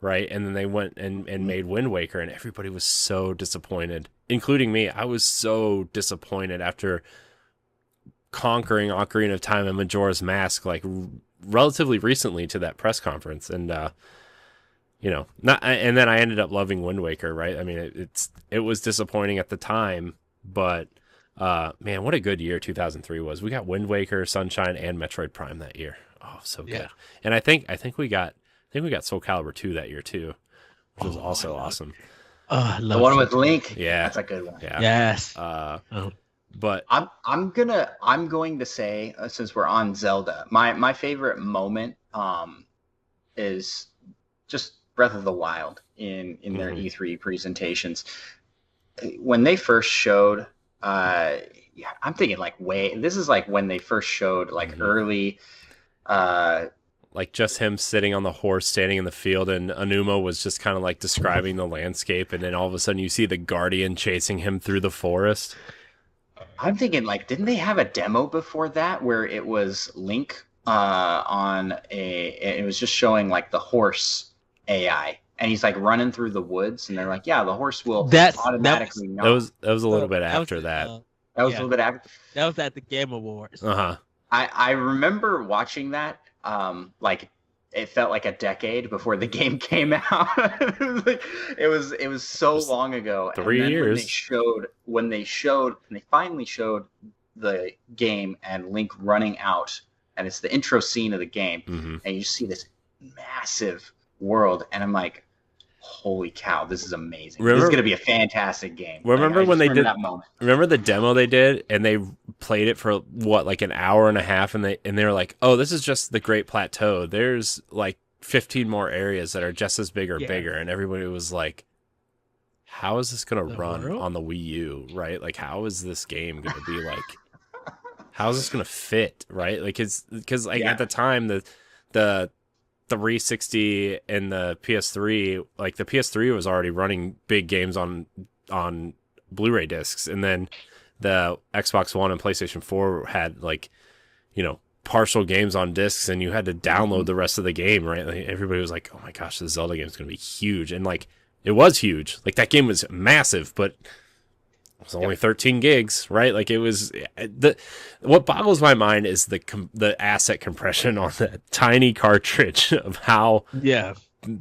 right? And then they went and made Wind Waker, and everybody was so disappointed, including me. I was so disappointed after conquering Ocarina of Time and Majora's Mask like relatively recently to that press conference, and and then I ended up loving Wind Waker, right? I mean, it was disappointing at the time, but man, what a good year 2003 was. We got Wind Waker, Sunshine, and Metroid Prime that year. Oh, so good. And I think we got Soul Calibur 2 that year too, which was also awesome. Oh, the one with Link. Yeah, that's a good one. Yeah. Yes. But I'm going to say, since we're on Zelda, my favorite moment is just Breath of the Wild in their E3 presentations. When they first showed, I'm thinking this is like when they first showed early, like just him sitting on the horse, standing in the field, and Anuma was just kind of like describing the landscape, and then all of a sudden you see the Guardian chasing him through the forest. I'm thinking, didn't they have a demo before that where it was Link it was just showing the horse AI, and he's running through the woods, and they're like, yeah, the horse will automatically know. That was a little bit after that. That was a little bit after. That was at the Game Awards. I remember watching that. It felt like a decade before the game came out. it was so long ago. 3 years. When they finally showed the game and Link running out, and it's the intro scene of the game, and you see this massive world, and I'm like, holy cow, this is amazing. This is going to be a fantastic game. Remember when they did that moment? Remember the demo they did, and they played it for an hour and a half, and they were like, oh, this is just the Great Plateau. There's 15 more areas that are just as big or bigger, and everybody was like, how is this going to run on the Wii U, right? How is this game going to be how is this going to fit, right? Because at the time the 360 and the PS3, the PS3 was already running big games on Blu-ray discs, and then the Xbox One and PlayStation 4 had partial games on discs, and you had to download the rest of the game, right? Everybody was like, oh my gosh, this Zelda game is going to be huge, and it was huge. That game was massive, but it was only 13 gigs, right? It was what boggles my mind is the asset compression on that tiny cartridge of how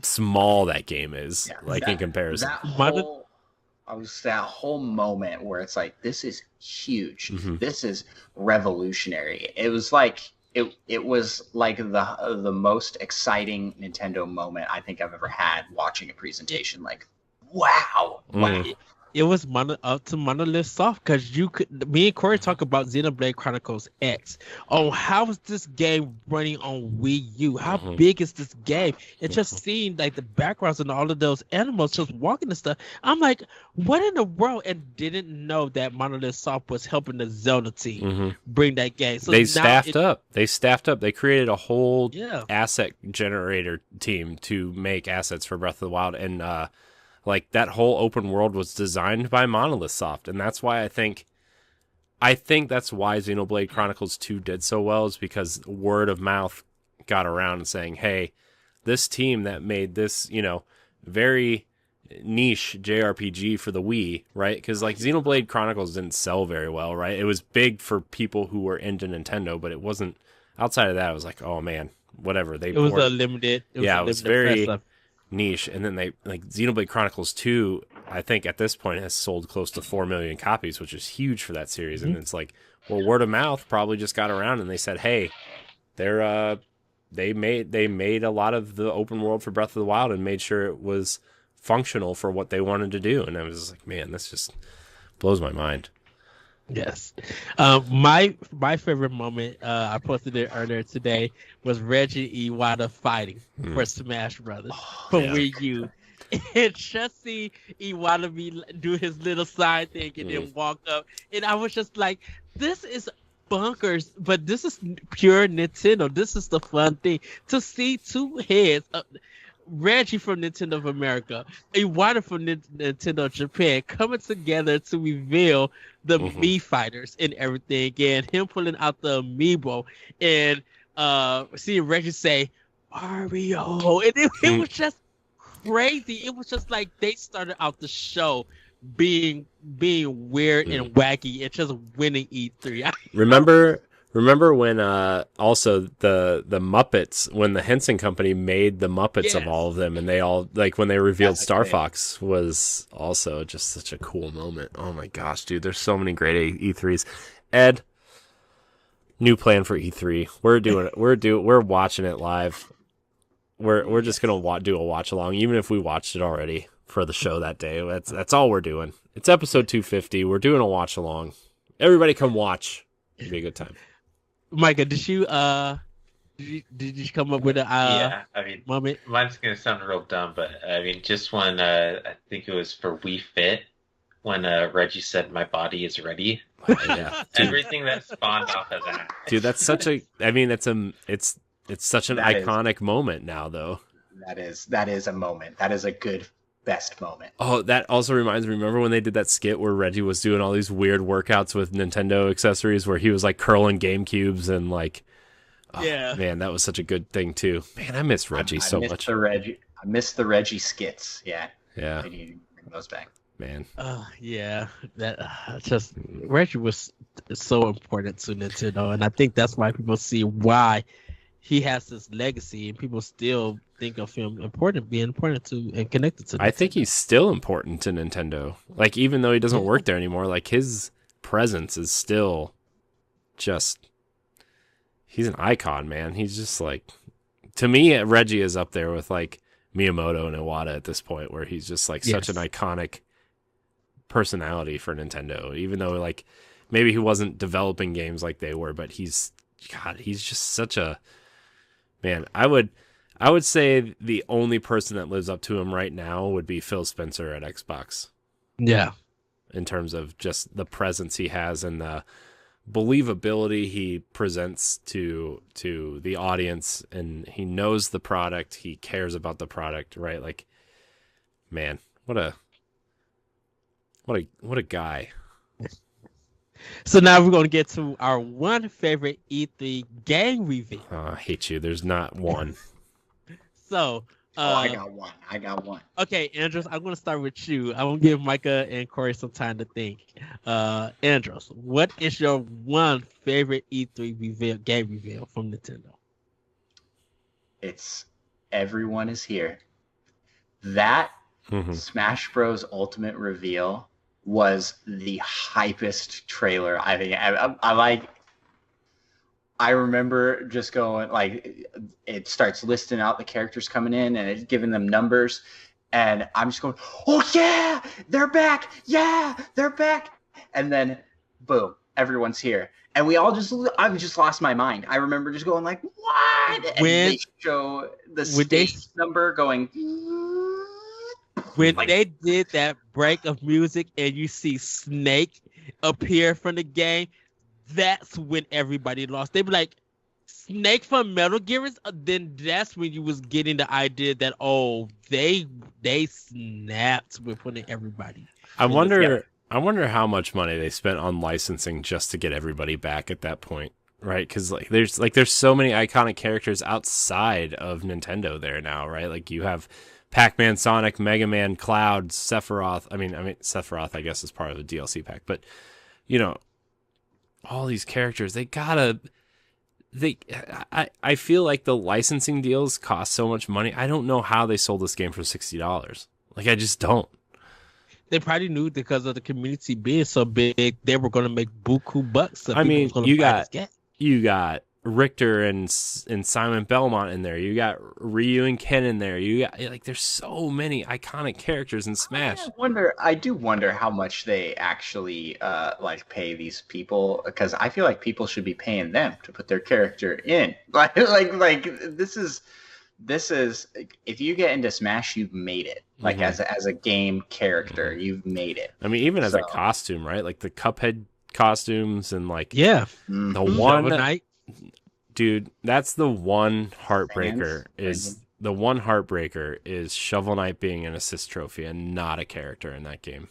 small that game is, in comparison. That whole moment where it's this is huge. This is revolutionary. It was it was the most exciting Nintendo moment I think I've ever had watching a presentation. Wow. It was Monolith Soft, because me and Corey talk about Xenoblade Chronicles X. Oh, how is this game running on Wii U? How big is this game? It just seemed the backgrounds and all of those animals just walking and stuff. I'm like, what in the world? And didn't know that Monolith Soft was helping the Zelda team bring that game. So they staffed up. They created a whole asset generator team to make assets for Breath of the Wild, and that whole open world was designed by Monolith Soft, and that's why I think that's why Xenoblade Chronicles 2 did so well, is because word of mouth got around and saying, hey, this team that made this, very niche JRPG for the Wii, right? Because Xenoblade Chronicles didn't sell very well, right? It was big for people who were into Nintendo, but it wasn't, outside of that, it was oh man, whatever. It was a limited. It was very niche, and then they Xenoblade Chronicles 2, I think at this point has sold close to 4 million copies, which is huge for that series. And it's word of mouth probably just got around, and they said, hey, they made a lot of the open world for Breath of the Wild and made sure it was functional for what they wanted to do. And I was man, this just blows my mind. Yes. My favorite moment, I posted it earlier today, was Reggie Iwata fighting for Smash Brothers for Wii U. And just see Iwata do his little side thing and then walk up. And I was just like, this is bonkers, but this is pure Nintendo. This is the fun thing. To see two heads Reggie from Nintendo of America, Iwata from Nintendo Japan coming together to reveal the Mii fighters and everything, and him pulling out the amiibo and seeing Reggie say Mario, and it was just crazy. It was just like they started out the show being weird and wacky and just winning E3. Remember when also the Muppets, when the Henson Company made the Muppets of all of them, and they all, like, when they revealed Star Fox was also just such a cool moment. Oh my gosh, dude, there's so many great E3s. Ed, new plan for E3. We're doing it. We're watching it live. We're just gonna do a watch along, even if we watched it already for the show that day. That's all we're doing. It's episode 250. We're doing a watch along. Everybody come watch. It'd be a good time. Micah, did you come up with a moment? Mine's gonna sound real dumb, but I mean, just when I think it was for Wii Fit, when Reggie said, "My body is ready." Yeah, everything that spawned off of that. Dude, that's such a. I mean, it's such an iconic moment now, though. That is a moment. That is a good best moment. Oh, that also reminds me. Remember when they did that skit where Reggie was doing all these weird workouts with Nintendo accessories, where he was like curling GameCubes and like, man, that was such a good thing too. Man, I miss Reggie so much. I miss the Reggie skits. Yeah. I need to bring those back. Man. That just Reggie was so important to Nintendo, and I think that's why people see why he has this legacy, and people still think of him being important to and connected to Nintendo. I think he's still important to Nintendo. Like, even though he doesn't work there anymore, like, his presence is still just, he's an icon, man. He's just like, to me, Reggie is up there with like Miyamoto and Iwata at this point, where he's just like such an iconic personality for Nintendo, even though like maybe he wasn't developing games like they were, but he's just such a man. I would say the only person that lives up to him right now would be Phil Spencer at Xbox. Yeah. In terms of just the presence he has and the believability he presents to the audience, and he knows the product, he cares about the product, right? Like, man, what a guy. So now we're going to get to our one favorite E3 game review. I hate you. There's not one. So, I got one. Okay, Andros, I'm going to start with you. I'm going to give Micah and Corey some time to think. Andros, what is your one favorite E3 game reveal from Nintendo? It's Everyone is Here. That Smash Bros. Ultimate reveal was the hypest trailer I think. I remember just going, like, it starts listing out the characters coming in and it's giving them numbers, and I'm just going, oh yeah, they're back, and then boom, everyone's here, and I just lost my mind. I remember just going like, what? And they show the stage number going. When they did that break of music and you see Snake appear from the game, that's when everybody lost. They be like, Snake from Metal Gear? Then that's when you was getting the idea that, they snapped with putting everybody. I wonder how much money they spent on licensing just to get everybody back at that point, right? Because there's so many iconic characters outside of Nintendo there now, right? Like, you have Pac-Man, Sonic, Mega Man, Cloud, Sephiroth. I mean, Sephiroth, I guess, is part of the DLC pack. But, all these characters, I feel like the licensing deals cost so much money. I don't know how they sold this game for $60. Like, I just don't. They probably knew because of the community being so big, they were going to make buku bucks. So I mean, you got Richter and Simon Belmont in there. You got Ryu and Ken in there. You got, like, there's so many iconic characters in Smash. I do wonder how much they actually pay these people, because I feel like people should be paying them to put their character in. Like this is if you get into Smash, you've made it. Like, as a game character, you've made it. I mean, even as a costume, right? Like the Cuphead costumes and like the one. Dude, that's the one heartbreaker is the one heartbreaker is Shovel Knight being an assist trophy and not a character in that game.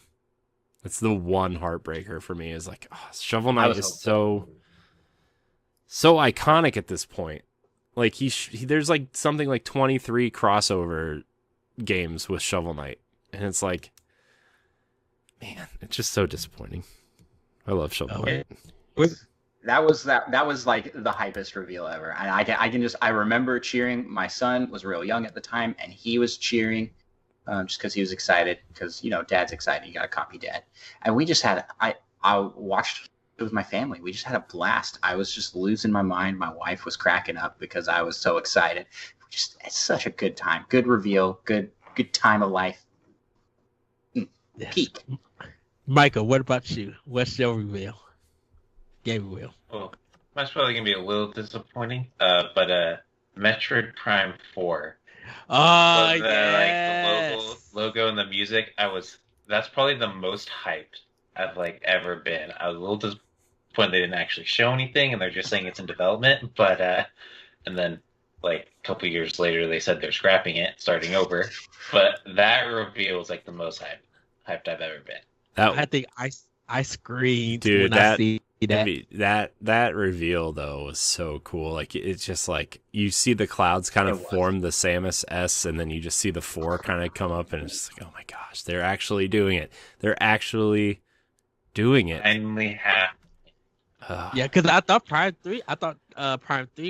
That's the one heartbreaker for me. Is like, Shovel Knight is so iconic at this point. Like there's like something like 23 crossover games with Shovel Knight, and it's like, man, it's just so disappointing. I love Shovel Knight. That was like the hypest reveal ever. And I remember cheering. My son was real young at the time, and he was cheering just because he was excited. Because Dad's excited. You got to copy Dad. And we just had I watched it with my family. We just had a blast. I was just losing my mind. My wife was cracking up because I was so excited. It's such a good time. Good reveal. Good time of life. Peak. Micah, what about you? What's your reveal? Game reveal. Well, mine's probably gonna be a little disappointing. But Metroid Prime 4. Oh, yes. Like the logo and the music. That's probably the most hyped I've like ever been. I was a little disappointed they didn't actually show anything, and they're just saying it's in development. But and then like a couple years later, they said they're scrapping it, starting over. But that reveal was like the most hyped I've ever been. I think I screamed dude, when I see that. That reveal though was so cool. Like it's just like you see the clouds kind of form the Samus S, and then you just see the 4 kind of come up, and it's just like, oh my gosh, they're actually doing it. They're actually doing it. Finally have. Yeah, because I thought Prime 3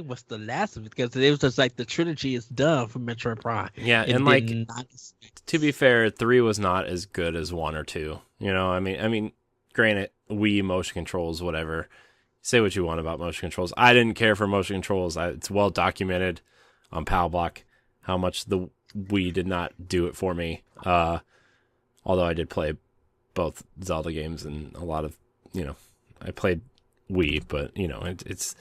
was the last of it, because it was just like the trilogy is done for Metroid Prime. Yeah, and like to be fair, 3 was not as good as 1 or 2. I mean, granted, Wii motion controls, whatever. Say what you want about motion controls. I didn't care for motion controls. It's well documented on Pow Block how much the Wii did not do it for me. Although I did play both Zelda games and a lot of, I played Wii, but it's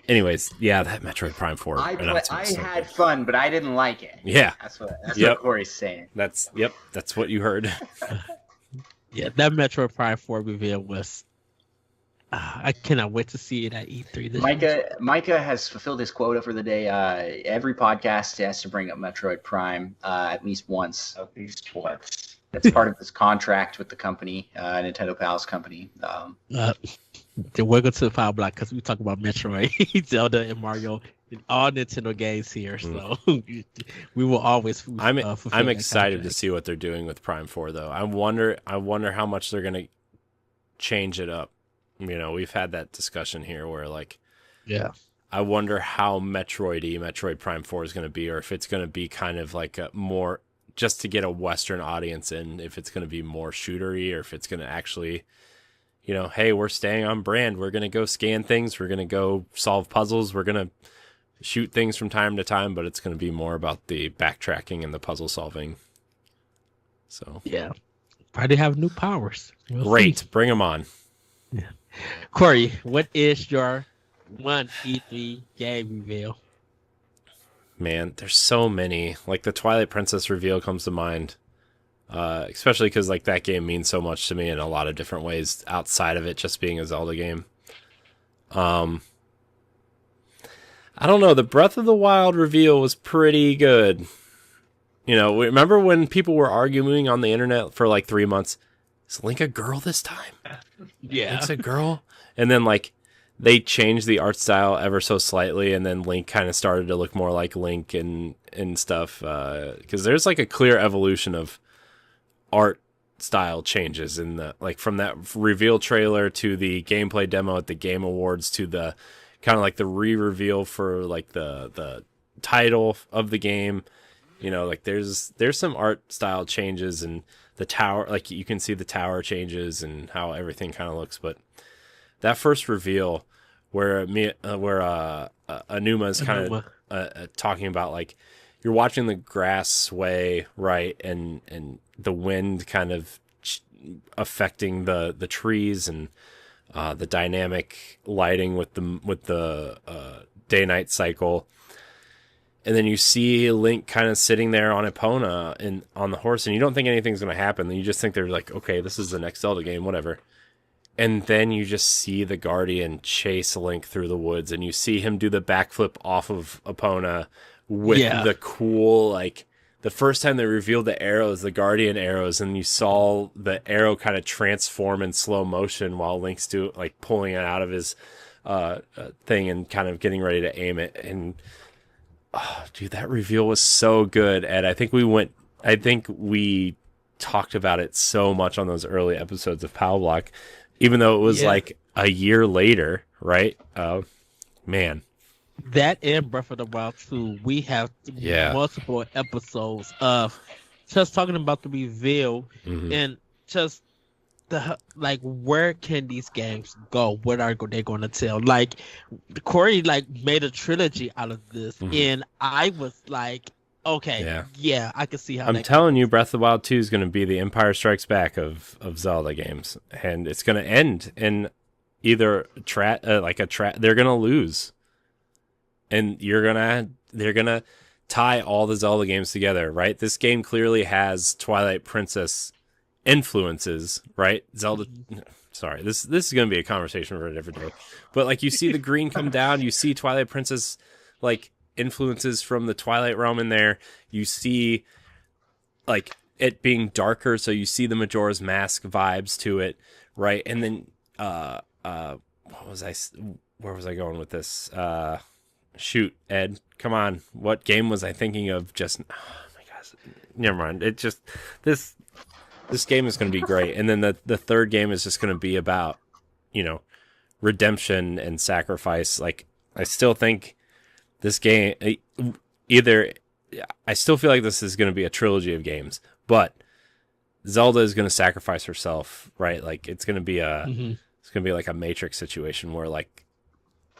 anyways, yeah, that Metroid Prime 4 I had fun, but I didn't like it. Yeah, that's what Corey's saying. That's what you heard. Yeah, that Metroid Prime 4 reveal was I cannot wait to see it at E3 this year. Micah has fulfilled his quota for the day. Every podcast has to bring up Metroid Prime at least once. That's part of his contract with the company, Nintendo Pow's company. Welcome to the Pow Block, because we talk about Metroid, Zelda, and Mario in all Nintendo games here. So we will always. I'm excited to see what they're doing with Prime 4, though. I wonder how much they're gonna change it up. We've had that discussion here where I wonder how Metroid Prime 4 is going to be, or if it's going to be kind of like a more just to get a Western audience in, if it's going to be more shootery, or if it's going to actually, hey, we're staying on brand. We're going to go scan things. We're going to go solve puzzles. We're going to shoot things from time to time, but it's going to be more about the backtracking and the puzzle solving. So yeah, probably have new powers. Great, bring them on. Yeah. Corey, what is your one E3 game reveal? Man, there's so many. Like the Twilight Princess reveal comes to mind, especially because like that game means so much to me in a lot of different ways outside of it just being a Zelda game. I don't know. The Breath of the Wild reveal was pretty good. Remember when people were arguing on the internet for like 3 months? Is Link a girl this time? Yeah, Link's a girl, and then like they changed the art style ever so slightly, and then Link kind of started to look more like Link and stuff. Because there's like a clear evolution of art style changes in the from that reveal trailer to the gameplay demo at the Game Awards to the kind of like the re-reveal for like the title of the game. There's some art style changes, and the tower, like you can see the tower changes and how everything kind of looks. But that first reveal where Anuma is kind of talking about like you're watching the grass sway, right, and the wind kind of affecting the trees, and the dynamic lighting with the day-night cycle. And then you see Link kind of sitting there on Epona and on the horse, and you don't think anything's going to happen. Then you just think they're like, okay, this is the next Zelda game, whatever. And then you just see the Guardian chase Link through the woods, and you see him do the backflip off of Epona with the cool, like, the first time they revealed the arrows, the Guardian arrows, and you saw the arrow kind of transform in slow motion while Link's pulling it out of his thing and kind of getting ready to aim it. And oh, dude, that reveal was so good. And I think we talked about it so much on those early episodes of Pow Block, even though it was like a year later, right? Man. That and Breath of the Wild 2, we have multiple episodes of just talking about the reveal and just the where can these games go? What are they going to tell? Like Corey made a trilogy out of this, and I was like, okay, I can see how. I'm telling you, Breath of the Wild 2 is going to be the Empire Strikes Back of Zelda games, and it's going to end in either they're going to lose. And they're gonna tie all the Zelda games together, right? This game clearly has Twilight Princess influences, right? Zelda. Sorry, this is gonna be a conversation for a different day. But you see the green come down, you see Twilight Princess influences from the Twilight Realm in there. You see it being darker, so you see the Majora's Mask vibes to it, right? And then where was I going with this? Shoot, Ed, come on. What game was I thinking of just... Oh, my gosh. Never mind. It just... This game is going to be great. And then the third game is just going to be about, redemption and sacrifice. I still think this game... I still feel like this is going to be a trilogy of games. But Zelda is going to sacrifice herself, right? It's going to be a... It's going to be like a Matrix situation where,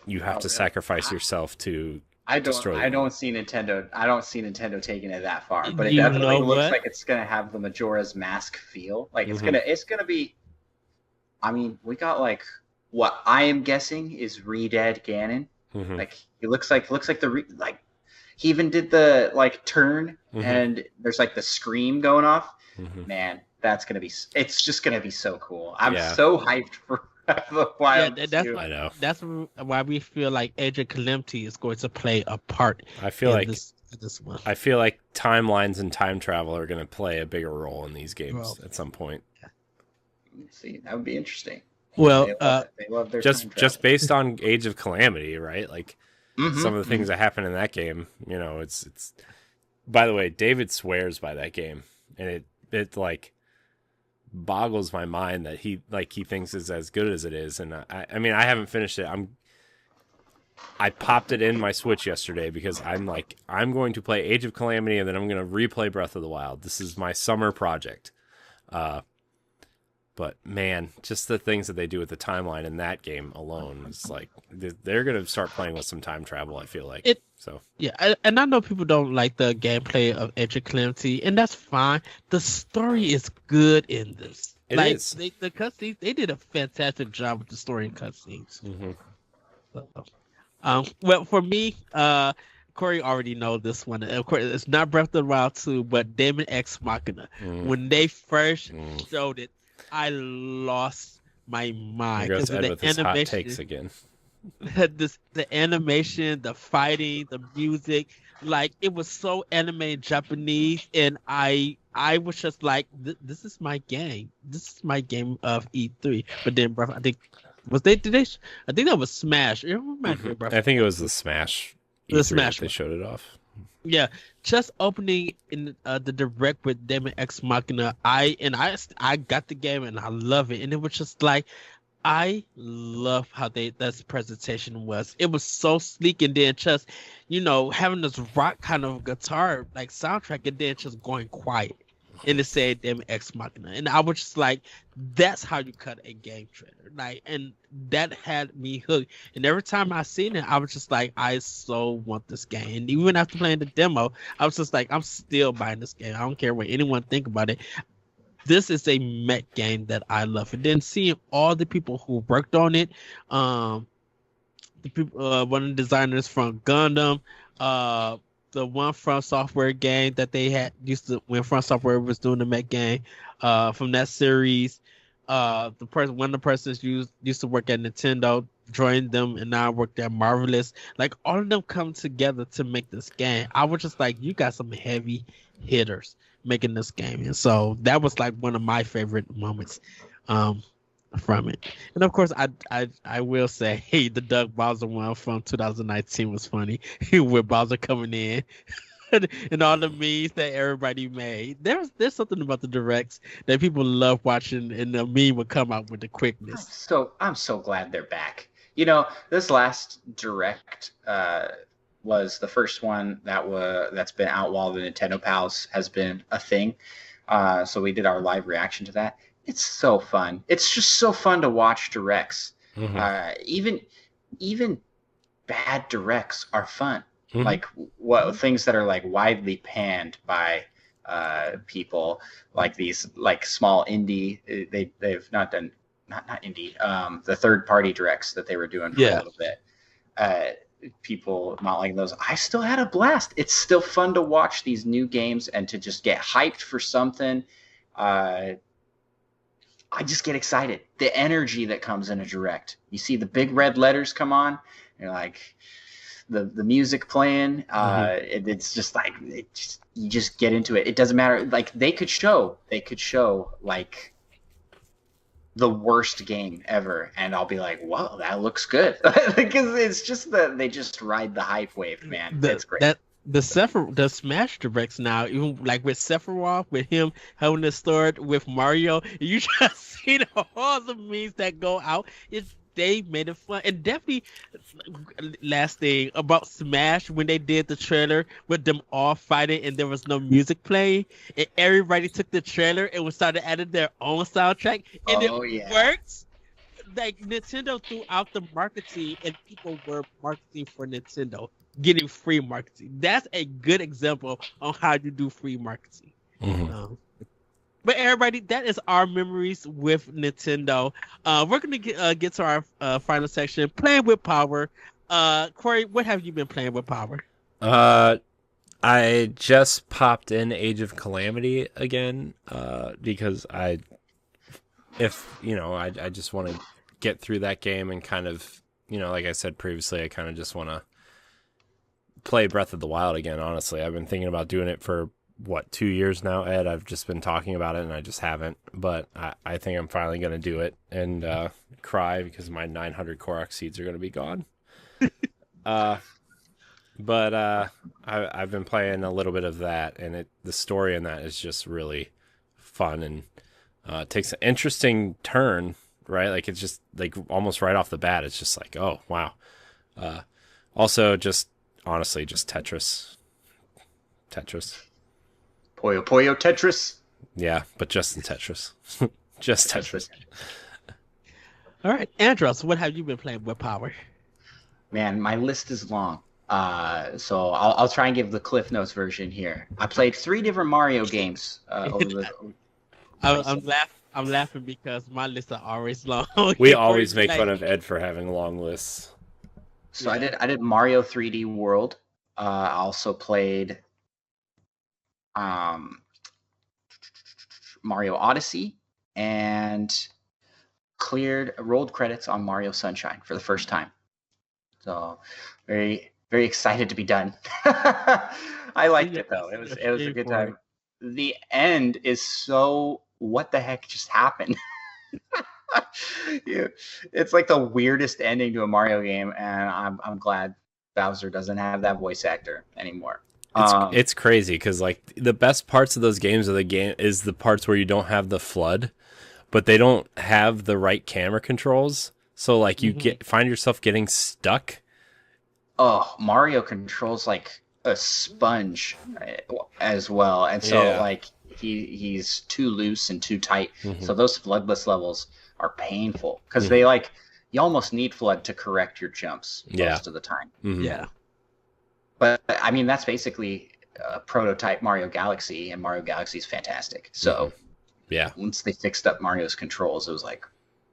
you have to sacrifice yourself to destroy them. I don't see Nintendo taking it that far, but it definitely looks like it's gonna have the Majora's Mask feel. It's gonna be. I mean, we got what I am guessing is Re-Dead Ganon. He looks like he even did the turn and there's the scream going off. Man, it's just gonna be so cool. I'm so hyped for. That's why we feel like Age of Calamity is going to play a part. I feel like this one. I feel like timelines and time travel are going to play a bigger role in these games at some point. Let's see, that would be interesting. Well, they love their just based on Age of Calamity, right? Some of the things that happen in that game, it's. By the way, David swears by that game, and it boggles my mind that he thinks it's as good as it is. And I mean, I haven't finished it. I popped it in my Switch yesterday because I'm going to play Age of Calamity and then I'm going to replay Breath of the Wild. This is my summer project. But man, just the things that they do with the timeline in that game alone is they're going to start playing with some time travel. I feel like and I know people don't like the gameplay of Age of Calamity, and that's fine. The story is good in this. It is. The cutscenes, they did a fantastic job with the story and cutscenes. Well, for me, Corey already knows this one. Of course, it's not Breath of the Wild 2, but Daemon X Machina. When they first showed it, I lost my mind. Here goes Ed with his hot takes again. The animation, the fighting, the music, it was so anime Japanese, and I was just like, this is my game. This is my game of E3. But then, I think I think that was Smash. I think it was the Smash. E3 the Smash. They showed it off. Yeah, just opening in the direct with Daemon X Machina. I got the game and I love it, and it was just I love how that presentation was. It was so sleek, and then just having this rock kind of guitar soundtrack, and then just going quiet. And it said Daemon X Machina, and I was just like, that's how you cut a game trailer. And that had me hooked. And every time I seen it, I was just like, I so want this game. And even after playing the demo, I was just like, I'm still buying this game. I don't care what anyone think about it. This is a mech game that I love. And then seeing all the people who worked on it, the people, one of the designers from Gundam, the one From Software game that they had used to when From Software was doing the mech game, from that series, one of the persons used to work at Nintendo, joined them, and now worked at Marvelous. Like all of them come together to make this game. I was just like, you got some heavy hitters making this game, and so that was like one of my favorite moments from it. And of course, I will say, hey, the Doug Bowser one from 2019 was funny with Bowser coming in. And all the memes that everybody made. There's something about the directs that people love watching, and the meme would come out with the quickness. I'm so glad they're back. This last direct was the first one that's been out while the Nintendo Pals has been a thing. So we did our live reaction to that. It's so fun. It's just so fun to watch directs. Mm-hmm. Even bad directs are fun. Mm-hmm. Like things that are like widely panned by people, like these like small indie. They've not done not indie. The third party directs that they were doing for a little bit. People not liking those. I still had a blast. It's still fun to watch these new games and to just get hyped for something. I just get excited. The energy that comes in a direct. You see the big red letters come on. You're like. The music playing, it's just like you just get into it. It doesn't matter. Like they could show like the worst game ever, and I'll be like, "Whoa, that looks good," because it's just they just ride the hype wave, man. It's great. The Smash directs now, even like with Sephiroth, with him having the story with Mario, you just see all the memes that go out. They made it fun. And definitely, last thing about Smash, when they did the trailer with them all fighting and there was no music playing, and everybody took the trailer and started adding their own soundtrack, and it works. Like Nintendo threw out the marketing, and people were marketing for Nintendo, getting free marketing. That's a good example on how you do free marketing. Mm-hmm. But everybody, that is our memories with Nintendo. We're gonna get to our final section, playing with power. Corey, what have you been playing with power? I just popped in Age of Calamity again because I just want to get through that game and kind of, like I said previously, I kind of just want to play Breath of the Wild again. Honestly, I've been thinking about doing it for 2 years now, Ed. I've just been talking about it and I just haven't, but I think I'm finally going to do it and cry because my 900 Korok seeds are going to be gone. But I've been playing a little bit of that, and the story in that is just really fun, and it takes an interesting turn, right? Like it's just like almost right off the bat, it's just like, oh wow. Also, just honestly, just Tetris. Puyo Puyo Tetris. Yeah, but just in Tetris. Just Tetris. All right, Andross, what have you been playing with power? Man, my list is long. So I'll try and give the Cliff Notes version here. I played 3 different Mario games. I'm laughing because my lists are always long. We always make fun of Ed for having long lists. So yeah. I did Mario 3D World. I also played Mario Odyssey and rolled credits on Mario Sunshine for the first time. So very, very excited to be done. I liked it though. It was a good time. The end is so what the heck just happened? Yeah. It's like the weirdest ending to a Mario game, and I'm glad Bowser doesn't have that voice actor anymore. It's crazy because like the best parts of those games of the game is the parts where you don't have the flood, but they don't have the right camera controls. So like you find yourself getting stuck. Oh, Mario controls like a sponge as well, and so like he's too loose and too tight. So those floodless levels are painful because they like you almost need flood to correct your jumps most of the time. Yeah. But I mean, that's basically a prototype Mario Galaxy, and Mario Galaxy is fantastic. So, once they fixed up Mario's controls, it was like,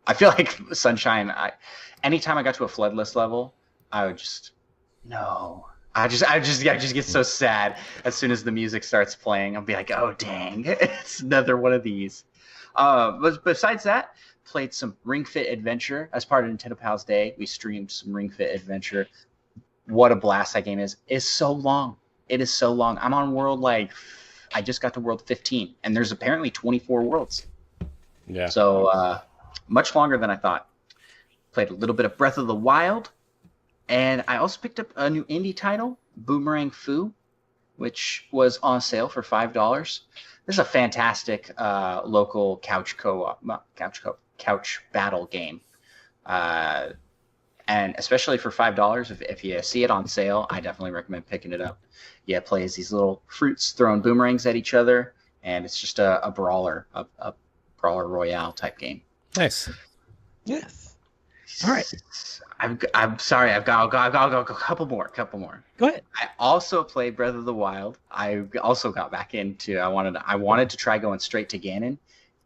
I feel like Sunshine. Anytime I got to a floodless level, I would just I just get so sad as soon as the music starts playing. I'll be like, oh dang, it's another one of these. But besides that, played some Ring Fit Adventure as part of Nintendo Pals Day. We streamed some Ring Fit Adventure. What a blast that game is. It's so long. It is so long. I'm on world I just got to world 15, and there's apparently 24 worlds. Yeah. So much longer than I thought. Played a little bit of Breath of the Wild, and I also picked up a new indie title, Boomerang Fu, which was on sale for $5. This is a fantastic local couch battle game, and especially for $5, if you see it on sale, I definitely recommend picking it up. Yeah, it plays these little fruits throwing boomerangs at each other, and it's just a brawler, a brawler royale type game. Nice. Yes. All right. I'm sorry. I've got a couple more. Go ahead. I also played Breath of the Wild. I also got back into. I wanted to try going straight to Ganon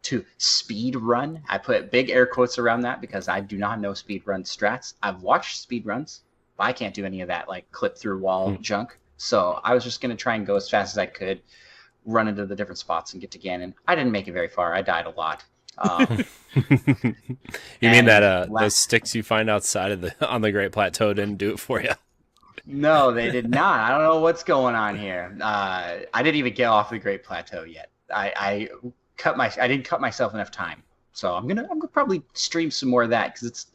to speed run. I put big air quotes around that because I do not know speed run strats. I've watched speed runs, but I can't do any of that like clip through wall junk. So I was just gonna try and go as fast as I could, run into the different spots and get to Ganon. I didn't make it very far. I died a lot. You mean that those sticks you find outside of on the Great Plateau didn't do it for you? No, they did not. I don't know what's going on here. I didn't even get off the Great Plateau yet. I didn't cut myself enough time, so I'm gonna probably stream some more of that because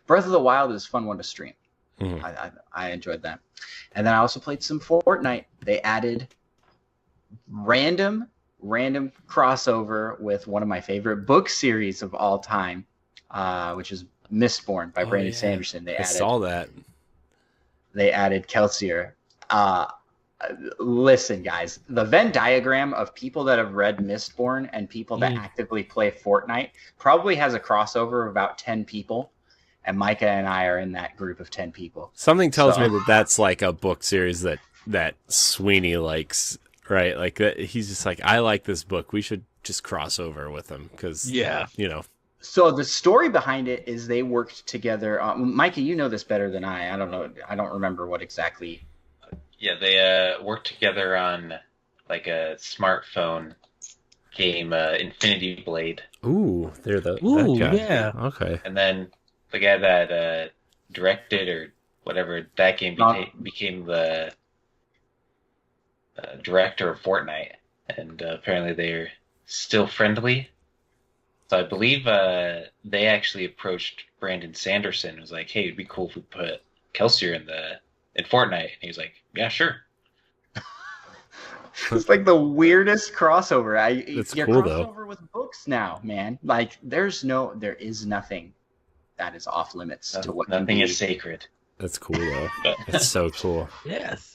Breath of the Wild is a fun one to stream. Mm-hmm. I enjoyed that, and then I also played some Fortnite. They added random crossover with one of my favorite book series of all time, which is Mistborn by Brandon Sanderson. I saw that. They added Kelsier. Listen, guys, the Venn diagram of people that have read Mistborn and people that actively play Fortnite probably has a crossover of about 10 people, and Micah and I are in that group of 10 people. Something tells me that that's like a book series that Sweeney likes. Right, like that. He's just like, I like this book. We should just cross over with them because, you know. So the story behind it is they worked together. Micah, you know this better than I. I don't know. I don't remember what exactly. Yeah, they worked together on like a smartphone game, Infinity Blade. Ooh, they're that guy. Yeah. Okay. And then the guy that directed or whatever that game became the director of Fortnite, and apparently they're still friendly. So I believe they actually approached Brandon Sanderson and was like, "Hey, it'd be cool if we put Kelsier in Fortnite." And he was like, "Yeah, sure." It's like the weirdest crossover. It's you're cool crossover though. with books now, man. Like there is nothing that is off limits to what nothing is sacred. That's cool though. It's so cool. Yes.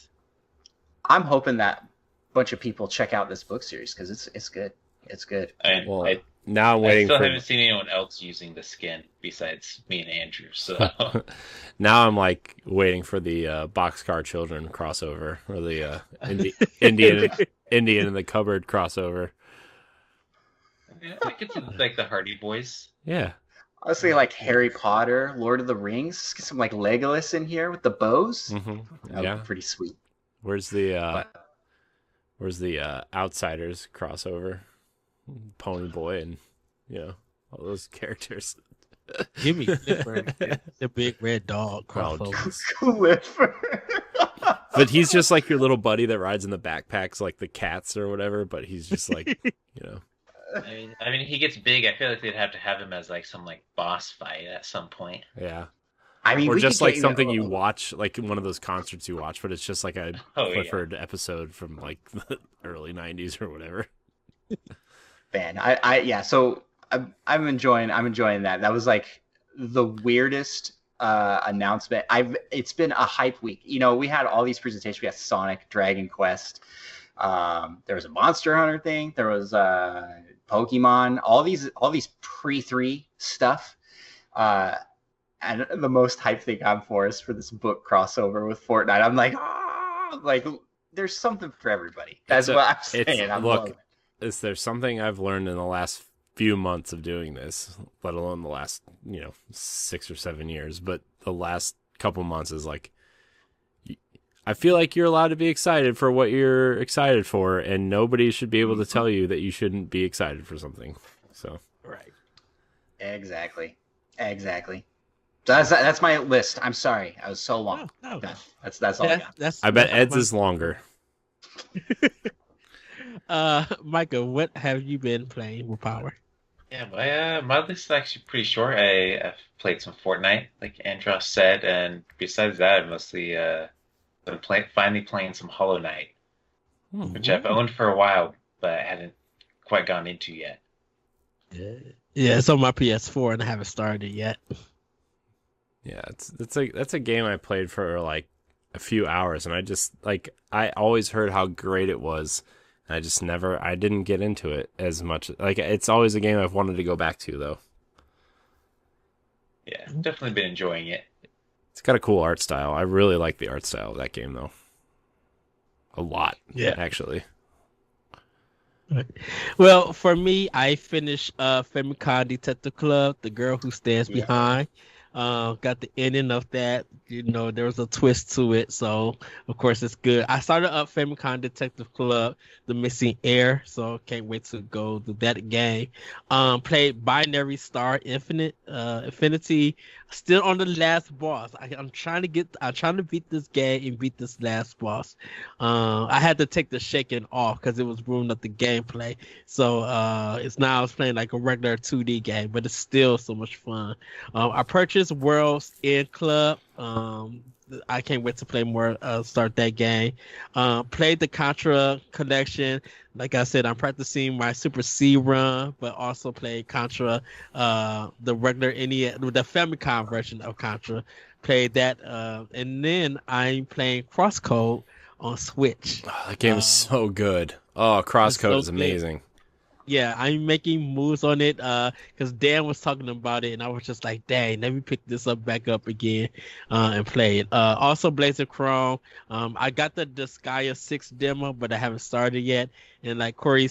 I'm hoping that a bunch of people check out this book series because it's good. It's good. Now I'm waiting. I still haven't seen anyone else using the skin besides me and Andrew. So now I'm like waiting for the Boxcar Children crossover or the Indian in the cupboard crossover. Yeah, like it's like the Hardy Boys. Yeah. I was thinking like Harry Potter, Lord of the Rings. Let's get some like Legolas in here with the bows. Mm-hmm. That would be pretty sweet. Where's the Outsiders crossover? Pony Boy and all those characters. Give me Clifford, the big red dog crossover. Clifford. But he's just like your little buddy that rides in the backpacks like the cats or whatever, but he's just like, I mean, he gets big. I feel like they'd have to have him as like some like boss fight at some point. Yeah. I mean, or just like something you watch, like one of those concerts you watch, but it's just like a Clifford episode from like the early 90s or whatever. Man, so I'm enjoying that. That was like the weirdest announcement. It's been a hype week. We had all these presentations. We had Sonic, Dragon Quest. There was a Monster Hunter thing. There was Pokemon. All these pre-3 stuff. And the most hype thing I'm for is for this book crossover with Fortnite. I'm like, there's something for everybody. That's what I'm saying. There's something I've learned in the last few months of doing this, let alone the last, 6 or 7 years. But the last couple months is like, I feel like you're allowed to be excited for what you're excited for, and nobody should be able to tell you that you shouldn't be excited for something. So Right. Exactly. So that's my list. I'm sorry, I was so long. No. That's all I got. I bet That's Ed's fine. is longer. Micah, what have you been playing with Power? Yeah, my list is actually pretty short. I've played some Fortnite, like Andross said, and besides that, I've mostly been finally playing some Hollow Knight, which I've owned for a while, but I hadn't quite gone into yet. Yeah, it's on my PS4 and I haven't started yet. Yeah, that's a game I played for like a few hours, and I always heard how great it was. I didn't get into it as much. Like, it's always a game I've wanted to go back to, though. Yeah, definitely been enjoying it. It's got a cool art style. I really like the art style of that game, though. A lot, actually. Well, for me, I finished Famicom Detective Club, The Girl Who Stands Behind. Got the ending of that. There was a twist to it, so of course it's good. I started up Famicom Detective Club, The Missing Heir, so can't wait to go do that again. Played Binary Star Infinity. Still on the last boss. I'm trying to beat this game and beat this last boss. I had to take the shaking off because it was ruining up the gameplay. So I was playing like a regular 2D game, but it's still so much fun. I purchased World's End Club. I can't wait to play more. Start that game. Played the Contra collection. Like I said, I'm practicing my Super C run, but also played Contra, the regular the Famicom version of Contra. Played that, and then I'm playing Crosscode on Switch. Oh, that game is so good. Oh, Crosscode is amazing. Yeah, I'm making moves on it because Dan was talking about it, and I was just like, dang, let me pick this back up again and play it. Also, Blazer Chrome. I got the Disgaea 6 demo, but I haven't started yet. And like Corey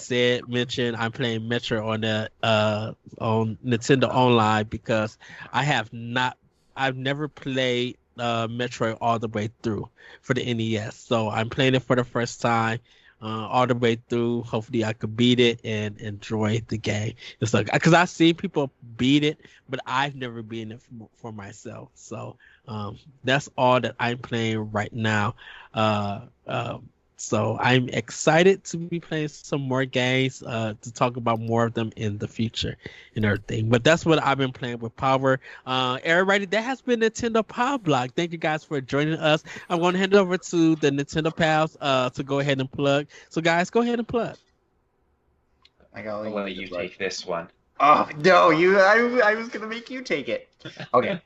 mentioned, I'm playing Metro on on Nintendo Online because I've never played Metroid all the way through for the NES. So I'm playing it for the first time. All the way through. Hopefully I could beat it and enjoy the game. It's like, because I've seen people beat it, but I've never beaten it for myself. So that's all that I'm playing right now. So I'm excited to be playing some more games to talk about more of them in the future and everything. But that's what I've been playing with Power. Everybody, that has been Nintendo Pow Block. Thank you guys for joining us. I'm going to hand it over to the Nintendo Pals to go ahead and plug. So guys, go ahead and plug. I'll let you take this one. Oh no, I was gonna make you take it. Okay.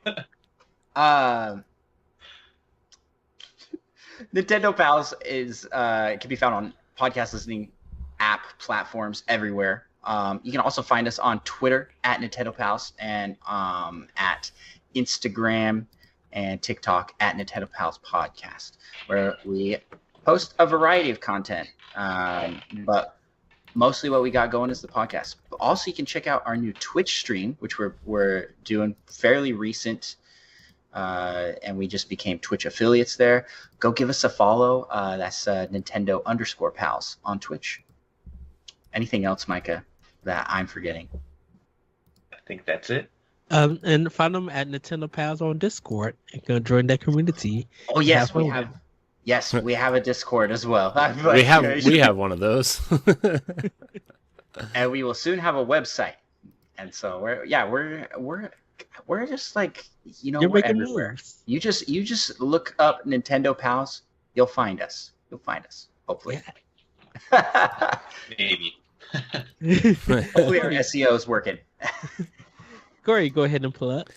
Nintendo Pals can be found on podcast listening app platforms everywhere. You can also find us on Twitter at Nintendo Pals and at Instagram and TikTok at Nintendo Pals Podcast, where we post a variety of content. But mostly what we got going is the podcast. Also, you can check out our new Twitch stream, which we're doing fairly recent. And we just became Twitch affiliates there. Go give us a follow. That's Nintendo_Pals on Twitch. Anything else, Micah, that I'm forgetting? I think that's it. And find them at Nintendo Pals on Discord and go join that community. Oh yes, we have. Yes, we have a Discord as well. We have one of those. And we will soon have a website. And so we're just like, we're everywhere. Moves. You just look up Nintendo Pals, you'll find us. Hopefully. Yeah. Maybe. Hopefully our SEO is working. Corey, go ahead and pull up.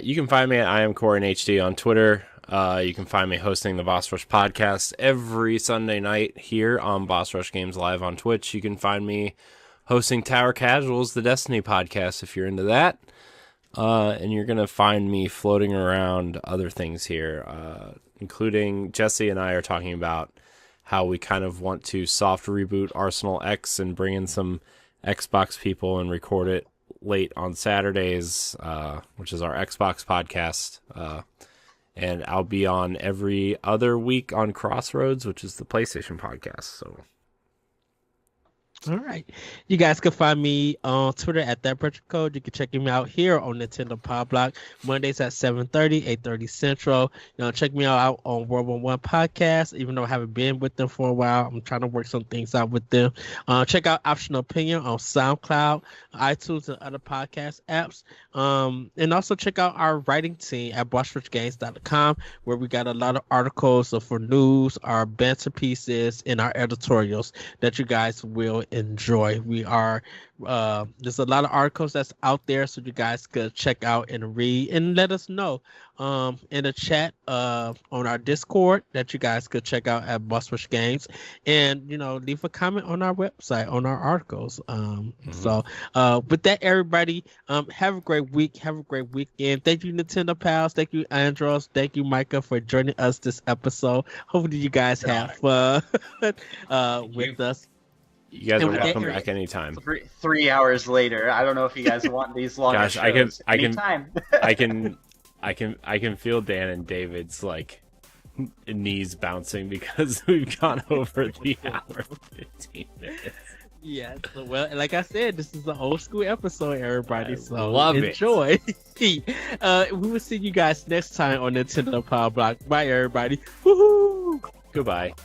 You can find me at I am Corey in HD on Twitter. You can find me hosting the Boss Rush podcast every Sunday night here on Boss Rush Games Live on Twitch. You can find me hosting Tower Casuals, the Destiny podcast, if you're into that. And you're going to find me floating around other things here, including Jesse and I are talking about how we kind of want to soft reboot Arsenal X and bring in some Xbox people and record it late on Saturdays, which is our Xbox podcast. And I'll be on every other week on Crossroads, which is the PlayStation podcast. So All right. You guys can find me on Twitter at that Retro Code. You can check me out here on Nintendo Pow Block Mondays at 7:30, 8:30 Central. Check me out on World War One Podcast. Even though I haven't been with them for a while, I'm trying to work some things out with them. Check out Optional Opinion on SoundCloud, iTunes, and other podcast apps. And also check out our writing team at BossRichGames.com, where we got a lot of articles for news, our banter pieces, and our editorials that you guys will enjoy. We are there's a lot of articles that's out there, so you guys could check out and read and let us know in the chat on our Discord that you guys could check out at Boss Rush Games, and leave a comment on our website on our articles. So with that, everybody, have a great week, have a great weekend. Thank you, Nintendo Pals. Thank you, Andross. Thank you, Micah, for joining us this episode. Hopefully you guys have fun with us. You guys are welcome back anytime. 3 hours later, I don't know if you guys want these longer Gosh, shows. I can feel Dan and David's knees bouncing because we've gone over the hour 15 minutes. Yeah, well, like I said, this is an old school episode, everybody. So love enjoy. We will see you guys next time on Nintendo Pow Block. Bye, everybody. Woohoo! Goodbye.